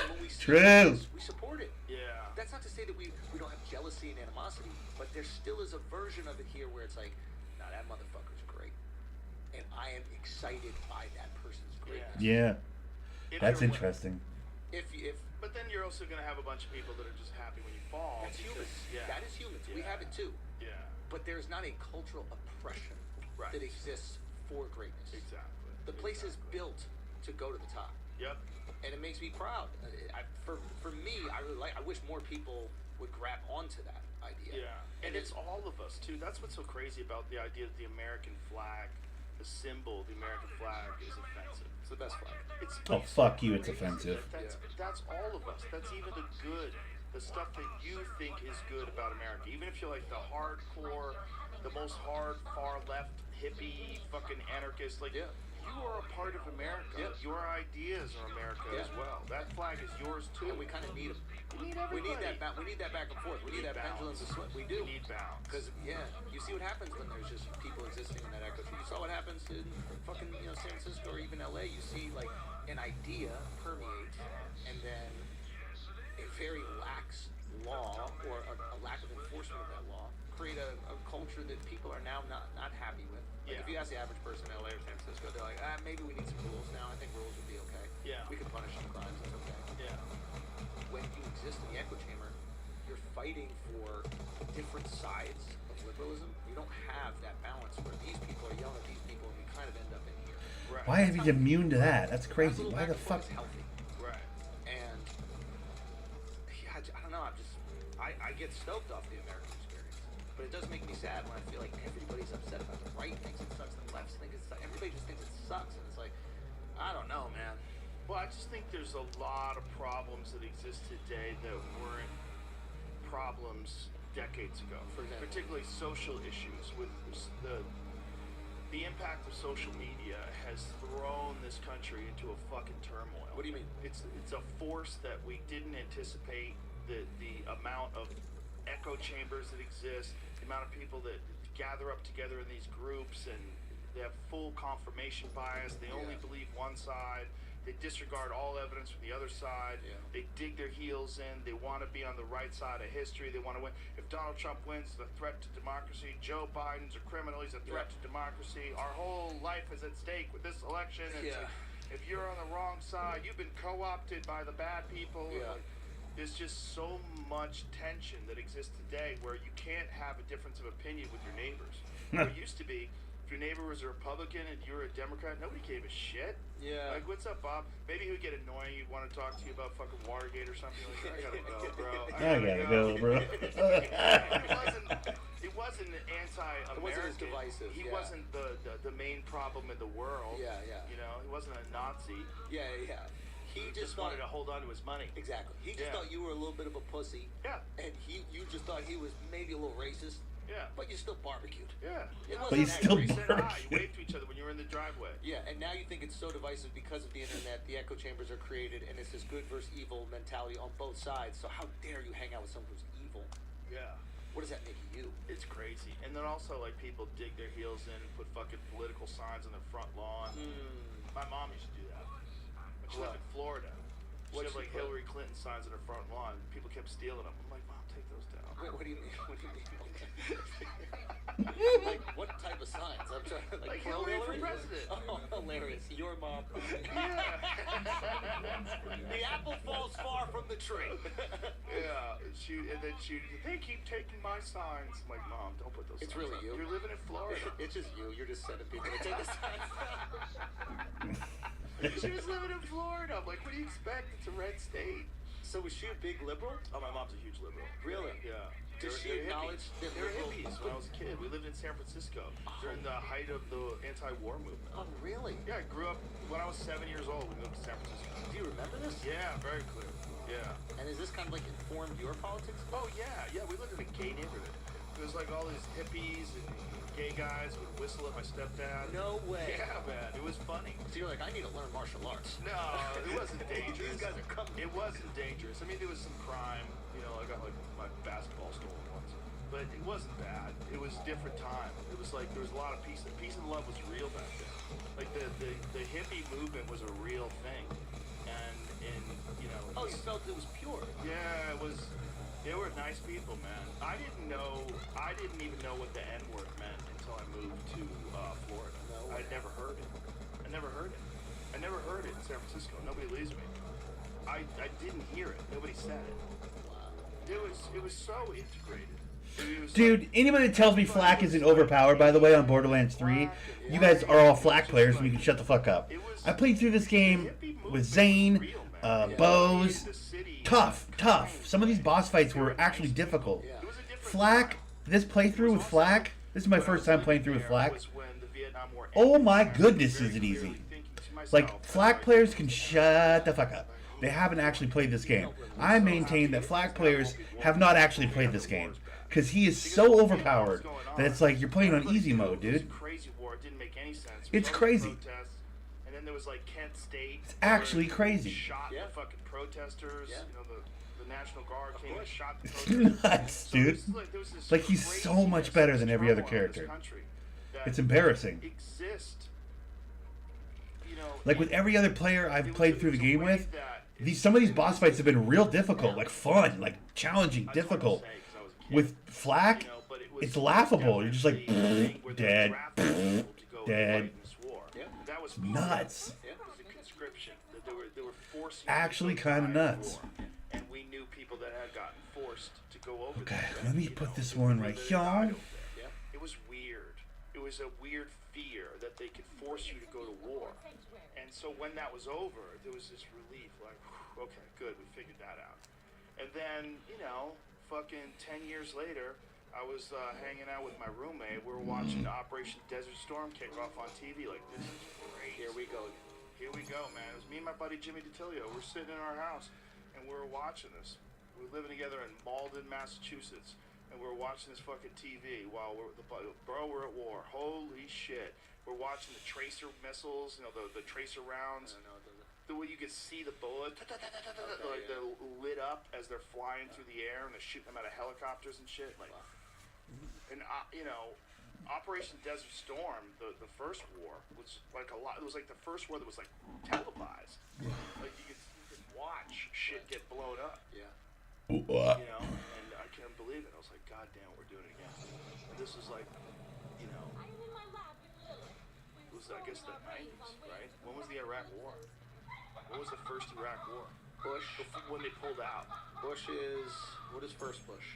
when we see True. this, we support it. Yeah. That's not to say that we don't have jealousy and animosity, but there still is a version of it here where it's like, nah, that motherfucker's great. And I am excited by that person's greatness. Yeah, If that's you're- interesting. If But then you're also going to have a bunch of people that are just happy when you fall. that's because- humans. Yeah. That is humans. We Yeah. have it too. Yeah. But there's not a cultural oppression Right. that exists for greatness. Exactly. The place is Exactly. built to go to the top. Yep. And it makes me proud. For me, I really like. I wish more people would grab onto that idea. Yeah. And it's all of us too. That's what's so crazy about the idea that the American flag, the symbol, of the American flag, is offensive. It's the best flag. It's Oh, fuck you, it's offensive. That's all of us. That's even the good, the stuff that you think is good about America. Even if you're like the hardcore, the most hard, far left, hippie, fucking anarchist, like Yeah. you are a part of America. Yeah. Your ideas are America Yeah. as well. That flag is yours too. And we kind of need them. We need We everybody. need that. We need that back and forth. We need that pendulum to swing. We do. We need balance. Because you see what happens when there's just people existing in that echo chamber. You saw what happens in fucking San Francisco or even LA. You see like an idea permeate, and then a very lax law or a lack of enforcement of that law create a culture that people are now not happy with. Like Yeah. if you ask the average person in LA or San Francisco, they're like, maybe we need some rules now. I think rules would be okay. Yeah. We can punish some crimes. It's okay. Yeah. When you exist in the echo chamber, you're fighting for different sides of liberalism. You don't have that balance where these people are yelling at these people and we kind of end up in here. Right. Why are you immune to that? That's That crazy. little Why back the and forth fuck? is healthy. Right. And yeah, I don't know. I get stoked off the American experience, but it does make me sad when I feel like everybody's upset about the right thinks it sucks, the left thinks it sucks. Everybody just thinks it sucks, and it's like, I don't know, man. Well, I just think there's a lot of problems that exist today that weren't problems decades ago. For example? Particularly social issues with the impact of social media has thrown this country into a fucking turmoil. What do you mean? It's a force that we didn't anticipate. The amount of echo chambers that exist, the amount of people that gather up together in these groups, and they have full confirmation bias. They only Yeah. believe one side. They disregard all evidence from the other side. Yeah. They dig their heels in. They want to be on the right side of history. They want to win. If Donald Trump wins, it's a threat to democracy. Joe Biden's a criminal. He's a threat to democracy. Our whole life is at stake with this election. It's Yeah. like, if you're on the wrong side, you've been co-opted by the bad people. Yeah. Like, there's just so much tension that exists today where you can't have a difference of opinion with your neighbors. Where it used to be, if your neighbor was a Republican and you were a Democrat, nobody gave a shit. Yeah. Like, what's up, Bob? Maybe he would get annoying. He'd want to talk to you about fucking Watergate or something. Like, I gotta go, bro. I gotta go, bro. It wasn't anti-American. It wasn't as divisive, He yeah. wasn't the main problem in the world. Yeah, yeah. You know, he wasn't a Nazi. Yeah. He He just just thought wanted to hold on to his money. exactly. He just Yeah. thought you were a little bit of a pussy. Yeah. And you just thought he was maybe a little racist. Yeah. But you still barbecued. Yeah. It yeah. wasn't But he's that still great. You said hi. You barbecued. waved to each other when you were in the driveway. Yeah, and now you think it's so divisive because of the internet. The echo chambers are created, and it's this good versus evil mentality on both sides. So how dare you hang out with someone who's evil? Yeah. What does that make you? It's crazy. And then also, like, people dig their heels in and put fucking political signs on their front lawn. My mom used to do that. When she lived in Florida. She What'd had, like, she put? Hillary Clinton signs on her front lawn. People kept stealing them. I'm like, Mom, take those down. Wait, what do you mean? What do you mean? Like, what type of signs? I'm trying to, Like pro Hillary for president. Oh, hilarious. Your mom. Yeah. The apple falls far from the tree. Yeah. They keep taking my signs. I'm like, Mom, don't put those It's signs really up. you. You're living in Florida. It's just you. You're just sending people to take the signs down. She was living in Florida. I'm like, what do you expect? It's a red state. So was she a big liberal? Oh, my mom's a huge liberal. Really? Yeah. Does she They're acknowledge hippies. that They were liberal- hippies when I was a kid. We lived in San Francisco during the height of the anti-war movement. Oh, really? Yeah, I grew up when I was 7 years old. We moved to San Francisco. Do you remember this? Yeah, very clear. Yeah. And is this kind of like informed your politics? Oh yeah, yeah. We lived in a gay neighborhood. It was like all these hippies and gay guys would whistle at my stepdad. No way. Yeah, man. It was funny. So you're like, I need to learn martial arts. No, it wasn't dangerous. These guys are coming. It wasn't dangerous. I mean, there was some crime. You know, I got like my basketball stolen once, but it wasn't bad. It was a different time. It was like there was a lot of peace. Peace and love was real back then. Like the hippie movement was a real thing, and you know. Oh, you felt it was pure. Yeah, it was. They were nice people, man. I didn't even know what the N word meant until I moved to Florida. No. I'd never heard it. I never heard it. I never heard it in San Francisco. Nobody believes me. I didn't hear it. Nobody said it. It was so integrated. It was Dude, like- anybody that tells me Flak isn't overpowered, by the way, on Borderlands 3, you guys are all Flak players and you can shut the fuck up. I played through this game with Zane, Bose. Tough. Some of these boss fights were actually difficult. Yeah. It was a different Flak, time. this playthrough with Flak, this is my first time playing through with Flak. Was when the Vietnam War Oh ended. my I was goodness, very is it clearly easy. thinking to myself, Like, Flak players can shut the fuck up. They haven't actually played this game. I maintain that Flak players have not actually played this game. Because he is so overpowered that it's like you're playing on easy mode, It was a dude. crazy war. It didn't make any sense. It's There was crazy. protests, and then there was like Kent State. It's actually crazy. Shot Yeah. the fucking protesters. Yeah. You know, the National Guard came and shot the protesters. Nuts, So dude. it's there was this Like, he's so craziness, much better this than every other turmoil in this character. country that It's embarrassing. Exist. You know, Like with every other player I've played through the game with, some of these boss fights have been real difficult, like fun, like challenging, difficult. With Flak, it's laughable. You're just like, dead, dead. That was Nuts. It was a conscription. That they were forcing Actually people to kinda die nuts. for. And we knew people that had gotten forced to go over Okay, there. let me You put know, this people one that right had here. died over there. It was weird. It was a weird fear that they could force you to go to war. And so when that was over, there was this relief, like, whew, okay, good, we figured that out. And then, you know, fucking 10 years later, I was hanging out with my roommate. We were watching Operation Desert Storm kick off on TV. Like, this is great. Here we go. Here we go, man. It was me and my buddy Jimmy DiTilio. We're sitting in our house, and we were watching this. We were living together in Malden, Massachusetts, and we were watching this fucking TV while we're we're at war. Holy shit! We're watching the tracer missiles, you know, the tracer rounds. The way you could see the bullets, like they're lit up as they're flying through the air, and they're shooting them out of helicopters and shit. Like, and you know, Operation Desert Storm, the first war, was like a lot. It was like the first war that was like televised. Like you could watch shit get blown up. Yeah. You know, and I can't believe it. I was like, God damn, we're doing it again. And this was like, you know, it was I guess the 90s, right? When was the Iraq War? What was the first Iraq War? Bush. When they pulled out. Bush is, what is first Bush?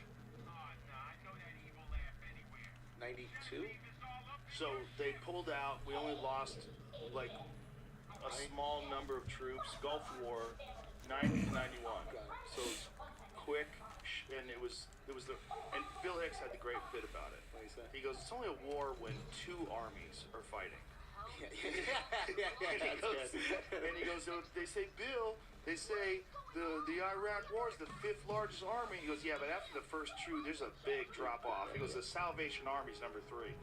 92? So they pulled out. We only lost like a small number of troops. Gulf War, 90 to 91. So it was quick, and it was the. And Bill Hicks had the great bit about it. What do you say? He goes, "It's only a war when two armies are fighting." And he goes, they say, Bill, they say the Iraq War is the 5th largest army. He goes, yeah, but after the first two, there's a big drop off. He goes, the Salvation Army's number 3.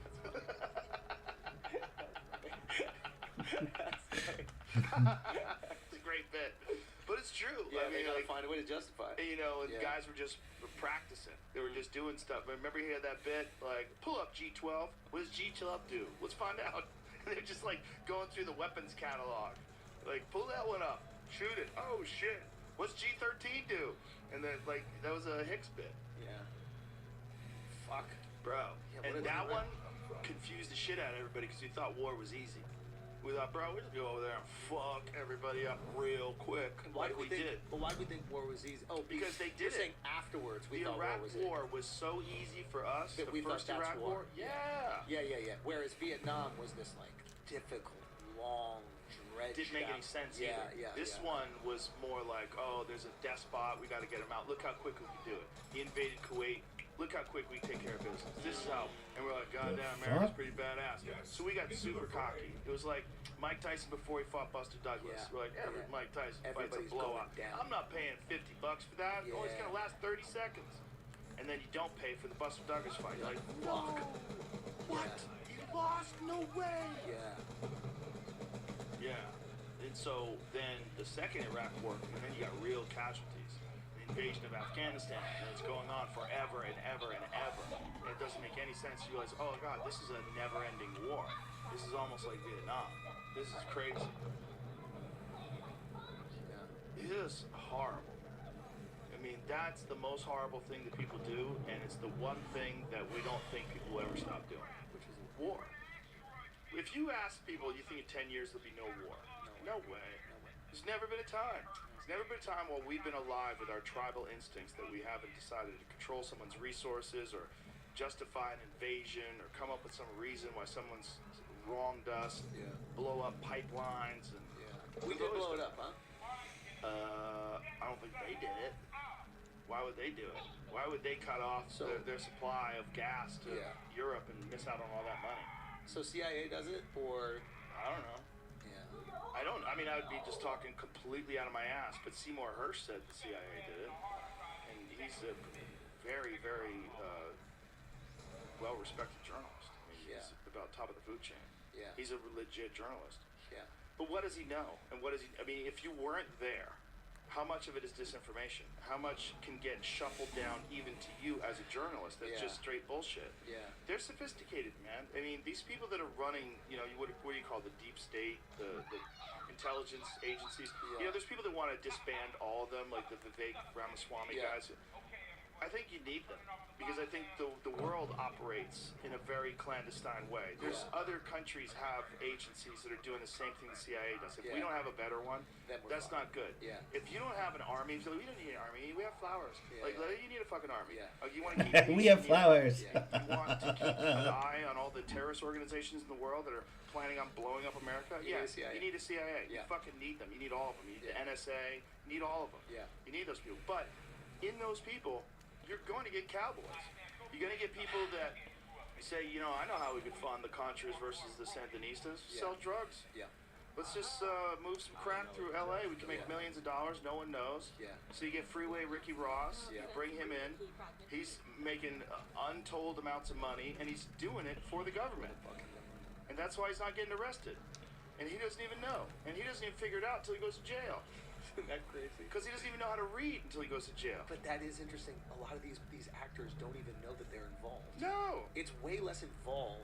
It's a great bit. But But it's true. Yeah, I mean, they gotta like, find a way to justify it. you know, and Yeah. guys were just practicing. They were just doing stuff. Remember he had that bit, like, pull up G12. What does G12 do? Let's find out. And they're just, like, going through the weapons catalog. Like, pull that one up. Shoot it. Oh, shit. What's G13 do? And then, like, that was a Hicks bit. Yeah. Fuck. Bro. Yeah, what And is that it, one confused the shit out of everybody because we thought war was easy. We thought, bro, we just go over there and fuck everybody up real quick. Why like do we we think? did. But why do we think war was easy? Oh, Because they You're did it. saying afterwards we The thought Iraq war was War was so easy for us. That The we thought first that's Iraq war. War. Yeah. Yeah. Whereas Vietnam was this like difficult, long, dredged. Didn't make out- any sense Yeah, either. yeah. This yeah. one was more like, oh, there's a despot. We got to get him out. Look how quick we can do it. He invaded Kuwait. Look how quick we take care of business. This is how. And we're like, goddamn, America's pretty badass. So we got super cocky. It was like Mike Tyson before he fought Buster Douglas. Yeah. We're like, every Yeah. Mike Tyson fights Everybody's a blowout. going down. I'm not paying $50 for that. Oh, it's Yeah. gonna last 30 seconds. And then you don't pay for the Buster Douglas fight. You're like, no. What? You lost? No way. Yeah. Yeah. And so then the second Iraq War, and then you got real casualties. The invasion of Afghanistan, and it's going on forever and ever and ever. And it doesn't make any sense. You realize, oh God, this is a never-ending war. This is almost like Vietnam. This is crazy. Yeah. It is horrible. I mean, that's the most horrible thing that people do, and it's the one thing that we don't think people will ever stop doing, which is war. If you ask people, you think in 10 years there'll be no war? No way. There's never been a time. There's never been a time while we've been alive with our tribal instincts that we haven't decided to control someone's resources or justify an invasion or come up with some reason why someone's wronged us, Yeah. blow up pipelines, and We we've did always blow it done- up, huh? I don't think they did it. Why would they do it? Why would they cut off So- their supply of gas to Yeah. Europe and miss out on all that money? So CIA does it, or I don't know. yeah. I mean, I would be just talking completely out of my ass, but Seymour Hersh said the CIA did it. And he's a very, very well-respected journalist. I mean, he's about top of the food chain. Yeah. He's a legit journalist. Yeah. But what does he know? And what does he, I mean, if you weren't there, how much of it is disinformation? How much can get shuffled down even to you as a journalist that's Yeah. just straight bullshit? Yeah. They're sophisticated, man. I mean, these people that are running, you know, what do you call the deep state, the intelligence agencies? Yeah. You know, there's people that want to disband all of them, like the Vivek Ramaswamy Yeah. guys. I think you need them because I think the world operates in a very clandestine way. There's other countries have agencies that are doing the same thing the CIA does. If we Yeah. don't have a better one, Then we're that's fucked. not good. Yeah. If you don't have an army, so we don't need an army. We have flowers. Yeah, like yeah. you need a fucking army. Yeah. You want to keep peace, We have you need- flowers. Yeah. You want to keep an eye on all the terrorist organizations in the world that are planning on blowing up America? You need a CIA. You need a CIA. Yeah. You fucking need them. You need all of them. You need Yeah. the NSA. You need all of them. Yeah. You need those people. But in those people, you're going to get cowboys. You're going to get people that say, you know, I know how we could fund the Contras versus the Sandinistas. Yeah. Sell drugs. Yeah. Let's just move some crack through LA. We can make Yeah. millions of dollars. No one knows. Yeah. So you get Freeway Ricky Ross. Yeah. You bring him in. He's making untold amounts of money, and he's doing it for the government. And that's why he's not getting arrested. And he doesn't even know. And he doesn't even figure it out until he goes to jail. Isn't that crazy? Because he doesn't even know how to read until he goes to jail. But that is interesting. A lot of these actors don't even know that they're involved. No. It's way less involved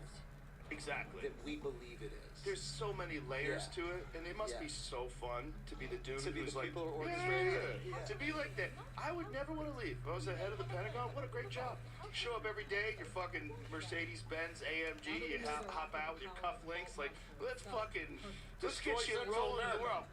Exactly. than we believe it is. There's so many layers Yeah. to it, and it must Yeah. be so fun to be the dude To be who's the like, people who are orchestrating it. yeah, Yeah. to be like that. I would never want to leave. If I was the head of the Pentagon, what a great job. Show up every day, your fucking Mercedes-Benz AMG, you hop out with your cufflinks, like, let's Destroy get you Central rolling in the world.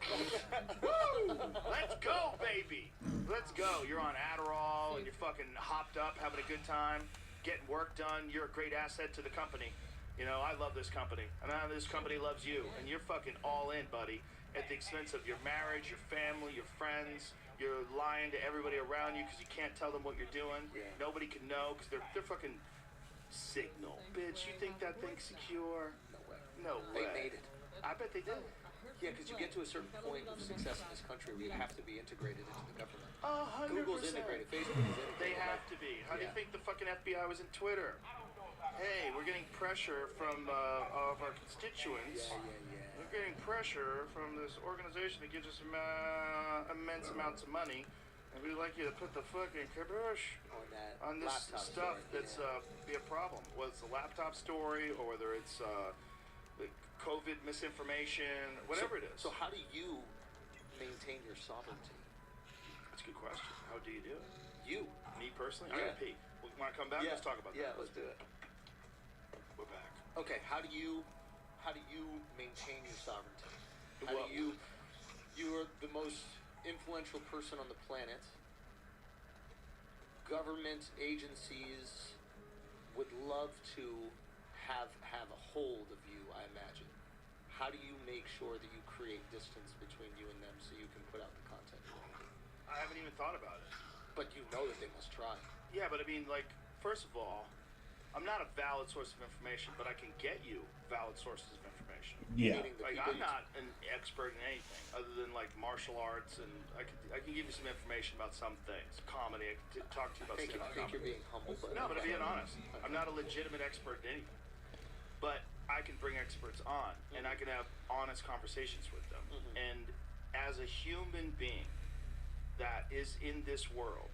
Woo! Let's go, baby. Let's go. You're on Adderall, and you're fucking hopped up, having a good time, getting work done. You're a great asset to the company. You know, I love this company, and I know this company loves you, and you're fucking all in, buddy, at the expense of your marriage, your family, your friends. You're lying to everybody around you because you can't tell them what you're doing. Yeah. Nobody can know because they're fucking Signal. Bitch, you think that thing's secure? No way. No They way. made it. I bet they did. Yeah, because you get to a certain point of success in this country where you have to be integrated into the government. 100%. Google's integrated. Facebook is integrated. They have to be. How do you Yeah. think the fucking FBI was in Twitter? Hey, we're getting pressure from all of our constituents. Yeah. getting pressure from this organization that gives us immense amounts of money, and we'd like you to put the fucking kibosh on this laptop stuff story, that's be a problem. Whether it's the laptop story or whether it's the COVID misinformation, whatever it is. So how do you maintain your sovereignty? That's a good question. How do you do it? You. Me personally? I Yeah. gotta pee. Want to come back? Yeah. Let's talk about Yeah, that. let's do it. We're back. Okay, how do you maintain your sovereignty? How Well- do you are the most influential person on the planet. Government agencies would love to have a hold of you, I imagine. How do you make sure that you create distance between you and them so you can put out the content you want? I haven't even thought about it. But you know that they must try. Yeah, but I mean, like, first of all, I'm not a valid source of information, but I can get you valid sources of information. Yeah. Meaning the Like, people I'm not an expert in anything other than like martial arts, and I can give you some information about some things, comedy. I can talk to you I about think stand-up you're comedy. being humble, but No, but I'm being honest. I'm not a legitimate expert in anything. But I can bring experts on, and I can have honest conversations with them. And as a human being that is in this world,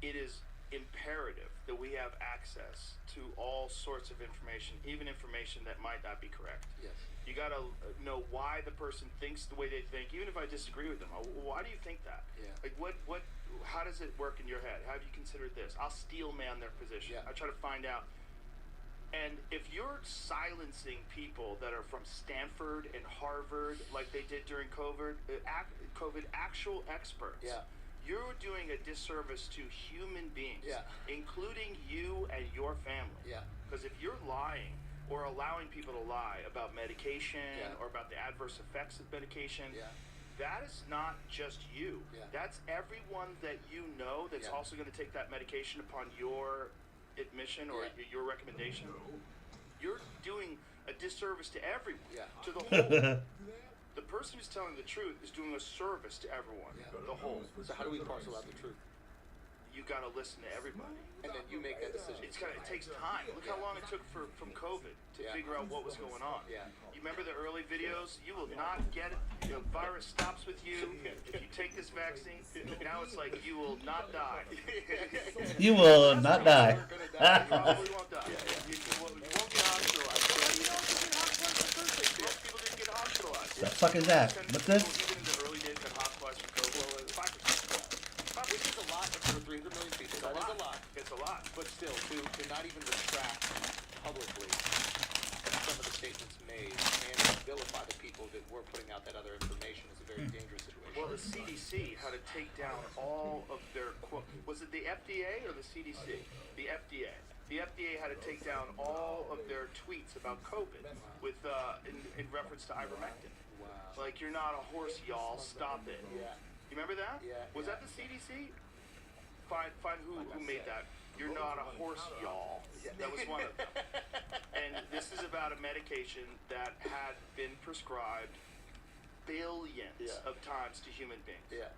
it is imperative that we have access to all sorts of information, even information that might not be correct. Yes. You gotta know why the person thinks the way they think, even if I disagree with them. Why do you think that? Yeah. Like, how does it work in your head? How do you consider this? I'll steel man their position. Yeah. I try to find out. And if you're silencing people that are from Stanford and Harvard, like they did during COVID, actual experts, Yeah. you're doing a disservice to human beings, Yeah. including you and your family. Yeah. Because if you're lying or allowing people to lie about medication Yeah. or about the adverse effects of medication, Yeah. that is not just you. Yeah. That's everyone that you know that's Yeah. also going to take that medication upon your admission or Yeah. your recommendation. You're doing a disservice to everyone, Yeah. to the whole. The person who's telling the truth is doing a service to everyone, Yeah. the whole. So how do we parcel out the truth? You got to listen to everybody. And then you make that decision. It takes time. Look how long it took from COVID to Yeah. figure out what was going on. Yeah. You remember the early videos? You will not get it. The virus stops with you if you take this vaccine. Now it's like you will not die. You will not die. We're gonna die. You probably won't die. You won't get hospitalized. You don't get hospitalized on Thursday. Most people didn't get hospitalized. The fuck is that? 10 What's people, this? even in the early days, got hospitalized from COVID. 5%. Which is a lot for 300 million people. That is a lot. It's a lot. But still, to not even retract publicly some of the statements made and vilify the people that were putting out that other information is a very dangerous situation. Well, the CDC had to take down all of their quote. Was it the FDA or the CDC? The FDA. The FDA had to take down all of their tweets about COVID with in reference to ivermectin. Wow. Like, you're not a horse, y'all. Stop it. Yeah. You remember that? Yeah, Was yeah. that the CDC? Find who made that. You're not a horse, y'all. That was one of them. And this is about a medication that had been prescribed billions Yeah. of times to human beings. Yeah.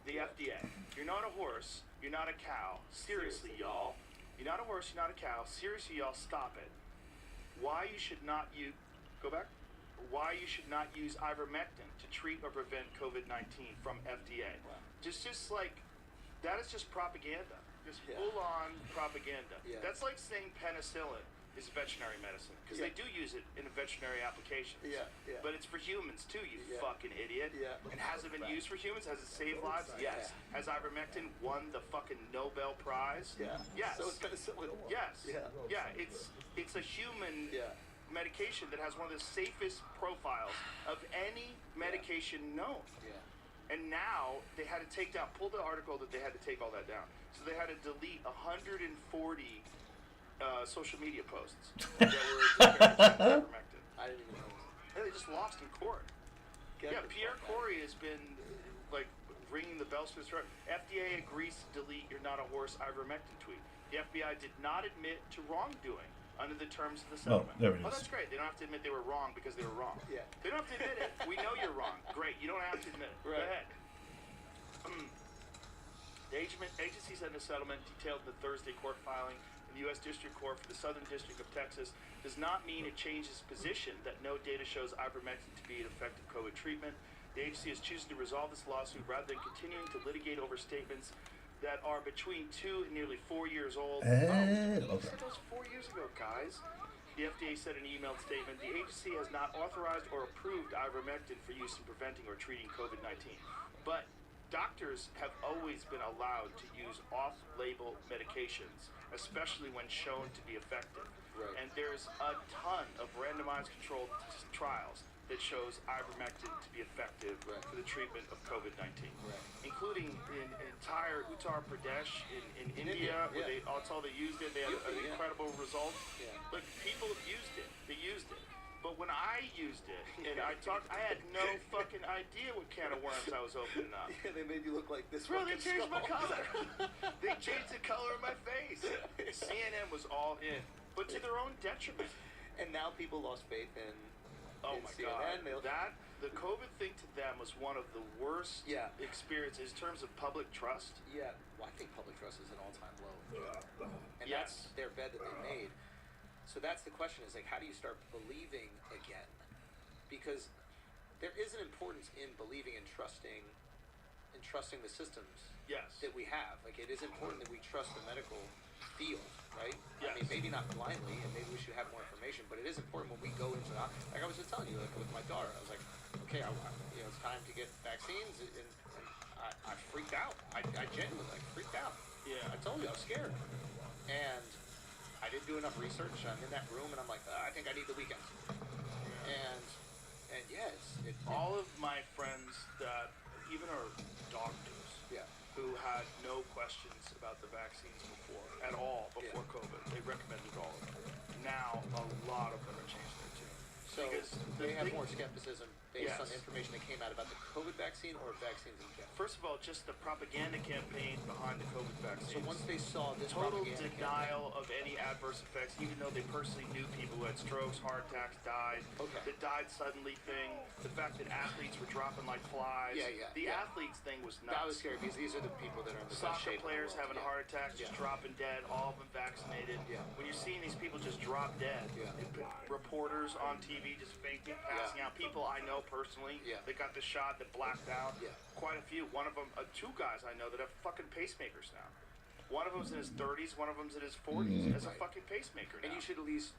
The FDA. You're not a horse. You're not a cow. Seriously, y'all. You're not a horse. You're not a cow. Seriously, y'all. Stop it. Why you should not use... Go back. Why you should not use ivermectin to treat or prevent COVID-19 from FDA. Wow. Just like... That is just propaganda. Just Yeah. full-on propaganda. Yeah. That's like saying penicillin is veterinary medicine. Because they do use it in veterinary applications. Yeah, yeah. But it's for humans too, you Yeah. fucking idiot. Yeah. And has it been used for humans? Has it saved lives? Yes. Has ivermectin won the fucking Nobel Prize? Yeah. Yes. So it's penicillin. Yes. Yeah. Yeah. It's a human Yeah. medication that has one of the safest profiles of any medication known. Yeah. And now they had to take down, pull the article that they had to take all that down. So they had to delete 140 social media posts that were disparaging ivermectin. I didn't even know. And they just lost in court. Get Yeah, the Pierre fuck out. Corey has been like ringing the bells to his throat. FDA agrees to delete "You're not a horse" ivermectin tweet. The FBI did not admit to wrongdoing under the terms of the settlement. there it Oh, is. that's great. They don't have to admit they were wrong because they were wrong. Yeah. They don't have to admit it. We know you're wrong. Great. You don't have to admit it. Right. Go ahead. The agency said in the settlement detailed in the Thursday court filing in the U.S. District Court for the Southern District of Texas does not mean it changes position that no data shows ivermectin to be an effective COVID treatment. The agency is choosing to resolve this lawsuit rather than continuing to litigate over statements that are between 2 and nearly 4 years old. Okay. That was 4 years ago, guys. The FDA said in an emailed statement, the agency has not authorized or approved ivermectin for use in preventing or treating COVID-19. But doctors have always been allowed to use off-label medications, especially when shown to be effective. Right. And there's a ton of randomized controlled trials that shows ivermectin to be effective Right. for the treatment of COVID-19, Right. including in entire Uttar Pradesh in India, India, where yeah. that's all they used it. They had an Yeah. incredible result. Yeah. Like, people have used it. They used it. But when I used it, and I had no fucking idea what can of worms I was opening up. Yeah, they made you look like this. Bro, they fucking changed my skull. color. They changed the color of my face. CNN was all in, but to their own detriment. And now people lost faith in. Oh in my CNN. God. The COVID thing to them was one of the worst Yeah. experiences in terms of public trust. Yeah, well, I think public trust is an all-time low, and Yes. that's their bed that they made. So that's the question: is like, how do you start believing again? Because there is an importance in believing and trusting the systems Yes. that we have. Like, it is important that we trust the medical field, right? I mean, Yes. maybe not blindly, and maybe we should have more information, but it is important when we go into that. Like I was just telling you, like with my daughter, I was like, okay, it's time to get vaccines, and I freaked out. I genuinely freaked out. Yeah. I told you I was scared, and I didn't do enough research. I'm in that room, and I'm like, I think I need the weekend. And yeah, it's All of my friends that even are doctors yeah. who had no questions about the vaccines before COVID, they recommended all of them. Now a lot of them are changing their tune. So Because they have thing- more skepticism based on Yes. information that came out about the COVID vaccine or vaccines in general. First of all, just the propaganda campaign behind the COVID vaccine. So once they saw this Total propaganda denial of any adverse effects, even though they personally knew people who had strokes, heart attacks, died. Okay. The died suddenly thing, the fact that athletes were dropping like flies. Yeah. The athletes thing was nuts. that was scary because these are the people that are in the best Soccer shape players in the world. having heart attacks, just Yeah. dropping dead, all of them vaccinated. Yeah. When you're seeing these people just drop dead, Yeah. reporters on TV just fainting, passing out, people I know personally Yeah. that got the shot that blacked out. Yeah. Quite a few. One of them, two guys I know that have fucking pacemakers now. One of them's in his 30s, one of them's in his 40s. Has a fucking pacemaker now. And you should at least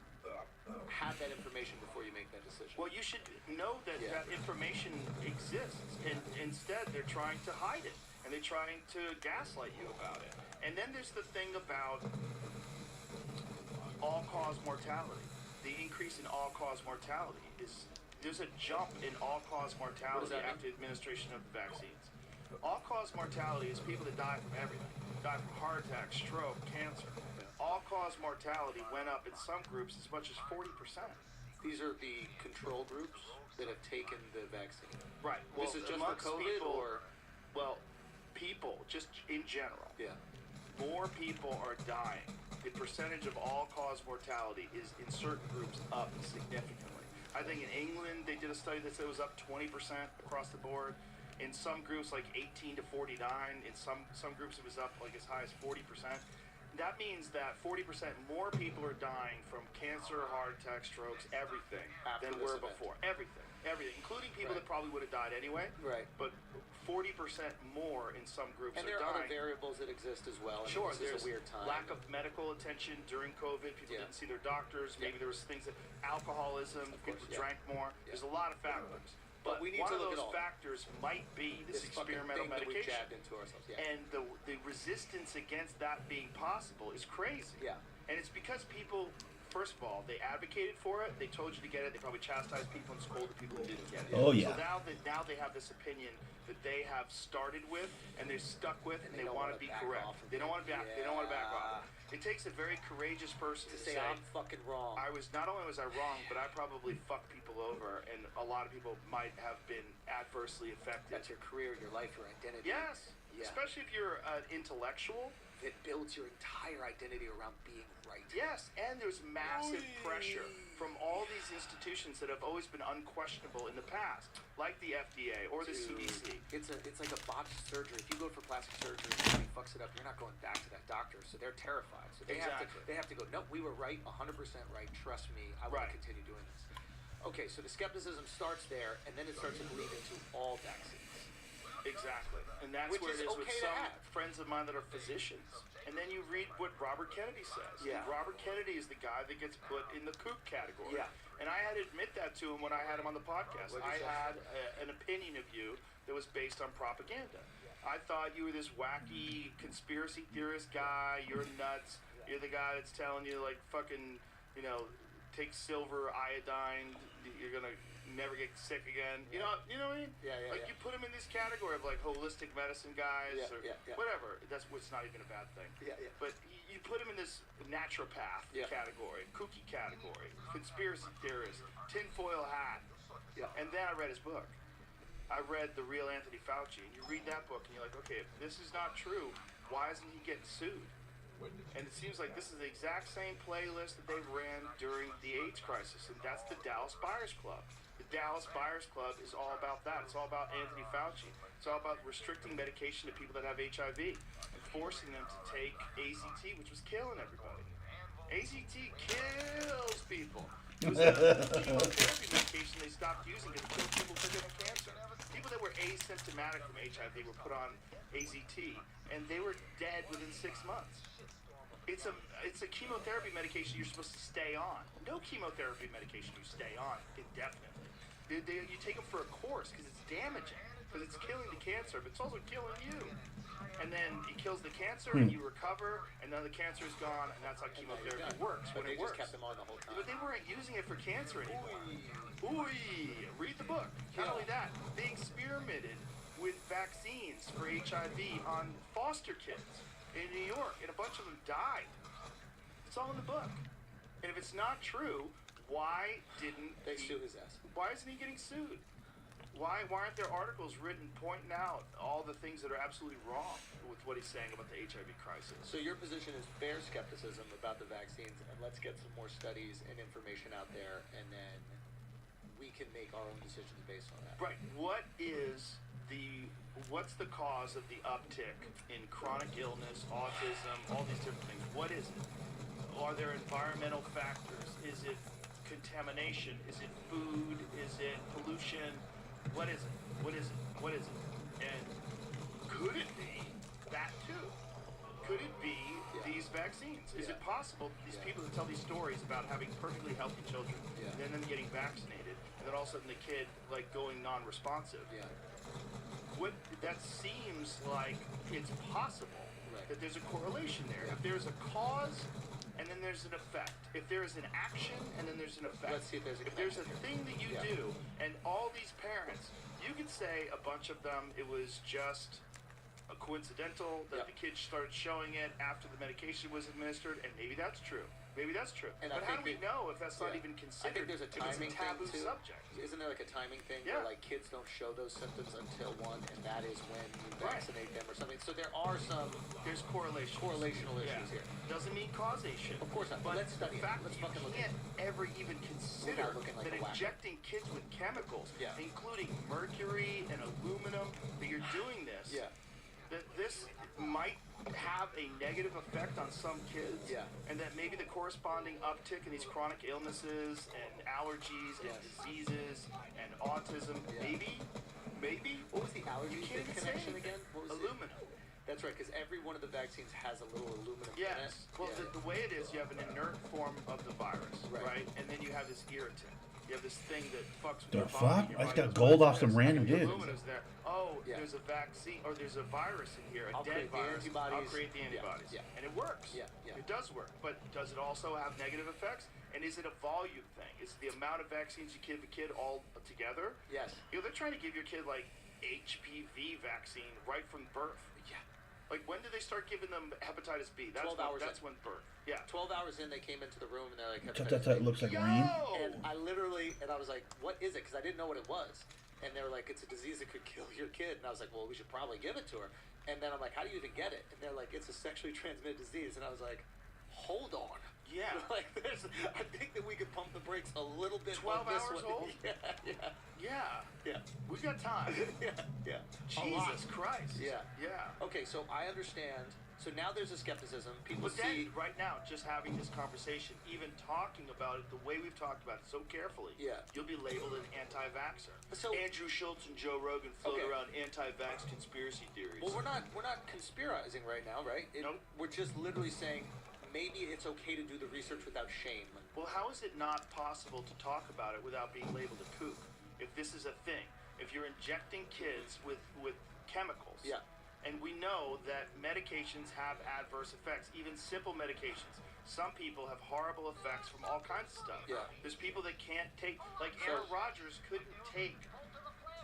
have that information before you make that decision. Well, you should know that Yeah. that information exists, and instead they're trying to hide it, and they're trying to gaslight you about it. And then there's the thing about all-cause mortality. The increase in all-cause mortality is there's a jump in all-cause mortality that mean? after administration of the vaccines. All-cause mortality is people that die from everything, die from heart attack, stroke, cancer. All-cause mortality went up in some groups as much as 40%. These are the control groups that have taken the vaccine. Right. Well, This is just for amongst COVID, people, or well, people just in general. yeah. More people are dying. The percentage of all-cause mortality is in certain groups up significantly. I think in England they did a study that said it was up 20% across the board. In some groups, like 18 to 49. In some groups, it was up like as high as 40%. That means that 40% more people are dying from cancer, heart attack, strokes, everything After than this were event. before. Everything, including people Right. that probably would have died anyway. Right. But 40% more in some groups And are there are dying. other variables that exist as well. And Sure, this there's is a weird time. lack of medical attention during COVID. People Yeah. didn't see their doctors. Maybe Yeah. there was things that alcoholism, people yeah. drank more. Yeah. There's a lot of factors. But we need one to of look at those all. factors might be this fucking experimental thing that we medication. jabbed into ourselves. Yeah. And the resistance against that being possible is crazy. Yeah. And it's because people, first of all, they advocated for it. They told you to get it. They probably chastised people and scolded people who didn't get it. Oh, yeah. So now they have this opinion that they have started with and they're stuck with, and they they don't want wanna to be back correct. off of They don't it. want to back. They don't want to back off. Yeah. It takes a very courageous person to to say I'm fucking wrong. I was not only was I wrong, but I probably fucked people over, and a lot of people might have been adversely affected. That's your career, your life, your identity. Yes, Yeah. especially if you're an intellectual. It builds your entire identity around being right. Yes, and there's massive Oy. pressure from all these institutions that have always been unquestionable in the past, like the FDA or the CDC. It's like a botched surgery. If you go for plastic surgery and somebody fucks it up, you're not going back to that doctor. So they're terrified. So they have to go, no, we were right, 100% right. Trust me, I want to continue doing this. Okay, so the skepticism starts there, and then it starts to bleed into all vaccines. Exactly. And that's Which where is it is with okay to some have. friends of mine that are physicians. And then you read what Robert Kennedy says. Yeah. And Robert Kennedy is the guy that gets put in the kook category. Yeah. And I had to admit that to him when I had him on the podcast. What'd you I say? had an opinion of you that was based on propaganda. I thought you were this wacky conspiracy theorist guy. You're nuts. You're the guy that's telling you, like, fucking, you know, take silver, iodine, you're going to never get sick again. You know what I mean? Yeah, Like, you put him in this category of, like, holistic medicine guys or whatever. That's what's not even a bad thing. Yeah, yeah. But you put him in this naturopath category, kooky category, conspiracy theorist, tinfoil hat. Yeah. And then I read his book. I read The Real Anthony Fauci. And you read that book and you're like, okay, if this is not true, why isn't he getting sued? And it seems like this is the exact same playlist that they ran during the AIDS crisis, and that's the Dallas Buyers Club. The Dallas Buyers Club is all about that. It's all about Anthony Fauci. It's all about restricting medication to people that have HIV and forcing them to take AZT, which was killing everybody. AZT kills people. It was a chemotherapy medication they stopped using to kill people for getting cancer. People that were asymptomatic from HIV were put on AZT, and they were dead within 6 months. It's a chemotherapy medication you're supposed to stay on. No chemotherapy medication you stay on indefinitely. You take them for a course because it's damaging, because it's killing the cancer, but it's also killing you. And then it kills the cancer, and you recover, and then the cancer is gone, and that's how chemotherapy works when But it they works. just kept them on the whole time. But they weren't using it for cancer anymore. Read the book. Not only that, they experimented with vaccines for HIV on foster kids in New York, and a bunch of them died. It's all in the book. And if it's not true, why didn't They sue his ass. Why isn't he getting sued? Why aren't there articles written pointing out all the things that are absolutely wrong with what he's saying about the HIV crisis? So your position is fair skepticism about the vaccines, and let's get some more studies and information out there, and then we can make our own decisions based on that. Right. What's the cause of the uptick in chronic illness, autism, all these different things? What is it? Are there environmental factors? Is it contamination? Is it food? Is it pollution? What is it? What is it? What is it? And could it be that too? Could it be these vaccines? Is it possible these people who tell these stories about having perfectly healthy children, and then them getting vaccinated, and then all of a sudden the kid like going non-responsive? That seems like it's possible that there's a correlation there. If there's a cause and then there's an effect. If there is an action and then there's an effect. Let's see if there's a If there's a connection thing that you do, and all these parents, you could say a bunch of them, it was just a coincidental that the kids started showing it after the medication was administered, and maybe that's true. Maybe that's true. And but I how do think we know if that's not even I considered? think there's a if it's timing taboo thing too. subject. Isn't there like a timing thing Yeah. where like kids don't show those symptoms until one, and that is when you vaccinate them or something? So there are some There's correlations. correlational issues here. Doesn't mean causation. Of course not, but let's study the it. fact Let's that fucking you look at can't ever even consider looking like that a wacko. injecting kids with chemicals, Yeah. including mercury and aluminum, that you're doing this, that this might have a negative effect on some kids, and that maybe the corresponding uptick in these chronic illnesses and allergies and diseases and autism, maybe. What was the allergy You can't even say connection anything. again? What was Aluminum. That's right, because every one of the vaccines has a little aluminum in it. Yes. Well, the way it is, you have an inert form of the virus, right? And then you have this irritant. You have this thing that fucks with The your body. fuck? Your I just body got goes, gold "What off is some this?" random The dude. aluminum's there. Oh, there's a vaccine, or there's a virus in here, a I'll dead create the virus. antibodies. I'll create the antibodies. And it works. It does work. But does it also have negative effects? And is it a volume thing? Is it the amount of vaccines you give a kid all together? Yes. You know, they're trying to give your kid, like, HPV vaccine right from birth. Like, when did they start giving them hepatitis B? That's 12 hours That's when birth. 12 hours in, they came into the room and they're like, That looks like rain. and I was like, what is it? Because I didn't know what it was. And they were like, it's a disease that could kill your kid. And I was like, well, we should probably give it to her. And then I'm like, how do you even get it? And they're like, it's a sexually transmitted disease. And I was like, hold on. Yeah. Like, I think that we could pump the brakes a little bit. 12 on this hours one. old? Yeah. We got time. Yeah. Jesus Christ. Yeah. Yeah. Okay, so I understand. So now there's a skepticism. People But then, see. right now, just having this conversation, even talking about it the way we've talked about it so carefully, Yeah. you'll be labeled an anti-vaxxer. So- Andrew Schultz and Joe Rogan float Okay. around anti-vax conspiracy theories. Well, we're not conspirizing right now, right? Nope. We're just literally saying maybe it's okay to do the research without shame. Well, how is it not possible to talk about it without being labeled a kook? If this is a thing, if you're injecting kids with chemicals, Yeah. and we know that medications have adverse effects, even simple medications. Some people have horrible effects from all kinds of stuff. Yeah. There's people that can't take, like So- Aaron Rodgers couldn't take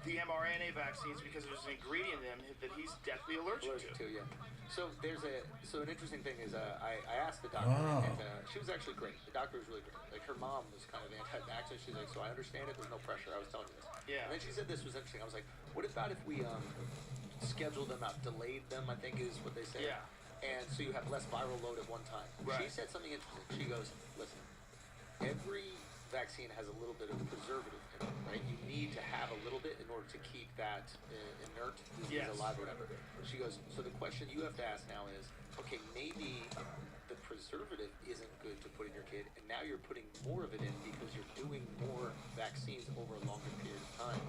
the mRNA vaccines because there's an ingredient in them that he's deathly allergic to. Yeah. So an interesting thing is I asked the doctor Wow. and she was actually great. The doctor was really great. Like her mom was kind of anti-vaxxer. She's like, so I understand it. There's no pressure. I was telling you this. Yeah. And then she said this was interesting. I was like, what about if we scheduled them out, delayed them? I think is what they say. Yeah. And so you have less viral load at one time. She Right. said something interesting. She goes, listen, every vaccine has a little bit of preservative in it, right? You need to have a little bit in order to keep that inert disease Yes. alive or whatever. She goes, so the question you have to ask now is, okay, maybe the preservative isn't good to put in your kid, and now you're putting more of it in because you're doing more vaccines over a longer period of time.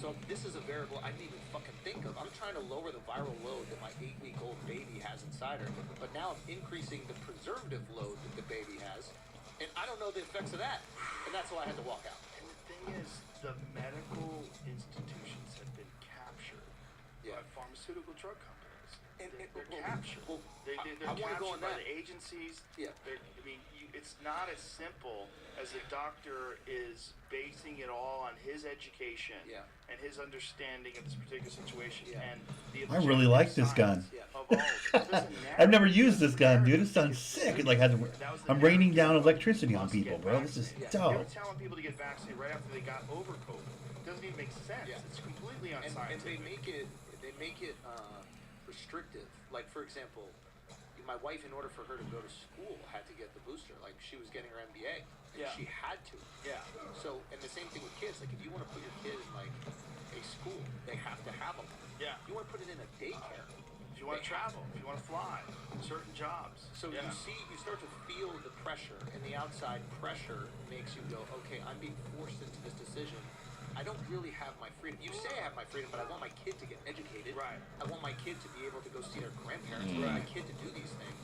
So this is a variable I didn't even fucking think of. I'm trying to lower the viral load that my 8-week-old baby has inside her, but now I'm increasing the preservative load that the baby has, and I don't know the effects of that, and that's why I had to walk out. And the thing is, the medical institutions have been captured Yeah. by pharmaceutical drug companies. And- They're well, captured. well, they're I wanna captured go on by that. the agencies. Yeah. It's not as simple as a doctor is basing it all on his education Yeah. and his understanding of this particular situation. Yeah. And the I really like this objective gun. science Yeah. of all of it. It doesn't matter. I've never used this gun, dude. This sounds sick. It like has. I'm raining down electricity on Must people, get bro. This is vaccinated. dope. You're telling people to get vaccinated right after they got over COVID. It doesn't even make sense. Yeah. It's completely And unscientific. they make it restrictive. Like, for example, my wife, in order for her to go to school, had to get the booster. Like, she was getting her MBA, and Yeah. she had to. Yeah. So, and the same thing with kids. Like, if you want to put your kid in like a school, they have to have them. Yeah. You want to put it in a daycare. If you want to they have travel, if you want to fly, certain jobs. So yeah. you start to feel the pressure, and the outside pressure makes you go, okay, I'm being forced into this decision. I don't really have my freedom. You say I have my freedom, but I want my kid to get educated. Right. I want my kid to be able to go see their grandparents. I want my kid to do these things.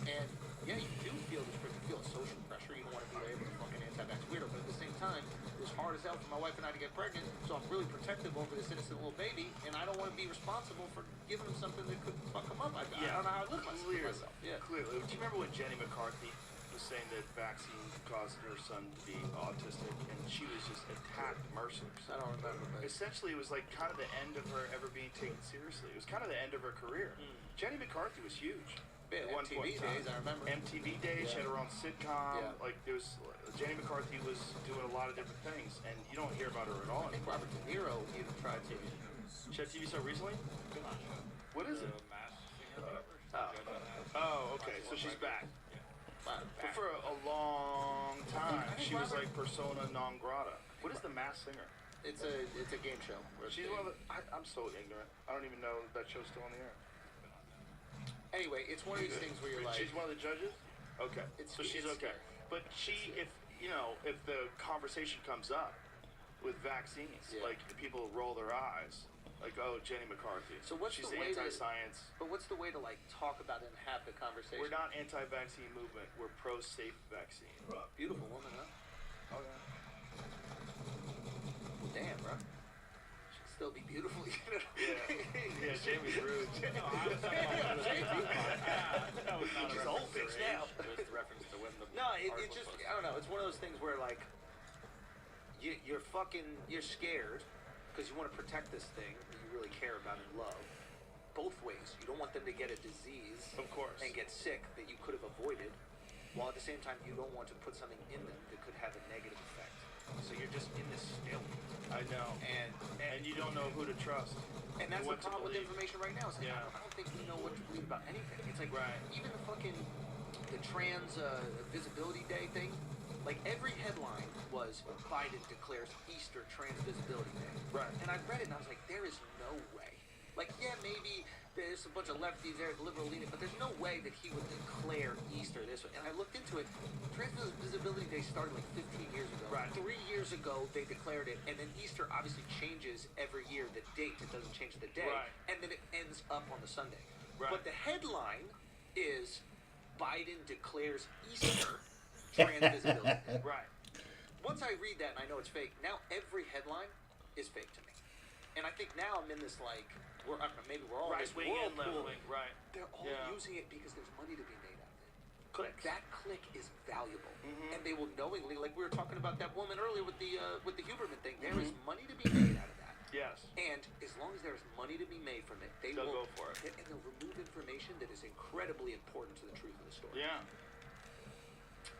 And yeah, you do feel this pressure. You feel a social pressure. You don't want to be labeled a fucking anti-vax weirdo. But at the same time, it was hard as hell for my wife and I to get pregnant. So I'm really protective over this innocent little baby, and I don't want to be responsible for giving him something that could fuck him up. I don't know how I live myself. Yeah. Clearly. Do you remember when Jenny McCarthy was saying that vaccine caused her son to be autistic, and she was just attacked mercilessly? I don't remember, but Essentially, it was like kind of the end of her ever being taken seriously. It was kind of the end of her career. Jenny McCarthy was huge. yeah, At one point MTV in time. days, I remember. MTV days, she had her own sitcom. Yeah. Like there was, Jenny McCarthy was doing a lot of different things, and you don't hear about her at all I think anymore. Robert De Niro even tried to. She had TV show recently. What is it? Mass Singer paper. Oh, okay. So she's back. But for a long time, I think she was Robert- like persona non grata. What is the Mass Singer? It's a game show. Where She's they- one of the. I'm so ignorant. I don't even know that show's still on the air. Anyway, it's one of these things where you're like, She's one of the judges. Okay, so she's it's okay. But she, if if the conversation comes up with vaccines, Yeah. like people roll their eyes, like, oh, Jenny McCarthy. So what's she's the way to- anti-science. but what's the way to like talk about it and have the conversation? We're not anti-vaccine movement. We're pro-safe vaccine. Beautiful woman, huh? Okay. Well, damn, bro. She'd still be beautiful. Yeah, Jamie's rude. No, I was talking about that was not a She's reference old to bitch her now. age. It was the reference to when the No, it article just, was posted. I don't know. It's one of those things where like, you're scared because you want to protect this thing that you really care about and love. Both ways. You don't want them to get a disease Of course. and get sick that you could have avoided, while at the same time you don't want to put something in them that could have a negative effect. So you're just in this stalemate. I know. And you don't know who to trust. And that's the what to problem with believe. information right now. Is like, Yeah. I don't think we know what to believe about anything. It's like Right. even the fucking the trans visibility day thing, like every headline was Biden declares Easter trans visibility day. Right. And I read it and I was like, there is no way. Like, yeah, maybe there's a bunch of lefties there, liberal leaning, but there's no way that he would declare Easter this way. And I looked into it. Trans Visibility Day started like 15 years ago. Right. 3 years ago, they declared it, and then Easter obviously changes every year the date. It doesn't change the day. Right. And then it ends up on the Sunday. Right. But the headline is Biden declares Easter trans visibility day. Right. Once I read that and I know it's fake, now every headline is fake to me. And I think now I'm in this like, maybe we're all in this Right wing and left whirlpool. wing. Right. They're all Yeah. using it because there's money to be made out of it. Clicks. That click is valuable, Mhm. and they will knowingly, like we were talking about that woman earlier with the Huberman thing. There is Mm-hmm. money to be made out of that, Yes. and as long as there is money to be made from it, They'll will go for it. And they'll remove information that is incredibly important to the truth of the story. Yeah.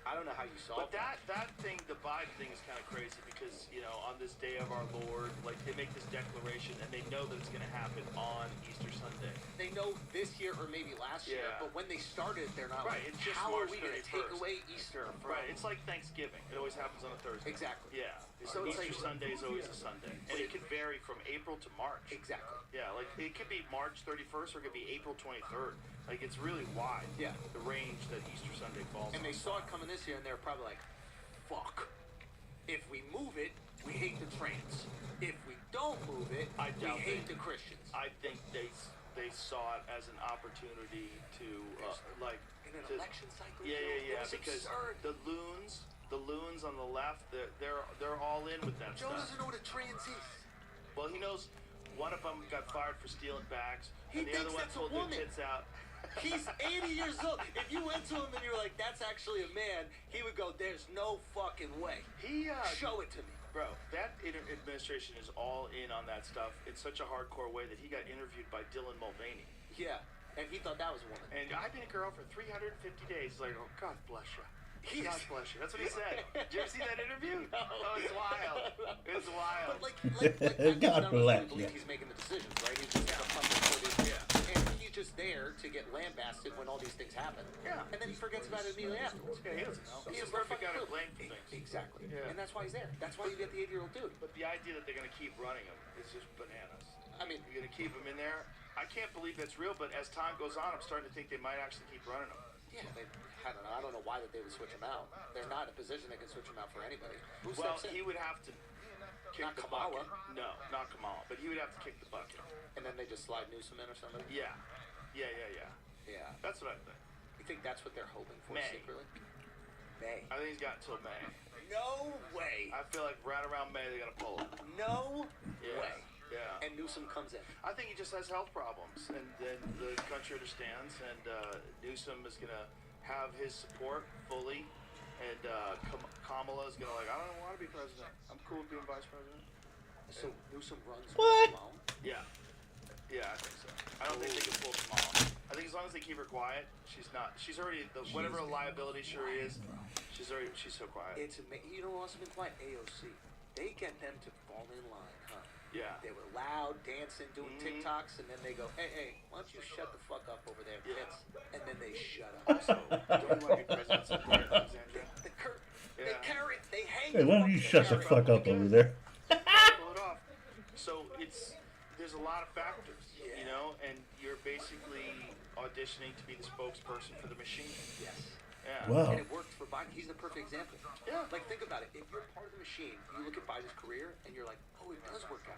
I don't know how you solve But that thing, the Biden thing is kind of crazy because, you know, on this day of our Lord, like they make this declaration and they know that it's going to happen on Easter Sunday. They know this year or maybe last year, Yeah. but when they started, they're not Right, like, it's just how are March we going to take 31st. away Easter from... Right, it's like Thanksgiving. It always happens on a Thursday. Exactly. Yeah. So it's Easter like- Sunday is always a Sunday. And it can vary from April to March. Exactly. Yeah, like it could be March 31st or it could be April 23rd. Like it's really wide. Yeah. The range that Easter Sunday falls And on. they saw it coming this year, and they're probably like, fuck. If we move it, we hate the trans. If we don't move it, I we doubt hate they- the Christians. I think they saw it as an opportunity to like In an to, election cycle, Yeah, Joe, yeah, it's because absurd. the loons on the left, they're all in with that Joe stuff. doesn't know what a trans is. Well, he knows one of them got fired for stealing bags, He and the other thinks one that's a pulled their woman. tits out. He's 80 years old. If you went to him and you were like, that's actually a man, he would go, there's no fucking way. He Show it to me. Bro, that administration is all in on that stuff in such a hardcore way that he got interviewed by Dylan Mulvaney. Yeah. And he thought that was a woman. And I've been a girl for 350 days. Like, oh, God bless you. God bless you. That's what he said. Did you ever see that interview? No. Oh, it's wild. It's wild. But like God none of us bless really believe you. he's making the decisions, right? He's just a puppet for this. Yeah. And he's just there to get lambasted when all these things happen. Yeah. And then he forgets about it immediately afterwards. Yeah, he doesn't know. He He's has the no perfect guy fucking to clue. blame for things. Exactly. Yeah. And that's why he's there. That's why you get the 8-year-old dude. But the idea that they're going to keep running him is just bananas. I mean, You're going to keep him in there? I can't believe that's real, but as time goes on, I'm starting to think they might actually keep running him. yeah, I don't know why that they would switch him out. They're not in a position they can switch him out for anybody. Who Well, steps in? he would have to kick Not the Kamala. bucket. No, not Kamala, but he would have to kick the bucket. And then they just slide Newsom in or something? Yeah. Yeah. Yeah. That's what I think. You think that's what they're hoping for May. secretly? May. I think he's got until May. No way. I feel like right around May they're going to pull him. No Yeah. way. Yeah. And Newsom comes in. I think he just has health problems, and then the country understands, and Newsom is going to have his support fully, and Kamala is going to I don't want to be president. I'm cool with being vice president. So Newsom runs What? with Kamala? Yeah. Yeah, I think so. I don't think they can pull Kamala. I think as long as they keep her quiet, she's already, whatever liability sure is, she's so quiet. It's amazing. You know who else has been quiet? AOC. They get them to fall in line, huh? Yeah. They were loud, dancing, doing Mhm. TikToks, and then they go, hey, why don't you shut the fuck up over there, Yeah. kids? And then they shut up. So, don't you want to be president someday, Alexandria? They Yeah. carry it. They hang Hey, why don't you shut the fuck up over there? Pull it off. So there's a lot of factors, Yeah. you know, and you're basically auditioning to be the spokesperson for the machine. Yes. Yeah. Wow. And it worked for Biden. He's the perfect example. Yeah. Like, think about it. If you're part of the machine, you look at Biden's career, and you're like, oh, it does work out.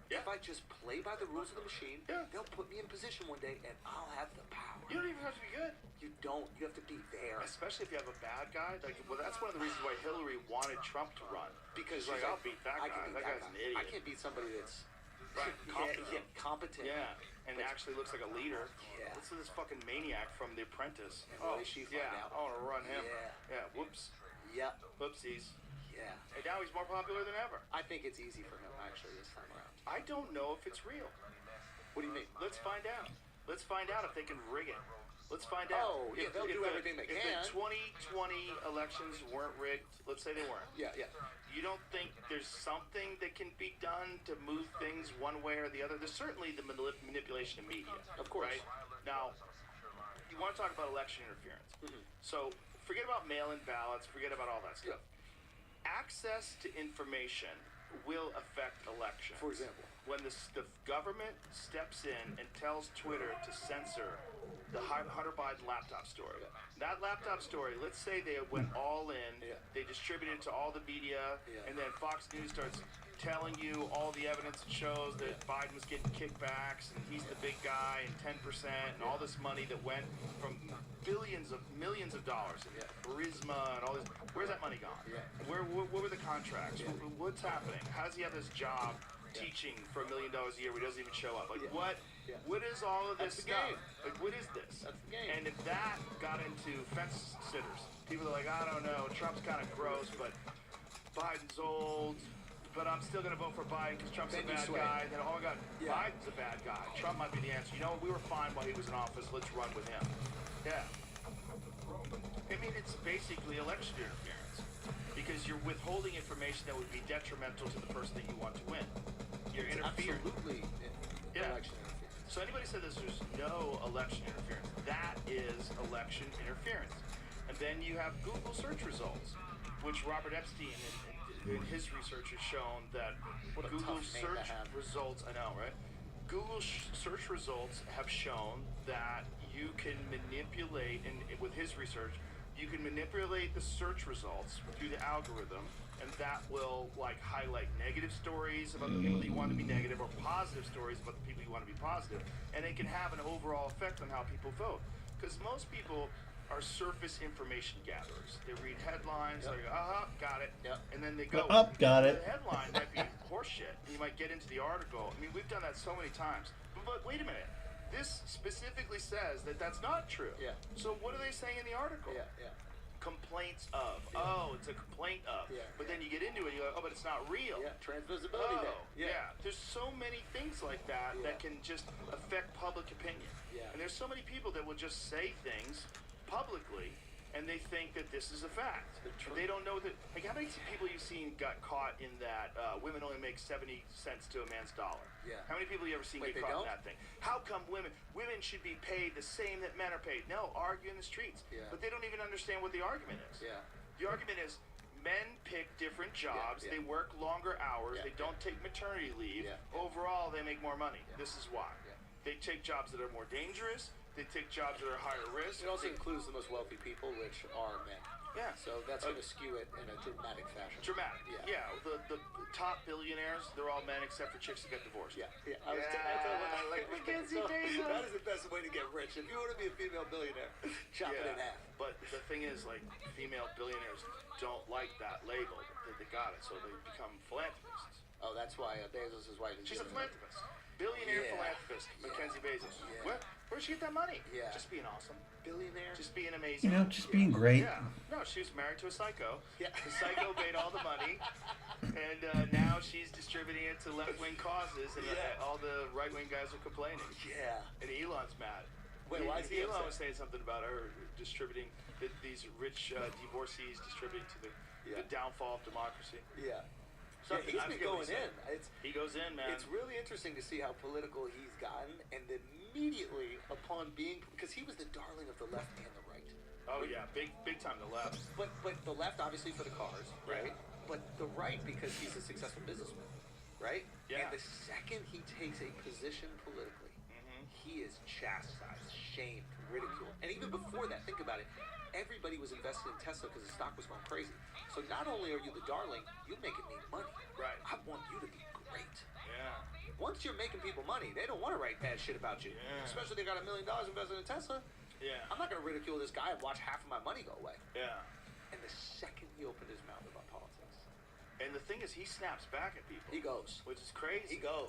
Yeah. If I just play by the rules of the machine, Yeah. they'll put me in position one day, and I'll have the power. You don't even have to be good. You don't. You have to be there. Especially if you have a bad guy. Well, that's one of the reasons why Hillary wanted Trump to run. Because she's like, I'll beat that I guy. can beat That guy's an guy. idiot. I can't beat somebody that's Right, competent. competent. Yeah, and actually looks like a leader. Yeah. Listen to this fucking maniac from The Apprentice. And what does she find yeah, out? I want to run him. Yeah. Yeah, whoops. Yep. Whoopsies. Yeah. And now he's more popular than ever. I think it's easy for him actually this time around. I don't know if it's real. What do you mean? Let's find out. Let's find out if they can rig it. Let's find out. Oh, yeah, they'll do everything they If can. the 2020 elections weren't rigged, let's say they weren't. Yeah. You don't think there's something that can be done to move things one way or the other? There's certainly the manipulation of media. Of course. Right? Now, you want to talk about election interference. So forget about mail-in ballots, forget about all that stuff. Access to information will affect elections. For example? When the government steps in and tells Twitter to censor the Hunter Biden laptop story. That laptop story, let's say they went all in, they distributed it to all the media, and then Fox News starts telling you all the evidence that shows that Biden was getting kickbacks and he's the big guy and 10% and all this money that went from millions of dollars in Burisma and all this. Where's that money gone? Where were the contracts? What's happening? How does he have this job teaching for $1 million a year where he doesn't even show up? Like what is all of this stuff? Like what is this? That's the game. And if that got into fence sitters, people are like, I don't know, Trump's kind of gross, but Biden's old. But I'm still going to vote for Biden because Trump's a bad guy. Then, oh my God, Biden's a bad guy. Trump might be the answer. You know what? We were fine while he was in office. Let's run with him. Yeah. I mean, it's basically election interference because you're withholding information that would be detrimental to the person that you want to win. You're interfering. Absolutely election interference. So anybody said there's no election interference. That is election interference. And then you have Google search results, which Robert Epstein and his research has shown that Google search results, I know, right? Google search results have shown that you can manipulate, and with his research, you can manipulate the search results through the algorithm, and that will like highlight negative stories about the people that you want to be negative or positive stories about the people you want to be positive, and it can have an overall effect on how people vote. Because most people are surface information gatherers. They read headlines, they go, got it, and then they go, got it. The headline might be horseshit, and you might get into the article. I mean, we've done that so many times. But wait a minute. This specifically says that that's not true. So what are they saying in the article? Complaints of. Oh, it's a complaint of. But then you get into it, you go, oh, but it's not real. Transvisibility there. There's so many things like that that can just affect public opinion. And there's so many people that will just say things publicly, and they think that this is a fact. They don't know that. Like, how many people you've seen got caught in that women only make 70 cents to a man's dollar? How many people you ever seen get caught in that thing? How come women should be paid the same that men are paid? No, argue in the streets. But they don't even understand what the argument is. The argument is men pick different jobs. They work longer hours. They don't take maternity leave. Overall, they make more money. This is why. They take jobs that are more dangerous. They take jobs that are higher risk. It also includes the most wealthy people, which are men. So that's going to skew it in a dramatic fashion. The top billionaires, they're all men except for chicks that get divorced. Like Mackenzie Davis. That is the best way to get rich. If you want to be a female billionaire, chop it in half. But the thing is, like, female billionaires don't like that label. They got it, so they become philanthropists. Oh, that's why Bezos' wife is. She's a philanthropist. Billionaire philanthropist, Mackenzie Bezos. Where'd she get that money? Just being awesome. Billionaire. Just being amazing. You know, just being great. No, she was married to a psycho. The psycho made all the money, and now she's distributing it to left-wing causes, and all the right-wing guys are complaining. And Elon's mad. Wait, why is he Elon upset? was saying something about her distributing, these rich divorcees distributing to the downfall of democracy. So he's been going in. He goes in, man. It's really interesting to see how political he's gotten, and immediately upon being, because he was the darling of the left and the right. Oh yeah, big time the left. But the left obviously for the cars, right? But the right because he's a successful businessman, right? And the second he takes a position politically, he is chastised, shamed, ridiculed, and even before that, think about it. Everybody was invested in Tesla because the stock was going crazy. So not only are you the darling, you're making me money. I want you to be great. Once you're making people money, they don't want to write bad shit about you. Especially they got $1 million invested in Tesla. I'm not going to ridicule this guy and watch half of my money go away. And the second he opened his mouth about politics. And the thing is, he snaps back at people. He goes. Which is crazy. He goes.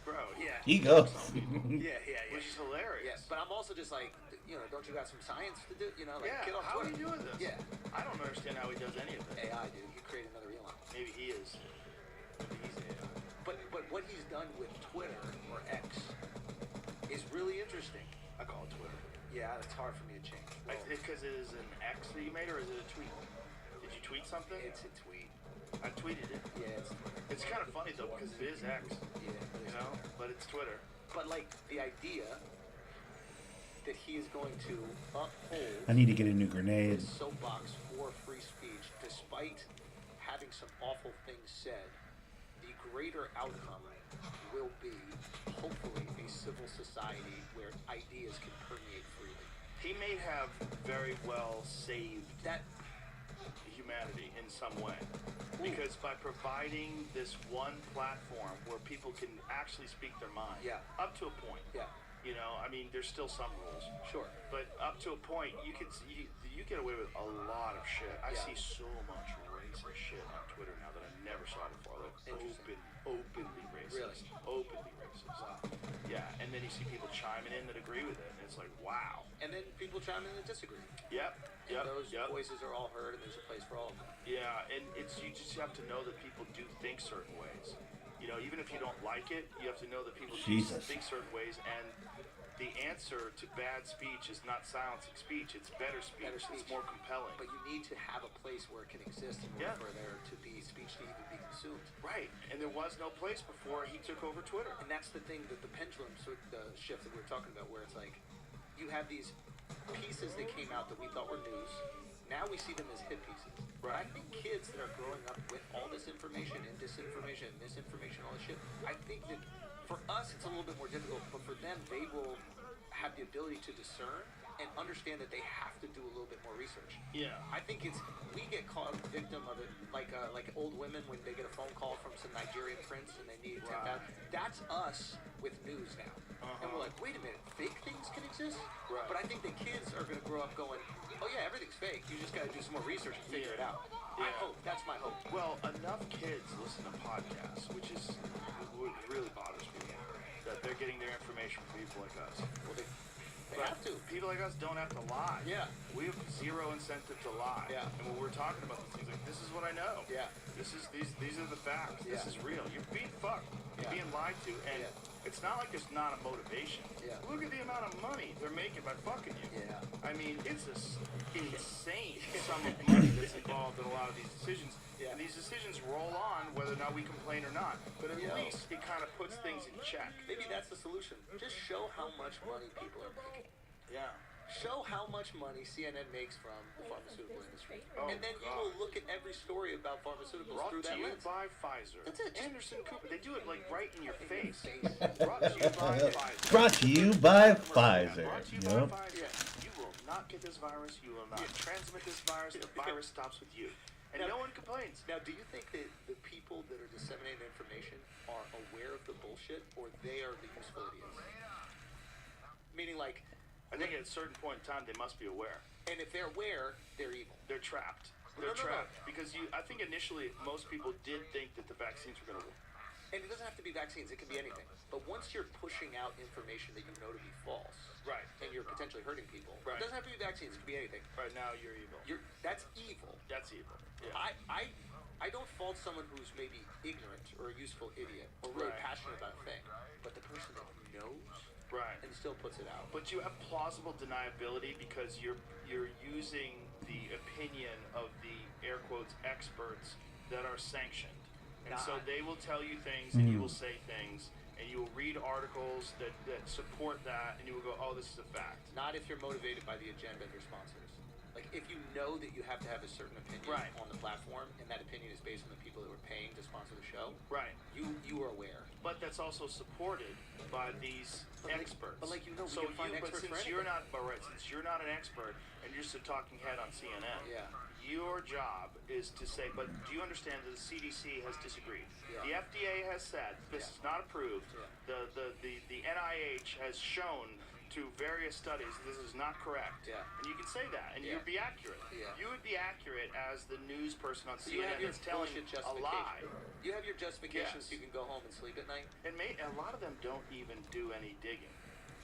Bro, He goes. Which is hilarious. But I'm also just like, don't you got some science to do? Get off how Twitter. are you doing this? I don't understand how he does any of this. AI, dude. You create another Elon. Maybe he is. Maybe he's AI. But what he's done with Twitter, or X, is really interesting. I call it Twitter. Yeah, it's hard for me to change. Because it is an X that you made, or is it a tweet? Did you tweet something? It's a tweet. I tweeted it. It's kind of funny though because it is X. But it's Twitter. But like the idea that he is going to uphold I need to get a new grenade. his soapbox for free speech, despite having some awful things said. The greater outcome will be, hopefully, a civil society where ideas can permeate freely. He may have very well saved That humanity in some way. Because by providing this one platform where people can actually speak their mind, Yeah. up to a point. Yeah. You know, I mean, there's still some rules. Sure. But up to a point, you get away with a lot of shit. I Yeah. see so much racist shit on Twitter now that I never saw before. Like Interesting. openly racist. Really? Openly racist. Wow. Yeah, and then you see people chiming in that agree with it, and it's like, wow. And then people chime in and disagree. Yep. And Yep. those Yep. voices are all heard, and there's a place for all of them. Yeah, and you just have to know that people do think certain ways. You know, even if you don't like it, you have to know that people do Jesus. think certain ways, and the answer to bad speech is not silencing speech, it's better speech. Better speech. It's more compelling. But you need to have a place where it can exist in order Yeah. for there to be speech to even be consumed. Right, and there was no place before he took over Twitter. And that's the thing, that the pendulum shift that we were talking about, where it's like, you have these pieces that came out that we thought were news. Now we see them as hit pieces. Right. I think kids that are growing up with all this information and disinformation and misinformation, all this shit, I think that for us it's a little bit more difficult, but for them, they will have the ability to discern and understand that they have to do a little bit more research. Yeah. I think we get caught victim of it, like old women when they get a phone call from some Nigerian prince and they need 10,000. That's us with news now, and we're like, wait a minute, fake things can exist. Right. But I think the kids are going to grow up going, oh yeah, everything's fake. You just got to do some more research and figure it out. I Yeah. hope that's my hope. Well, enough kids listen to podcasts, which is what really bothers me, that they're getting their information from people like us. Well, they But have to. people like us don't have to lie. Yeah. We have zero incentive to lie. Yeah. And when we're talking about these things, like, this is what I know. Yeah. These are the facts. This Yeah. is real. You're being fucked. You're Yeah. being lied to, and Yeah. it's not like there's not a motivation. Yeah. Look at the amount of money they're making by fucking you. Yeah. I mean, it's insane sum of money that's involved in a lot of these decisions. Yeah. And these decisions roll on whether or not we complain or not. But at Yeah. least it kind of puts things in check. Maybe that's the solution. Just show how much money people are making. Yeah. Show how much money CNN makes from the pharmaceutical industry. Oh, and then you will look at every story about pharmaceuticals Brought through to that you lens. by Pfizer. That's it. Anderson Cooper. They do it like right in your face. Face. Brought to you by Pfizer. Brought to you by Yeah, Pfizer. brought to you Yep. by Pfizer. You will not get this virus. You will not transmit this virus. The virus stops with you. And no one complains. Now, do you think that the people that are disseminating information are aware of the bullshit, or they are the useful idiots? Meaning, like, I think at a certain point in time they must be aware. and if they're aware, they're evil. They're trapped. No, They're no, no. trapped because I think initially most people did think that the vaccines were going to work. And it doesn't have to be vaccines, it can be anything. But once you're pushing out information that you know to be false, Right. and you're potentially hurting people, Right. it doesn't have to be vaccines, it can be anything. Right now you're evil. That's evil. That's evil. Yeah. I don't fault someone who's maybe ignorant or a useful idiot or really Right. passionate about a thing, but the person that knows Right. and still puts it out. But you have plausible deniability because you're using the opinion of the air quotes experts that are sanctioned. And so Nah. they will tell you things and you will say things and you will read articles that support that and you will go, oh, this is a fact. Not if you're motivated by the agenda of your sponsors. Like, if you know that you have to have a certain opinion Right. on the platform, and that opinion is based on the people that were paying to sponsor the show, Right. you are aware. But that's also supported by these But like- experts. but like, you know, we so can find but experts for since you're anything. not, but right, since you're not an expert and you're just a talking head on CNN, Yeah. your job is to say, but do you understand that the CDC has disagreed? Yeah. The FDA has said this Yeah. is not approved. Yeah. The NIH has shown to various studies this is not correct. Yeah. And you can say that, and Yeah. you'd be accurate. Yeah. You would be accurate as the news person on So you have CNN your that's telling bullshit a justification. lie. You have your justification Yes. so you can go home and sleep at night. And a lot of them don't even do any digging.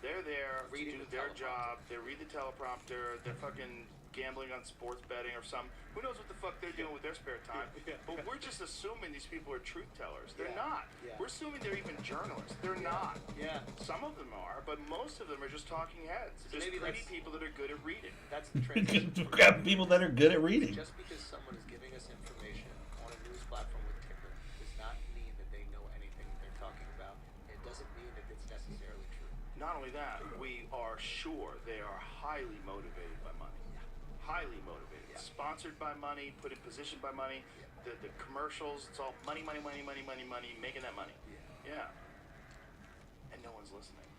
They're there Reading to the do their teleprompter. job. They read the teleprompter. They're fucking gambling on sports betting or something. Who knows what the fuck they're doing with their spare time? Yeah. But we're just assuming these people are truth tellers. They're Yeah. not. Yeah. We're assuming they're even journalists. They're not. Yeah. Some of them are, but most of them are just talking heads. So Just maybe pretty that's- people that are good at reading. That's the transition. We've got people that are good at reading. Just because someone is giving us information on a news platform with ticker does not mean that they know anything that they're talking about. It doesn't mean that it's necessarily true. Not only that, we are sure they are highly motivated by money. Highly motivated. Yeah. Sponsored by money, put in position by money. The commercials, it's all money, money, money, money, money, money, making that money. Yeah. And no one's listening.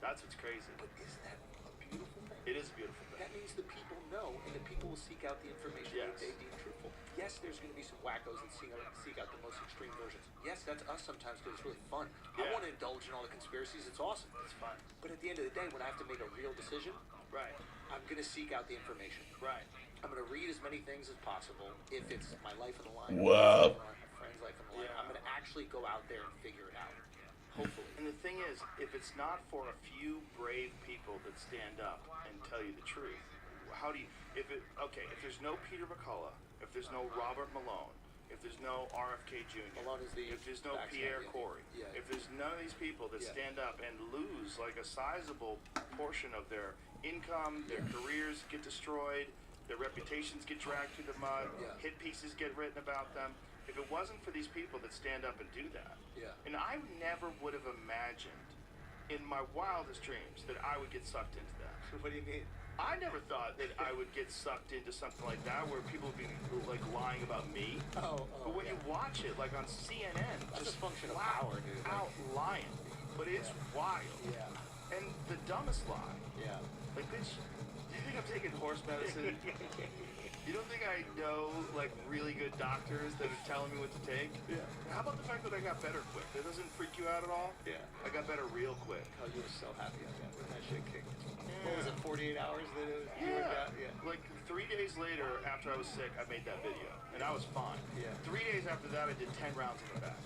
That's what's crazy. But is that a beautiful thing? It is a beautiful thing. That means the people know, and the people will seek out the information Yes. that they deem truthful. Yes, there's going to be some wackos that seek out the most extreme versions. Yes, that's us sometimes because it's really fun. I Yeah. want to indulge in all the conspiracies. It's awesome. It's fun. But at the end of the day, when I have to make a real decision, Right. I'm going to seek out the information. Right. I'm going to read as many things as possible. If it's my life on the line, Wow. my friend's life on the line, Yeah. I'm going to actually go out there and figure it out. Hopefully. And the thing is, if it's not for a few brave people that stand up and tell you the truth, how do you, if there's no Peter McCullough, if there's no Robert Malone, if there's no RFK Jr., Malone is the if there's no vaccine, Pierre yeah. Corey, Yeah. if there's none of these people that Yeah. stand up and lose like a sizable portion of their income, their careers get destroyed, their reputations get dragged through the mud, Yeah. hit pieces get written about them, if it wasn't for these people that stand up and do that, Yeah. and I never would have imagined in my wildest dreams that I would get sucked into that. What do you mean? I never thought that I would get sucked into something like that where people would be like lying about me. But when you watch it, like on CNN, That's just a function of flat power, dude. out lying. But it's wild. Yeah. And the dumbest lie. Yeah. Like, bitch, do you think I'm taking horse medicine? You don't think I know, like, really good doctors that are telling me what to take? Yeah. How about the fact that I got better quick? That doesn't freak you out at all? Yeah. I got better real quick. Oh, you were so happy on that when that shit kicked. What was it, 48 hours that you were Yeah. down? Yeah. Like 3 days later, after I was sick, I made that video, and I was fine. Yeah. 3 days after that, I did 10 rounds in the back.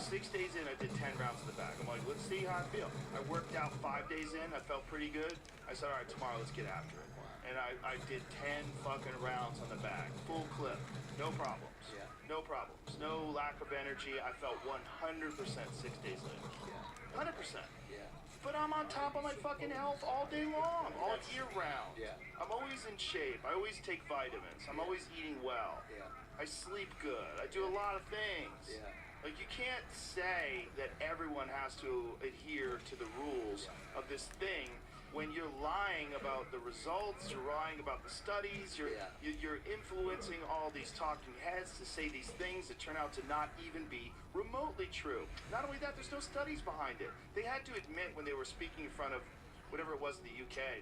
6 days in, I did 10 rounds in the back. I'm like, let's see how I feel. I worked out 5 days in. I felt pretty good. I said, all right, tomorrow, let's get after it. And I did 10 fucking rounds on the back, full clip, no problems. Yeah. No problems. No lack of energy. I felt 100% 6 days later. Yeah. 100%. Yeah. But I'm on top of my fucking health all day long, all year round. Yeah. I'm always in shape. I always take vitamins. I'm always eating well. Yeah. I sleep good. I do a lot of things. Yeah. Like, you can't say that everyone has to adhere to the rules of this thing when you're lying about the results, you're lying about the studies, you're influencing all these talking heads to say these things that turn out to not even be remotely true. Not only that, there's no studies behind it. They had to admit when they were speaking in front of whatever it was in the UK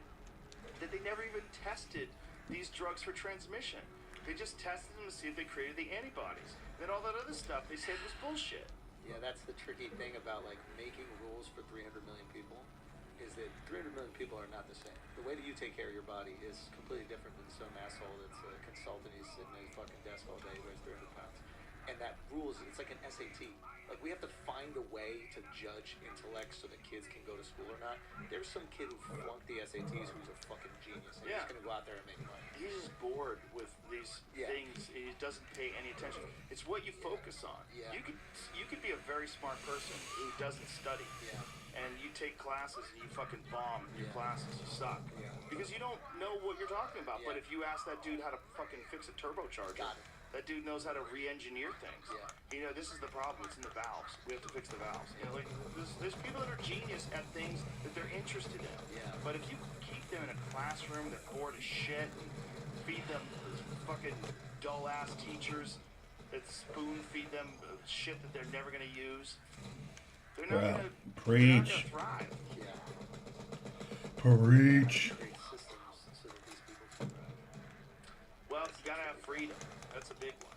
that they never even tested these drugs for transmission. They just tested them to see if they created the antibodies. And then all that other stuff they said was bullshit. Yeah, that's the tricky thing about like making rules for 300 million people is that 300 million people are not the same. The way that you take care of your body is completely different than some asshole that's a consultant. He's sitting at his fucking desk all day, weighs 300 pounds. And that rules, it's like an SAT. Like, we have to find a way to judge intellect so that kids can go to school or not. There's some kid who flunked the SATs who's a fucking genius. And Yeah. he's going to go out there and make money. He's just bored with these Yeah. things. He doesn't pay any attention. It's what you focus on. Yeah. You could be a very smart person who doesn't study. Yeah. And you take classes and you fucking bomb your Yeah. classes. You suck. Yeah. Because you don't know what you're talking about. But Yeah. if you ask that dude how to fucking fix a turbocharger, Got it. that dude knows how to re-engineer things. Yeah. You know, this is the problem. It's in the valves. We have to fix the valves. You know, like there's people that are genius at things that they're interested in. Yeah. But if you keep them in a classroom, they're bored as shit, and feed them fucking dull ass teachers that spoon feed them shit that they're never gonna use, they're not Wow. gonna Preach. thrive. Yeah. Preach. Create systems so that these people can Well, you gotta have freedom. That's a big one.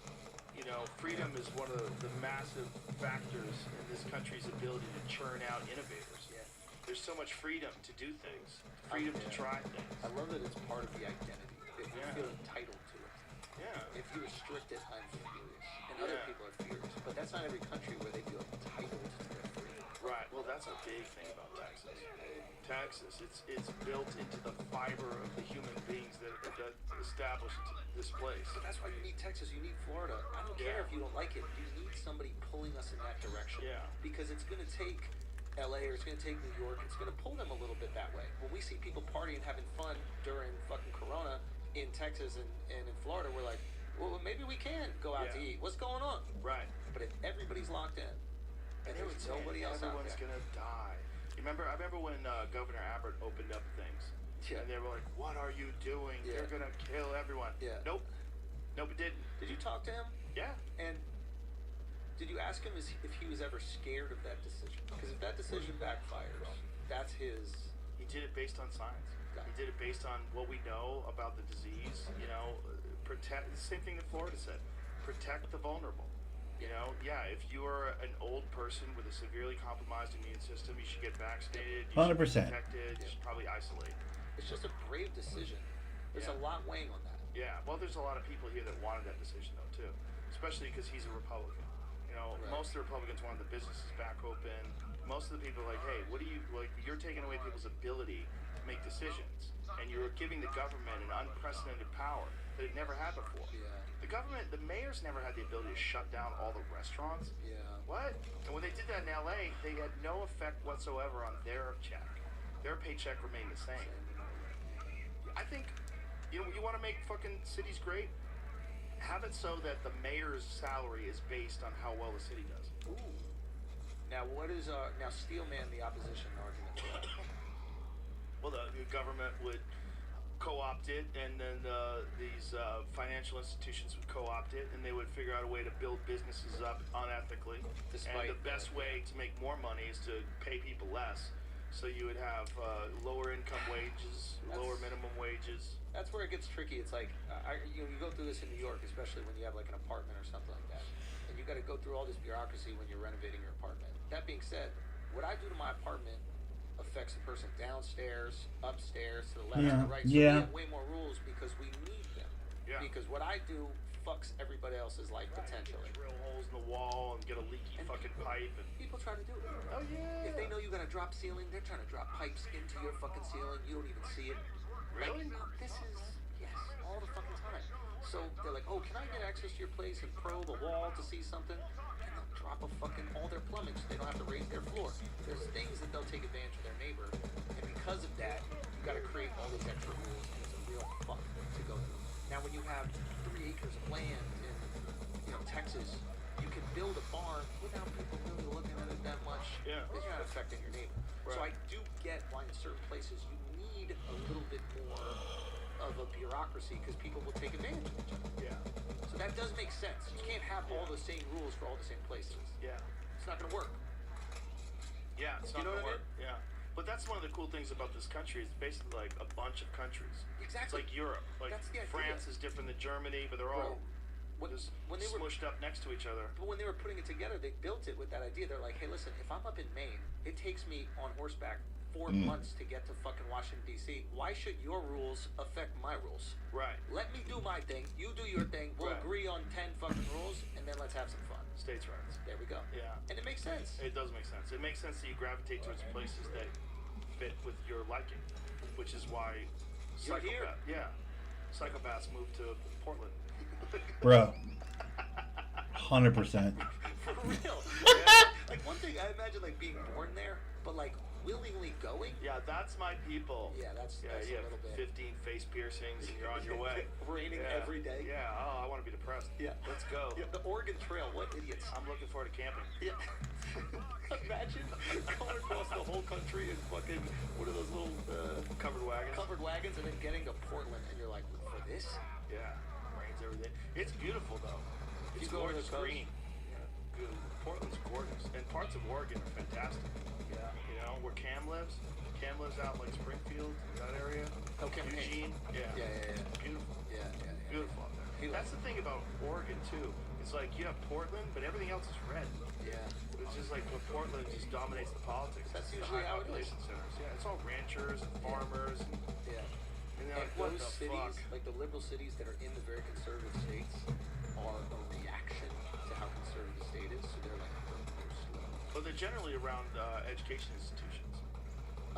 You know, freedom is one of the massive factors in this country's ability to churn out innovators. Yeah. There's so much freedom to do things, freedom to try things. I love that it's part of the identity. That you Yeah. feel entitled to it. Yeah. If you restrict it, I'm furious. And other Yeah. people are furious. But that's not every country where they feel entitled to their freedom. Right. Well, that's a big thing about Texas. Texas, it's built into the fiber of the human beings that established this place. But that's why you need Texas, you need Florida. I don't care Yeah. if you don't like it. You need somebody pulling us in that direction. Yeah. Because it's going to take LA or it's going to take New York. It's going to pull them a little bit that way. When we see people partying, having fun during fucking Corona in Texas and in Florida, we're like, well, maybe we can go out to Yeah. eat. What's going on? Right. But if everybody's locked in and there's nobody else out everyone's there. gonna die. I remember when Governor Abbott opened up things, Yeah. and they were like, "What are you doing? Yeah. They're gonna kill everyone." Yeah. Nope, it didn't. Did you talk to him? Yeah. And did you ask him if he was ever scared of that decision? Because if that decision backfires, that's his. He did it based on science. Got He it. did it based on what we know about the disease. You know, protect. The same thing that Florida said. Protect the vulnerable. You know, yeah. If you are an old person with a severely compromised immune system, you should get vaccinated. You 100%. should be protected. You should probably isolate. It's just a brave decision. There's Yeah. a lot weighing on that. Yeah. Well, there's a lot of people here that wanted that decision though too, especially because he's a Republican. You know, Right. most of the Republicans wanted the businesses back open. Most of the people are like, hey, what do you like? You're taking away people's ability to make decisions, and you're giving the government an unprecedented power that it never had before. Yeah. The government, the mayors never had the ability to shut down all the restaurants. Yeah. What? And when they did that in LA, they had no effect whatsoever on their check. Their paycheck remained the same. I think, you want to make fucking cities great? Have it so that the mayor's salary is based on how well the city does. Ooh. Now what is now Steelman the opposition argument to that? Well, the government would co-opt it, and then these financial institutions would co-opt it, and they would figure out a way to build businesses up unethically. Despite and the best way to make more money is to pay people less. So you would have lower income wages, lower minimum wages. That's where it gets tricky. It's like you go through this in New York, especially when you have like an apartment or something like that, and you got to go through all this bureaucracy when you're renovating your apartment. That being said, what I do to my apartment affects the person downstairs, upstairs, to the left, Yeah. to the right. So Yeah. we have way more rules because we need them. Yeah. Because what I do fucks everybody else's life potentially. Drill holes in the wall and get a leaky And fucking pipe. And People try to do it. oh yeah. If they know you're gonna drop ceiling, they're trying to drop pipes into your fucking ceiling. You don't even see it. Really? Like, this is yes, all the fucking time. So they're like, oh, can I get access to your place and probe a wall to see something? And they'll drop all their plumbing so they don't have to raise their floor. There's things that they'll take advantage of their neighbor, and because of that, you got to create all these extra rules, and it's a real fuck to go through. Now, when you have 3 acres of land in, Texas, you can build a barn without people really looking at it that much. Yeah. Because you're not affecting your neighbor. So I Right. do get why in certain places you need a little bit more of a bureaucracy because people will take advantage of each other. Yeah. So that does make sense. You can't have all the same rules for all the same places. Yeah. It's not going to work. Yeah, it's You not know gonna what I work. Yeah. But that's one of the cool things about this country. It's basically like a bunch of countries. Exactly. It's like Europe. Like That's the idea. France is different than Germany, but they're all just When they were smushed up next to each other. But when they were putting it together, they built it with that idea. They're like, hey, listen, if I'm up in Maine, it takes me on horseback 4 months to get to fucking Washington, D.C. Why should your rules affect my rules? Right. Let me do my thing. You do your thing. We'll Right. agree on 10 fucking rules, and then let's have some fun. States' rights. There we go. Yeah. And it makes sense. It does make sense. It makes sense that you gravitate towards places that fit with your liking, which is why You're here. psychopaths move to Portland. Bro. 100%. For real. Yeah. Like, one thing, I imagine, like, being born there, but, like, willingly going. Yeah, that's my people. Yeah, that's you a have little bit. 15 face piercings and you're on your way. Raining Yeah. every day. Yeah, oh, I want to be depressed. Yeah. Let's go. Yeah, the Oregon Trail. What idiots. I'm looking forward to camping. Yeah. Imagine going across the whole country in fucking one of those little Covered wagons. covered wagons and then getting to Portland and you're like, for this? Yeah, rains every day. It's beautiful though. It's You go over the gorgeous coast? green. Good. Portland's gorgeous, and parts of Oregon are fantastic. Yeah. You know where Cam lives. Cam lives out like Springfield, that area. Oh, Campaign. Eugene. Yeah. Yeah. Beautiful. Yeah. Beautiful out there. He That's the thing about Oregon too. It's like you have Portland, but everything else is red. Yeah. It's just like when Portland just dominates the politics. That's It's the usually high how it is. population centers. Yeah, it's all ranchers and farmers. And, Yeah. and they're And like, what those the cities, fuck? like the liberal cities that are in the very conservative states, are a reaction to how conservative the state is. So they're like, they're slow. But they're generally around education institutions.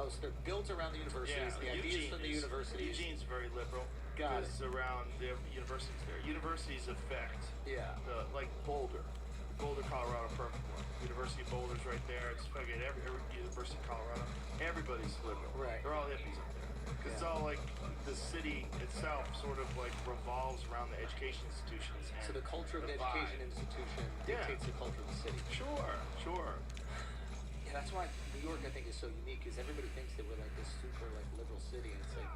Oh, so they're built around the universities. The ideas from the universities. Eugene's very liberal. Got It's around the universities there. Universities affect Yeah. like Boulder, Colorado, perfect one. University of Boulder's right there. It's fucking every University of Colorado. Everybody's liberal. Right. They're all hippies up there. Because it's all like the city itself sort of like revolves around the education institutions. And So the culture of the vibe. education institution Yeah. dictates the culture of the city. Sure. Yeah, That's why New York, I think, is so unique, because everybody thinks that we're like this super like liberal city, and it's like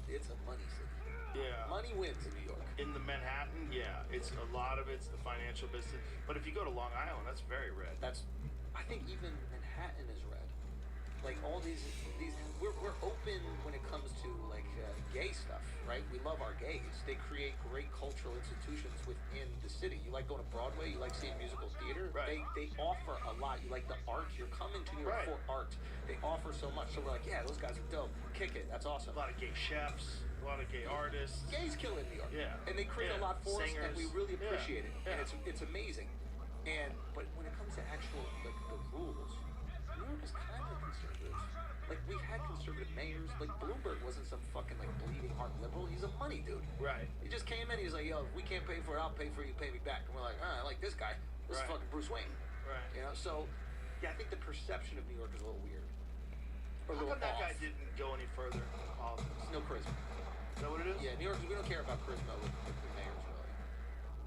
it's a money city. Yeah. Money wins in New York. In the Manhattan, yeah, it's a lot of it's the financial business. But if you go to Long Island, that's very red. I think even Manhattan is red. Like all these, we're open when it comes to like gay stuff, right? We love our gays. They create great cultural institutions within the city. You like going to Broadway? You like seeing musical theater? Right. They offer a lot. You like the art. You're coming to New York Right. for art. They offer so much. So we're like, yeah, those guys are dope. Kick it. That's awesome. A lot of gay chefs, a lot of gay artists. Gays kill in New York. Yeah. And they create a Yeah. lot for us, and we Singers. really Yeah. appreciate it. Yeah. And it's amazing. But when it comes to actual like the rules, New York is kind of conservative. Like we've had conservative mayors. Like Bloomberg wasn't some fucking like bleeding heart liberal. He's a money dude. Right. He just came in. He's like, yo, if we can't pay for it, I'll pay for it. You pay me back. And we're like, I like this guy. This is Right. fucking Bruce Wayne. Right. You know. So yeah, I think the perception of New York is a little weird. Or a How little come that off. guy didn't go any further in politics? There's no charisma. Is that what it is? Yeah, New York, we don't care about charisma with the mayors, really.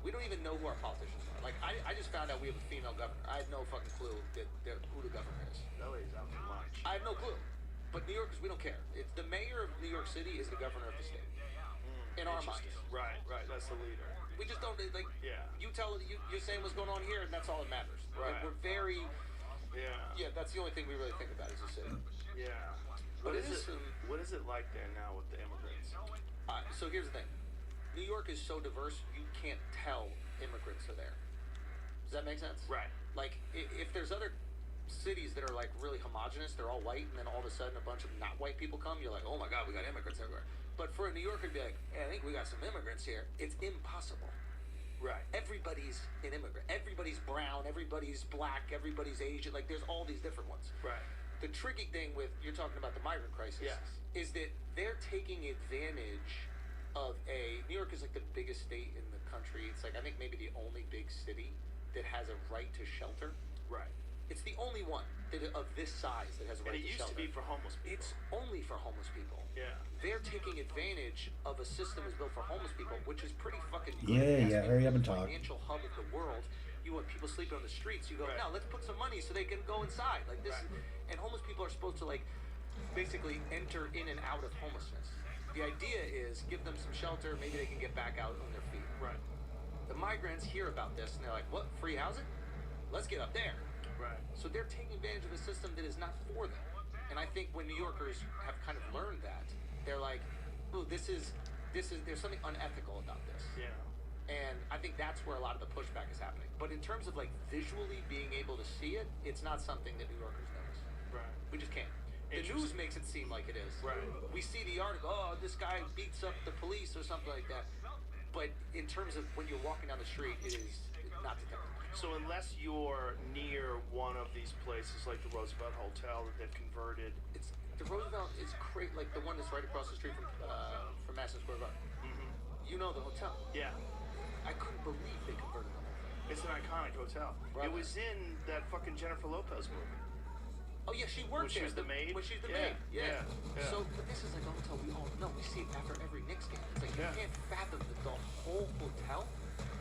We don't even know who our politicians are. Like, I just found out we have a female governor. I had no fucking clue who the governor is. That lady's out for lunch. I have no clue. But New Yorkers, we don't care. It's the mayor of New York City is the governor of the state. In our minds. Right. That's the leader. We just don't, like, Yeah. you're saying what's going on here, and that's all that matters. Right. Like, we're very, Yeah. that's the only thing we really think about as a city. Yeah. But What it is is, it? What is it like there now with the immigrants? So here's the thing. New York is so diverse, you can't tell immigrants are there. Does that make sense? Right. Like, if there's other cities that are like really homogenous, they're all white, and then all of a sudden a bunch of not white people come, you're like, oh my god, we got immigrants everywhere. But for a New Yorker to be like, hey, I think we got some immigrants here, it's impossible. Right. Everybody's an immigrant. Everybody's brown, everybody's black, everybody's Asian. Like, there's all these different ones. Right. The tricky thing with, you're talking about the migrant crisis, Yes. is that they're taking advantage of New York is like the biggest state in the country. It's like, I think maybe the only big city that has a right to shelter. Right. It's the only one of this size that has a And right it to used shelter. to be for homeless people. It's only for homeless people. Yeah. They're taking advantage of a system that's built for homeless people, which is pretty fucking good. Yeah, hurry up and The talk. financial hub of the world. You want people sleeping on the streets. You go, Right. no, let's put some money so they can go inside. Like this, Right. and homeless people are supposed to like basically enter in and out of homelessness. The idea is give them some shelter. Maybe they can get back out on their feet. Right. The migrants hear about this and they're like, what? Free housing? Let's get up there. Right. So they're taking advantage of a system that is not for them. And I think when New Yorkers have kind of learned that, they're like, oh, there's something unethical about this. Yeah. And I think that's where a lot of the pushback is happening. But in terms of like visually being able to see it, it's not something that New Yorkers notice. Right. We just can't. The news makes it seem like it is. Right. We see the article, oh, this guy beats up the police or something like that. But in terms of when you're walking down the street, it is not detectable. So unless you're near one of these places like the Roosevelt Hotel that they've converted, It's the Roosevelt is great, like the one that's right across the street from Madison Square Garden. You know the hotel. yeah, I couldn't believe they converted the whole thing. it's an iconic hotel. Right. It was in that fucking Jennifer Lopez movie. Oh yeah, she worked When she there. was the maid? When she's the Yeah, maid. Yeah. yeah. So, but this is like a hotel we all know. We see it after every Knicks game. It's like you Yeah. can't fathom that the whole hotel.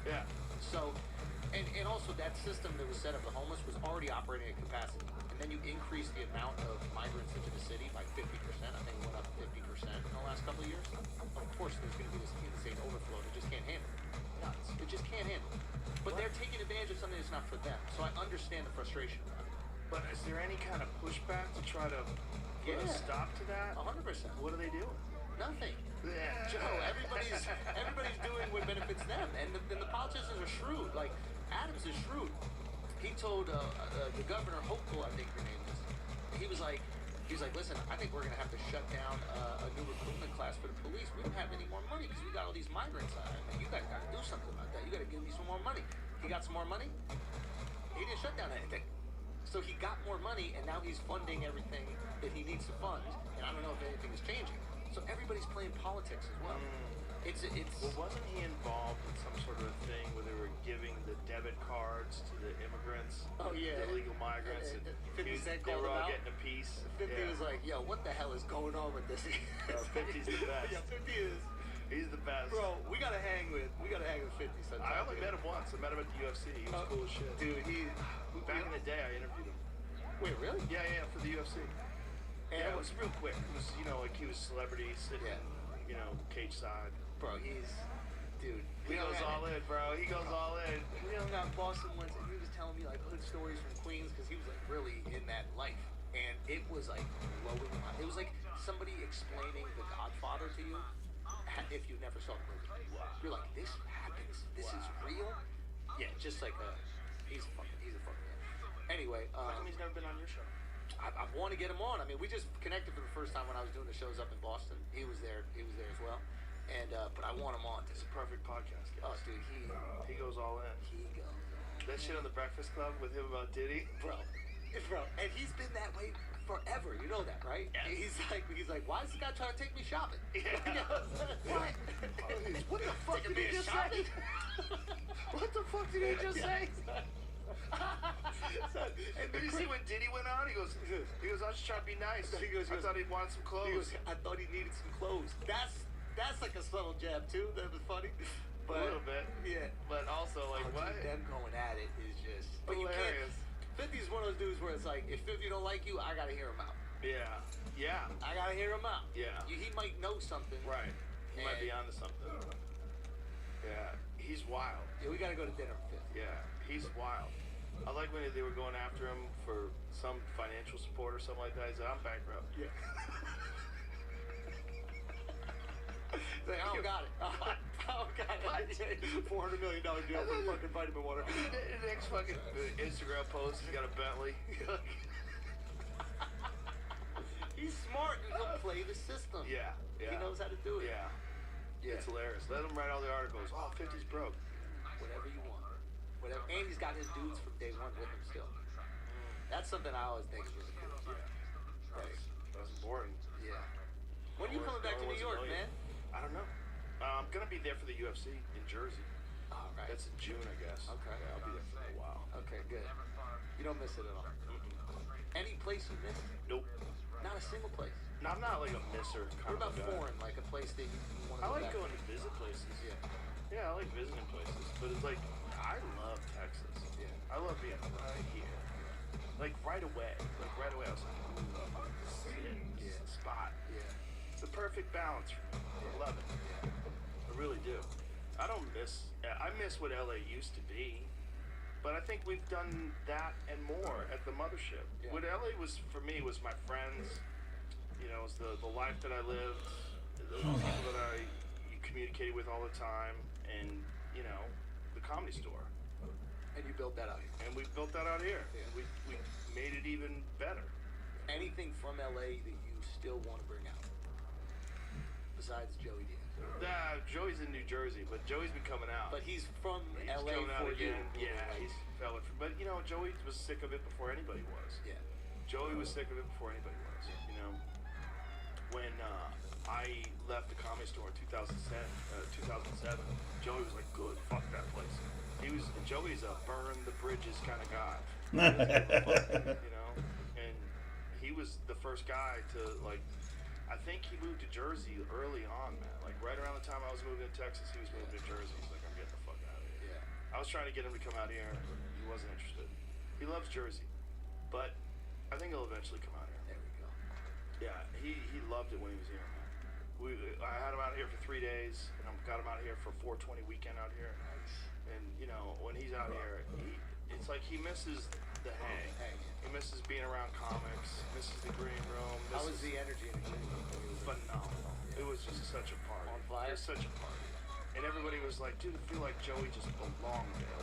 Yeah. So, and also that system that was set up for homeless was already operating at capacity. And then you increase the amount of migrants into the city by 50%. I think it went up 50% in the last couple of years. Of course, there's going to be this insane overflow. They just can't handle it. Nuts. It just can't handle it. But they're taking advantage of something that's not for them. So I understand the frustration about it. But is there any kind of pushback to try to put a Yeah. stop to that? 100%. What are they doing? Nothing. Yeah. Joe, everybody's doing what benefits them, and the politicians are shrewd. Like Adams is shrewd. He told the governor, Hopeful, I think her name is. He was like, listen, I think we're gonna have to shut down a new recruitment class for the police. We don't have any more money because we got all these migrants. You guys got to do something about that. You got to give me some more money. He got some more money. He didn't shut down anything. So he got more money, and now he's funding everything that he needs to fund. And I don't know if anything is changing. So everybody's playing politics as well. It's Well, wasn't he involved in some sort of a thing where they were giving the debit cards to the immigrants? Oh, yeah. The illegal migrants. And 50 Cent they called were him all out. getting a piece. 50 yeah. was like, yo, what the hell is going on with this? 50's the best. Yeah, 50 is. He's the best. Bro, we gotta hang with 50 sometime. I only met him once. I met him at the UFC. He was cool as shit. Dude, Back in the day, I interviewed him. Wait, really? Yeah, for the UFC. And Yeah, it was real quick. It was, like he was celebrity sitting, cage side. Bro, dude. He goes all in, bro. He goes all in. We hung out in Boston once, and he was telling me like hood stories from Queens because he was like really in that life, and it was like blowing my. It was like somebody explaining The Godfather to you if you never saw the movie. Wow. You're like, this happens. This is real. Yeah, just like he's a fucking. Anyway, How come he's never been on your show? I want to get him on. I mean, we just connected for the first time when I was doing the shows up in Boston. He was there as well. And but I want him on. It's a perfect podcast. Oh, Guys. dude, He goes all in. he goes. That shit on the Breakfast Club with him about Diddy. Bro, and he's been that way forever. You know that, right? Yes. He's like, why is this guy trying to take me shopping? Yeah. What? What the fuck Taking did he me just shopping? say? What the fuck did he just say? Son, and Did you see when Diddy went on? He goes, I was just trying to be nice. He goes, I thought he wanted some He clothes. goes, I thought he needed some clothes. That's like a subtle jab too. That was funny. A But, little bit. Yeah. But also, like, Oh, what? dude, them going at it is just. But you Hilarious. can't. 50's one of those dudes where it's like, if 50 don't like you, I gotta hear him out. Yeah. Yeah. I gotta hear him out. Yeah. He might know something. Right. He might be And- onto something. Yeah. He's wild. Yeah, we gotta go to dinner with 50. Yeah. He's wild. I like when they were going after him for some financial support or something like that. He said, I'm bankrupt. Yeah. He's like, I don't got it. I don't got it. $400 million deal for fucking vitamin water. The next fucking Instagram post, he's got a Bentley. He's smart and he'll play the system. Yeah. He knows how to do it. Yeah. Yeah. It's hilarious. Let him write all the articles. Oh, 50's broke. Whatever you want. Whatever. And he's got his dudes from day one with him still. That's something I always think is really cool. Yeah. That's important. Yeah. When you coming back to New York, man? I don't know. I'm gonna be there for the UFC in Jersey. All right. That's in June, I guess. Okay. Yeah, I'll be there for a while. Okay, good. You don't miss it at all. Any place you miss? Nope. Not a single place. No, I'm not like a misser kind What about of guy. foreign? Like a place that you want to I go like back going to visit places. Yeah. Yeah, I like visiting places. But it's like, I love Texas. Yeah. I love being right here. Like right away. I was like, ooh, this is it. This is the spot. Yeah. It's the perfect balance for me. I love it. I really do. I miss what LA used to be. But I think we've done that and more at the mothership. Yeah. What LA was for me was my friends. It was the life that I lived, the people that I communicated with all the time, and the Comedy Store. And you built that out here. And we built that out here. Yeah. We made it even better. Anything from LA that you still want to bring out? Besides Joey Diaz. Joey's in New Jersey, but Joey's been coming out. But he's from He's LA coming out for you. again. Yeah, he's fell it. But Joey was sick of it before anybody was. Yeah. Joey was sick of it before anybody was. When I left the Comedy Store in 2007, Joey was like, "Good, fuck that place." Joey's a burn the bridges kind of guy. And he was the first guy to like. I think he moved to Jersey early on, man. Like right around the time I was moving to Texas, he was moving to Jersey. He's like, I'm getting the fuck out of here. Yeah. I was trying to get him to come out here. He wasn't interested. He loves Jersey, but I think he'll eventually come out here. There we go. Yeah, he loved it when he was here, man. I had him out here for 3 days, and I got him out here for 420 weekend out here. Nice. And when he's out here, it's like he misses the hang. He misses being around comics, misses the green room. How was misses- the energy in the green room? Phenomenal. It was just such a party. On fire? It was such a party. And everybody was like, dude, I feel like Joey just belonged there.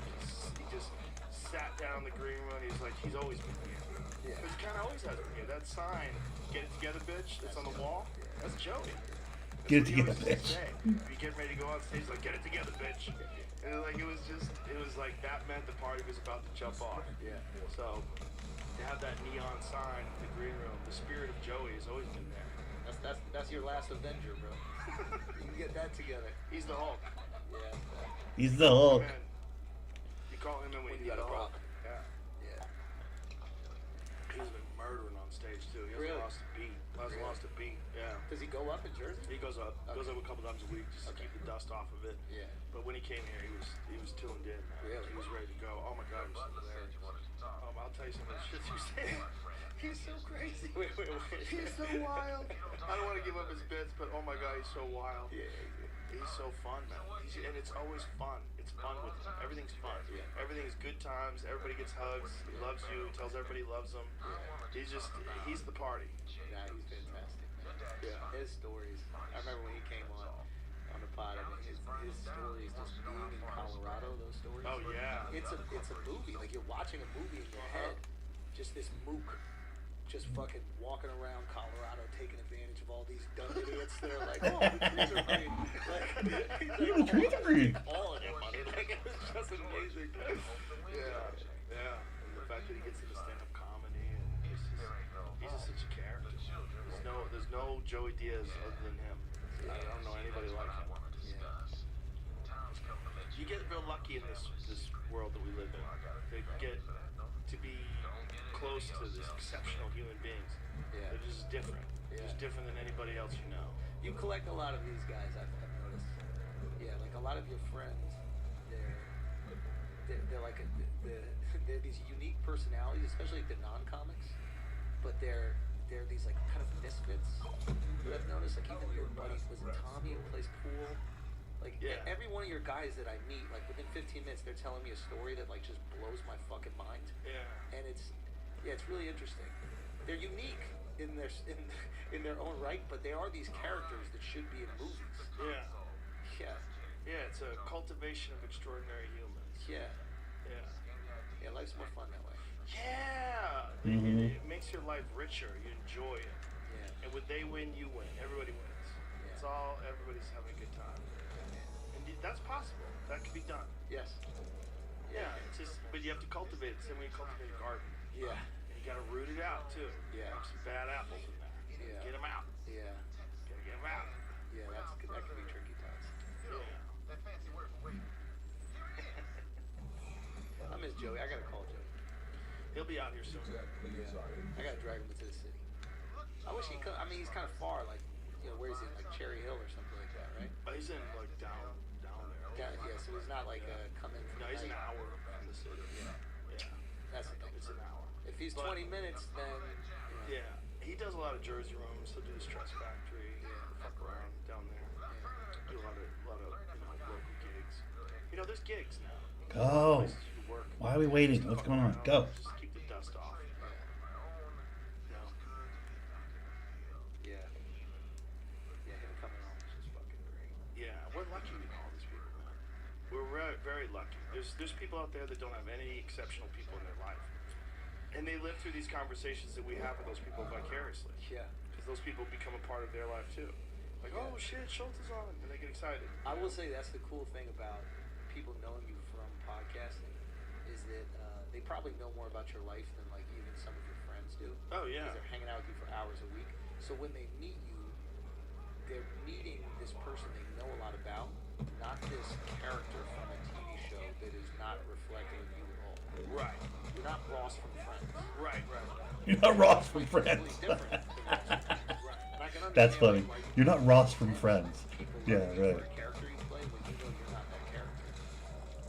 He just sat down in the green room. He's like, he's always been here. Yeah. Because he kind of always has been here. That sign, get it together, bitch, that's on the wall, that's Joey. That's Get it what he together, always used to bitch. say. If you get ready to go on stage, like, get it together, bitch. And it was like that meant the party was about to jump off. Yeah. So to have that neon sign in the green room, the spirit of Joey has always been there. That's your last Avenger, bro. You can get that together. He's the Hulk. Yeah. He's the Hulk. Man, you call him in when When you you need got a a Hulk. problem. Yeah. Yeah. He's been murdering on stage too. He hasn't Really? lost a beat. Hasn't Really? lost a beat. Yeah. Does he go up in Jersey? He goes up. Okay. Goes up a couple times a week just to Okay. keep the dust off of it. Yeah. But when he came here, he was tuned in. Man. Really? He was ready to go. Oh my God, he was hilarious. I'll tell you some of the shit you say. He's so crazy. Wait. He's so wild. I don't want to give up his bits, but oh my god, he's so wild. Yeah. He's so fun, man. And it's always fun. It's fun with him. Everything's fun. Yeah. Everything's good times. Everybody gets hugs. He loves you. He tells everybody he loves him. He's the party. Nah, he's fantastic, man. Yeah. His stories. I remember when he came on the pod. I mean, his stories, just being in Colorado, those stories. Oh yeah. It's a movie. Like you're watching a movie in your head. Just this mook, just fucking walking around Colorado, taking advantage of all these dumb idiots that are like, oh, the trees are green. The trees are green. All of them, money. Like it was just amazing. Yeah. And the fact that he gets into stand-up comedy, and he's just such a character. There's no Joey Diaz other than him. I don't know anybody like him. You get real lucky in this world that we live in. To get to be close to this exceptional human beings. Yeah. They're just different. Yeah. Just different than anybody else you know. You collect a lot of these guys, I've noticed. Yeah, like a lot of your friends, they're like they're these unique personalities, especially like the non-comics, but they're these like kind of misfits that I've noticed. Like even your buddy, was it Tommy who plays pool? Like every one of your guys that I meet, like within 15 minutes, they're telling me a story that like just blows my fucking mind. Yeah. And it's really interesting. They're unique in their own right, but they are these characters that should be in movies. Yeah. Yeah. Yeah, it's a cultivation of extraordinary humans. Yeah. Yeah. Yeah, life's more fun that way. Yeah. Mhm. It makes your life richer. You enjoy it. Yeah. And when they win, you win. Everybody wins. It's all, everybody's having a good time. And that's possible. That can be done. Yes. Yeah, it's just, but you have to cultivate it. Same way you cultivate a garden. Yeah. And you gotta root it out too. Yeah. Have some bad apples in there. Yeah. Get them out. Yeah. Gotta get them out. Yeah, that can be tricky times. Yeah. That fancy word for waiting. I miss Joey. I gotta call Joey. He'll be out here soon. Yeah. I gotta drag him into the city. I wish he'd come. I mean, he's kind of far. Like, where is he? Like Cherry Hill or something like that, right? He's in like down there. Yeah. So he's not like coming from. No, he's an night. hour from the city. Yeah. That's the thing. It's an hour. If he's But- 20 minutes, then. Yeah. He does a lot of Jersey rooms. He'll do the Stress Factory. Fuck around down there. Do a lot of local gigs. There's gigs now. Go. Places you can work. Why are we waiting? Just What's fuck going on? around, Go. Just keep the dust off. Yeah. Yeah, him coming home is just fucking great. Yeah, we're lucky to know all these people, man. We're very, very lucky. There's people out there that don't have any exceptional people in their life. And they live through these conversations that we have with those people vicariously. Yeah. Because those people become a part of their life too. Like, oh shit, Schultz is on, and they get excited. I will say that's the cool thing about people knowing you from podcasting is that they probably know more about your life than like even some of your friends do. Oh yeah. Because they're hanging out with you for hours a week. So when they meet you, they're meeting this person they know a lot about, not this character from a TV show that is not reflective of you at all. Right. You're not Ross from Friends. Right. You're not Ross from Completely Friends. different than Ross from Friends. And I can That's understand, funny. like, You're not Ross from Friends. people Yeah, love you right. for the character you play when you know you're not that character.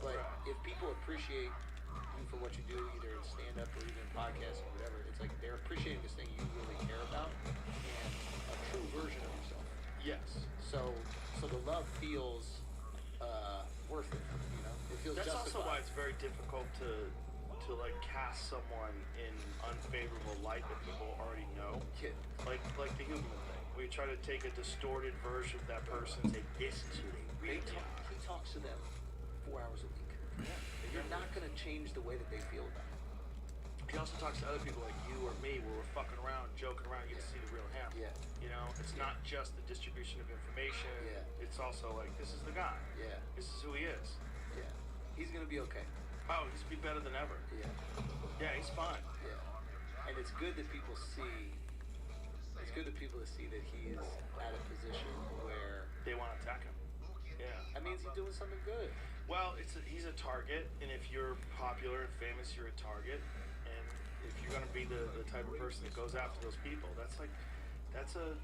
But if people appreciate you for what you do, either in stand-up or even in podcasting or whatever, it's like they're appreciating this thing you really care about and a true version of yourself. Yes. So the love feels worth it. It feels That's justified. also why it's very difficult to like cast someone in unfavorable light that people already know. Yeah. Like the human thing. We try to take a distorted version of that person and say, this is who they really are. He talks to them 4 hours a week. You're not going to change the way that they feel about it. He also talks to other people like you or me where we're fucking around, joking around, you get to see the real him. Yeah. It's not just the distribution of information. Yeah. It's also like, this is the guy. Yeah. This is who he is. Yeah. He's going to be okay. Oh, he's be better than ever. Yeah. Yeah, he's fine. Yeah. And it's good that people see. It's good that people see that he is at a position where They want to attack him. Yeah. that means he's doing something good. Well, he's a target, and if you're popular and famous, you're a target. And if you're going to be the type of person that goes after those people, that's a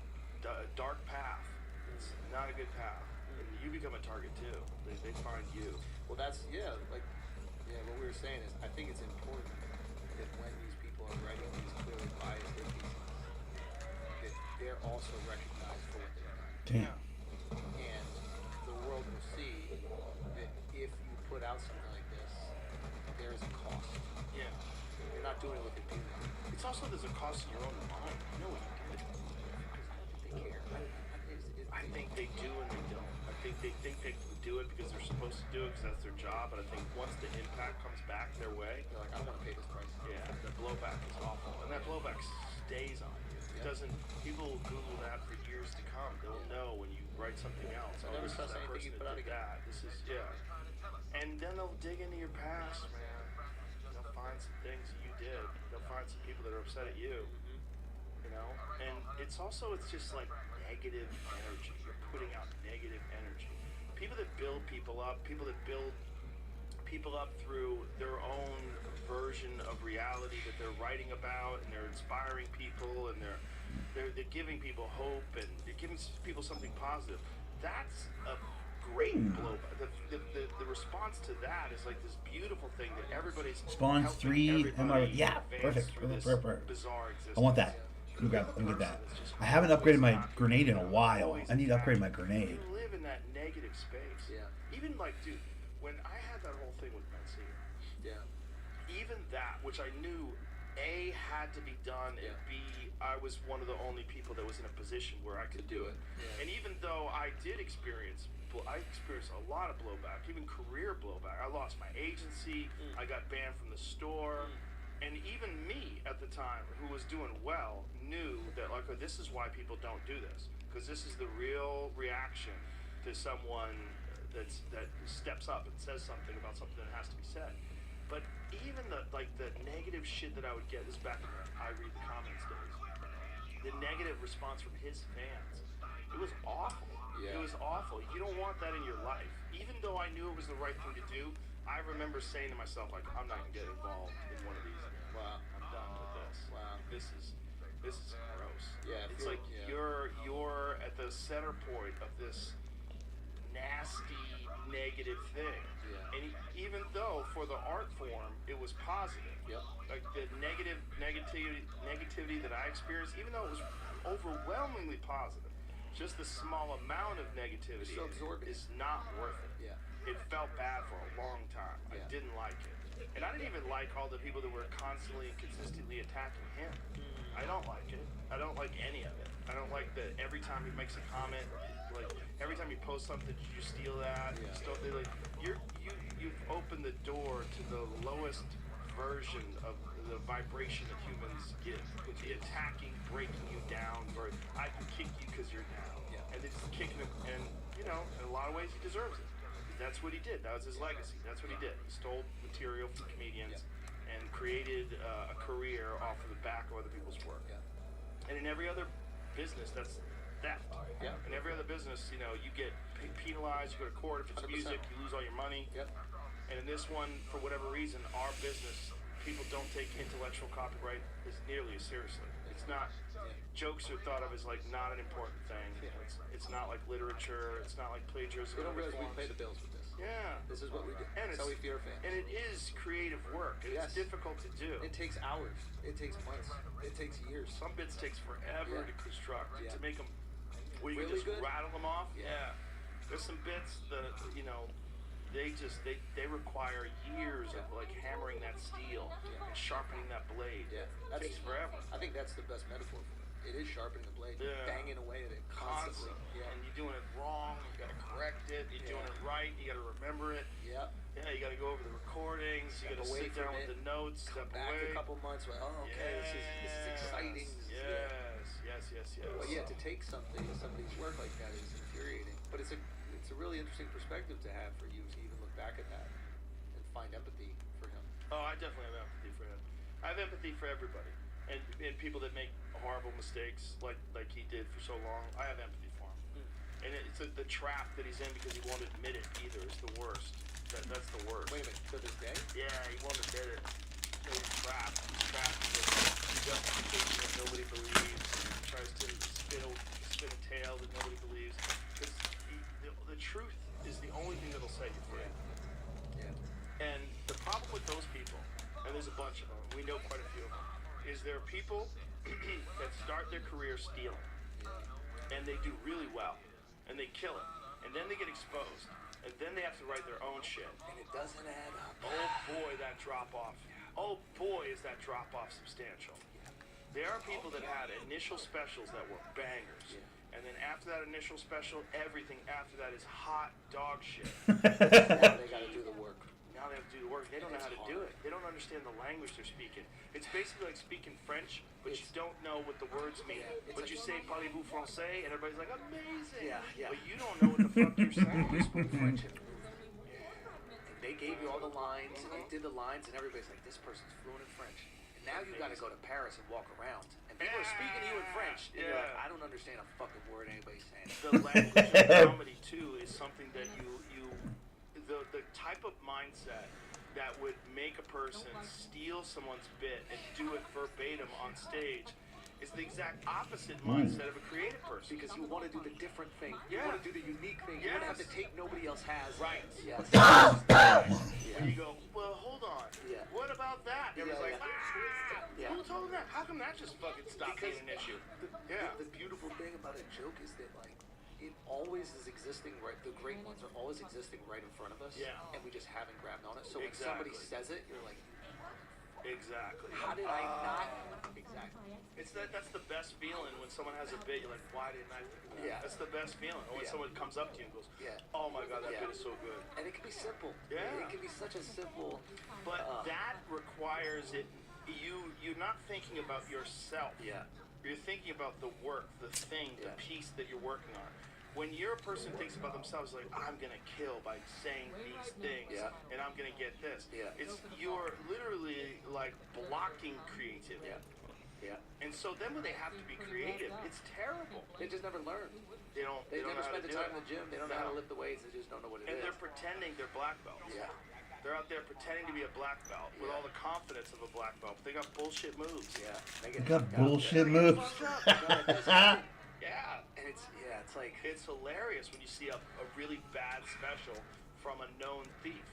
dark path. It's not a good path. And you become a target too. They find you. Well, that's what we were saying is I think it's important that when these people are writing these clearly biased hit pieces, that they're also recognized for what they've done. Damn. And the world will see that if you put out something like this, there is a cost. Yeah. You're not doing it with impunity. It's also there's a cost in your own mind. You know what you did. Because I don't think they care. I think they do and they don't. I think they do it because they're supposed to do it because that's their job. But I think once the impact comes back their way, They're like, I don't want to pay this price. yeah, the blowback is awful, and that blowback stays on you. It doesn't. People will Google that for years to come. They'll know when you write something else. I Oh, never this trust is that anything person you put that out did again. that. This is and then they'll dig into your past, man. They'll find some things you did. They'll find some people that are upset at you. You know, and it's just like negative energy. You're putting out negative energy. People that build people up through their own version of reality that they're writing about, and they're inspiring people, and they're giving people hope, and they're giving people something positive. That's a great blowback. The response to that is like this beautiful thing that everybody's Spawns helping 3 everybody yeah, advance perfect, through this perfect. bizarre existence. I want that. Let me get that. I haven't upgraded my grenade in a while. I need to upgrade my grenade. You live in that negative space. Yeah. Even like, dude, when I had that whole thing with Mencia, Yeah. even that, which I knew A, had to be done, and B, I was one of the only people that was in a position where I could do it. Yeah. And even though I experienced a lot of blowback, even career blowback. I lost my agency. I got banned from the store. And even me at the time, who was doing well, knew that like, oh, this is why people don't do this, because this is the real reaction to someone that steps up and says something about something that has to be said. But even the negative shit that I would get, this is back in the I read the comments days, the negative response from his fans, it was awful. Yeah. It was awful. You don't want that in your life. Even though I knew it was the right thing to do, I remember saying to myself, like, I'm not gonna get involved in one of these. Wow. I'm done with this. Wow. This is gross. Yeah, It's like you're at the center point of this nasty negative thing. Yeah. And even though for the art form it was positive. Yep. Like the negativity that I experienced, even though it was overwhelmingly positive, just the small amount of negativity So absorbing. is not worth it. Yeah. It felt bad for a long time. I Yeah. didn't like it. And I didn't even like all the people that were constantly and consistently attacking him. I don't like it. I don't like any of it. I don't like that every time he makes a comment, like every time you post something, did you steal that? Yeah. They're like, you've opened the door to the lowest version of the vibration that humans give. With the attacking, breaking you down, or I can kick you because you're down. Yeah. And it's kicking him, and you know, in a lot of ways he deserves it. That's what he did. That was his legacy. That's what he did. He stole material from comedians and created a career off of the back of other people's work. Yeah. And in every other business, that's theft. Yeah. In every other business, you know, you get penalized, you go to court. If it's 100%. music, you lose all your money. Yep. And in this one, for whatever reason, our business, people don't take intellectual copyright as nearly as seriously. It's not. Jokes are thought of as like not an important thing. Yeah. It's not like literature. It's not like plagiarism. They don't realize we forms. pay the bills with this. Yeah. This is what we do. And That's it's how we feed our fans. And it is creative work. And Yes. It's difficult to do. It takes hours. It takes months. It takes years. Some bits takes forever Yeah. to construct Yeah. to make them. Where you Really can just good? rattle them off. Yeah. Yeah. There's some bits that they require years of like hammering that steel and sharpening that blade. Yeah. It takes forever. I think that's the best metaphor for it. It is sharpening the blade, Yeah. banging away at it constantly. Constantly. And you're doing it wrong. You gotta correct it. You're doing it right. You gotta remember it. Yeah. Yeah, you gotta go over the recordings. You Step gotta away sit down from with it, the notes. Come Step back away. a couple months. Like, oh, okay, this is exciting. This is- Yes. But yeah, to take somebody's work like that is infuriating. But it's a really interesting perspective to have for you to even look back at that and find empathy for him. Oh, I definitely have empathy for him. I have empathy for everybody, and people that make horrible mistakes like he did for so long. I have empathy for him, and it's the trap that he's in because he won't admit it either. Is the worst. That's the worst. Wait a minute, to this day? Yeah, he won't admit it. So he's trapped. He's trapped with justification that nobody believes. He tries to spin a tale that nobody believes. The truth is the only thing that'll set you free. Yeah. And the problem with those people and there's a bunch of them. We know quite a few of them. Is there are people that start their career stealing, and they do really well, and they kill it, and then they get exposed, and then they have to write their own shit. And it doesn't add up. Oh boy, that drop off. Oh boy, is that drop off substantial. There are people that had initial specials that were bangers. And then after that initial special, everything after that is hot dog shit. Now they gotta do the work. Now they have to do the work. They don't know how to do it. They don't understand the language they're speaking. It's basically like speaking French, but you don't know what the words mean. But you say parlez-vous français, and everybody's like, amazing. Yeah. But you don't know what the fuck you're saying. You spoke French and they gave you all the lines, and you did the lines, and everybody's like, this person's fluent in French. And now you gotta go to Paris and walk around, and people are speaking to you in French, and you're like, I don't understand a fucking word anybody's saying. The language of comedy too is something that the type of mindset that would make a person steal someone's bit and do it verbatim on stage is the exact opposite mindset of a creative person. Because you want to do the different thing. You Yeah. want to do the unique thing. You want to have the take nobody else has. Right. Yes. And you go, well, hold on. Yeah. What about that? And everyone's Yeah, like, yeah. who told them that? How come that just fucking stopped being an issue? Yeah. The beautiful thing about a joke is that, like, it always is existing right. The great ones are always existing right in front of us. Yeah. And we just haven't grabbed on it. So when somebody Exactly. says it, you're like, Exactly. how did I not? Exactly. It's that's the best feeling when someone has a bit. You're like, why didn't I think of that? Yeah. That's the best feeling. Or when Yeah. someone comes up to you and goes, Yeah. oh my god, that Yeah. bit is so good. And it can be simple. Yeah. It can be such a simple. But that requires it. You're not thinking about yourself. Yeah. You're thinking about the work, the thing, the Yeah. piece that you're working on. When your person thinks about themselves, like, I'm gonna kill by saying these things, Yeah. and I'm gonna get this. Yeah. It's you're literally like blocking creativity. Yeah. Yeah. And so then when they have to be creative, it's terrible. They just never learn. They don't. They don't never know how spend to the do time it. in the gym. They don't know how to lift the weights. They just don't know what it And is. they're pretending they're black belts. Yeah. They're out there pretending to be a black belt with Yeah. all the confidence of a black belt. But they got bullshit moves. Yeah. They You get got knocked out. bullshit They moves. get fucked up. Yeah. And it's like It's hilarious when you see a really bad special from a known thief.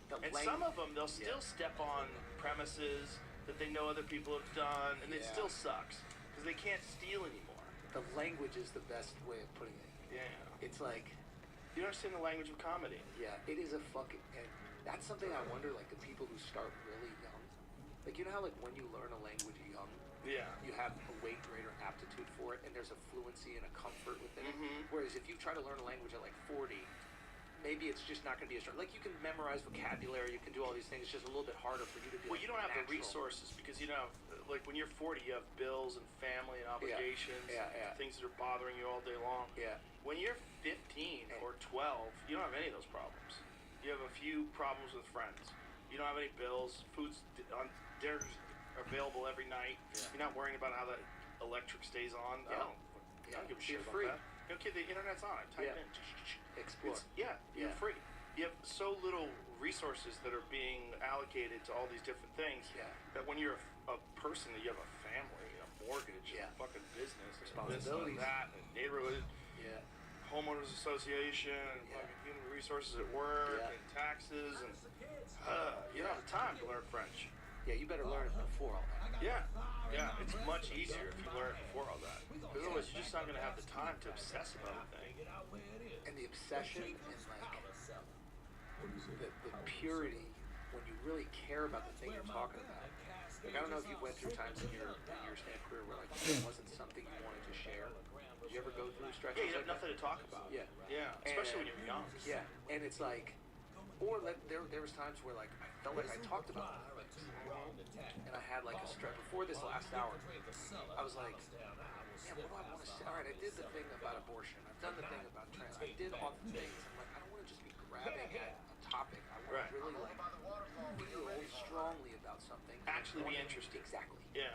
the And lang- some of them, they'll still step on premises that they know other people have done, and it Yeah. still sucks because they can't steal anymore. the language is the best way of putting it. Yeah. It's like, You understand the language of comedy. yeah, it is a fucking. And that's something I wonder. Like the people who start really young, like you know how like when you learn a language young, Yeah. you have a way greater aptitude for it, and there's a fluency and a comfort within it. Mhm. Whereas if you try to learn a language at like 40, maybe it's just not going to be as strong. Like you can memorize vocabulary, you can do all these things. It's just a little bit harder for you to be. Well, like, you don't have the natural. resources because you know, like when you're 40, you have bills and family and obligations, Yeah, yeah. things that are bothering you all day long. Yeah. When you're 15 or 12, you don't have any of those problems. You have a few problems with friends. You don't have any bills. Food's on dinner's available every night. Yeah. You're not worrying about how the electric stays on. Yeah. I don't give a You're shit about free. that. You know, kid, the internet's on. I type Yeah. in. Explore. You're Yeah. free. You have so little resources that are being allocated to all these different things Yeah. that when you're a person, that you have a family, a mortgage, Yeah. a fucking business, Responsibilities. this and that, and neighborhood, Yeah. homeowners association, and Yeah. fucking human resources at work, Yeah. and taxes, and you don't have the time to learn French. Yeah. You better learn it before all that. Yeah, yeah, it's much easier if you learn it before all that. Because otherwise, you're just not going to have the time to obsess about a thing. And the obsession and like the purity when you really care about the thing you're talking about. Like I don't know if you went through times in your stand career where like it wasn't something you wanted to share. Did you ever go through stretches? Yeah, you have like nothing to talk about. Yeah. Yeah, especially when you're young. Yeah, and it's like, or like, there was times where like I felt like I talked about things, and I had like a stretch before this last hour. I was like, man, what do I want to say? All right, I did the thing about abortion. I've done the thing about trans. I did all the things. I'm like, I don't want to just be grabbing at a topic. I want Right. to really like feel strongly about something. Actually be I want- interested. Exactly. Yeah.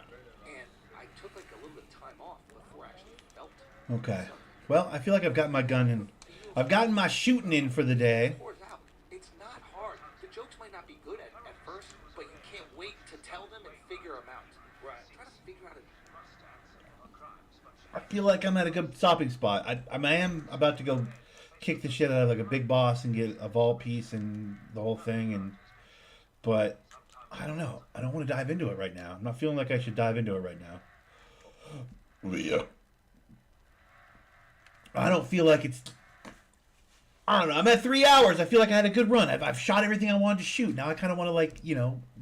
And I took like a little bit of time off before I actually felt. Okay. Well, I feel like I've got my gun in. I've gotten my shooting in for the day. Pours out. It's not hard. The jokes might not be good at first, but you can't wait to tell them and figure them out. Right. Try to figure out I feel like I'm at a good stopping spot. I am about to go kick the shit out of like a big boss and get a vault piece and the whole thing, but I don't know. I don't want to dive into it right now. I'm not feeling like I should dive into it right now. Yeah. I don't feel like it's. I don't know. I'm at 3 hours. I feel like I had a good run. I've shot everything I wanted to shoot. Now I kind of want to, like,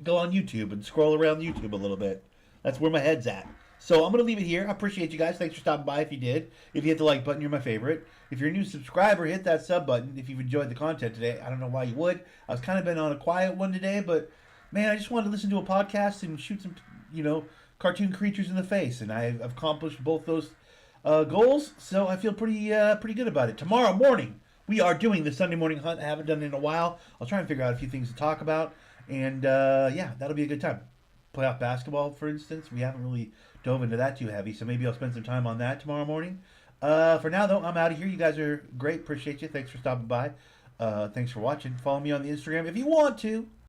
go on YouTube and scroll around YouTube a little bit. That's where my head's at. So I'm going to leave it here. I appreciate you guys. Thanks for stopping by if you did. If you hit the like button, you're my favorite. If you're a new subscriber, hit that sub button. If you've enjoyed the content today, I don't know why you would. I was kind of been on a quiet one today, but, man, I just wanted to listen to a podcast and shoot some, cartoon creatures in the face. And I've accomplished both those goals, so I feel pretty good about it. Tomorrow morning, we are doing the Sunday morning hunt. I haven't done it in a while. I'll try and figure out a few things to talk about. And, that'll be a good time. Playoff basketball, for instance. We haven't really dove into that too heavy, so maybe I'll spend some time on that tomorrow morning. For now, though, I'm out of here. You guys are great. Appreciate you. Thanks for stopping by. Thanks for watching. Follow me on the Instagram if you want to.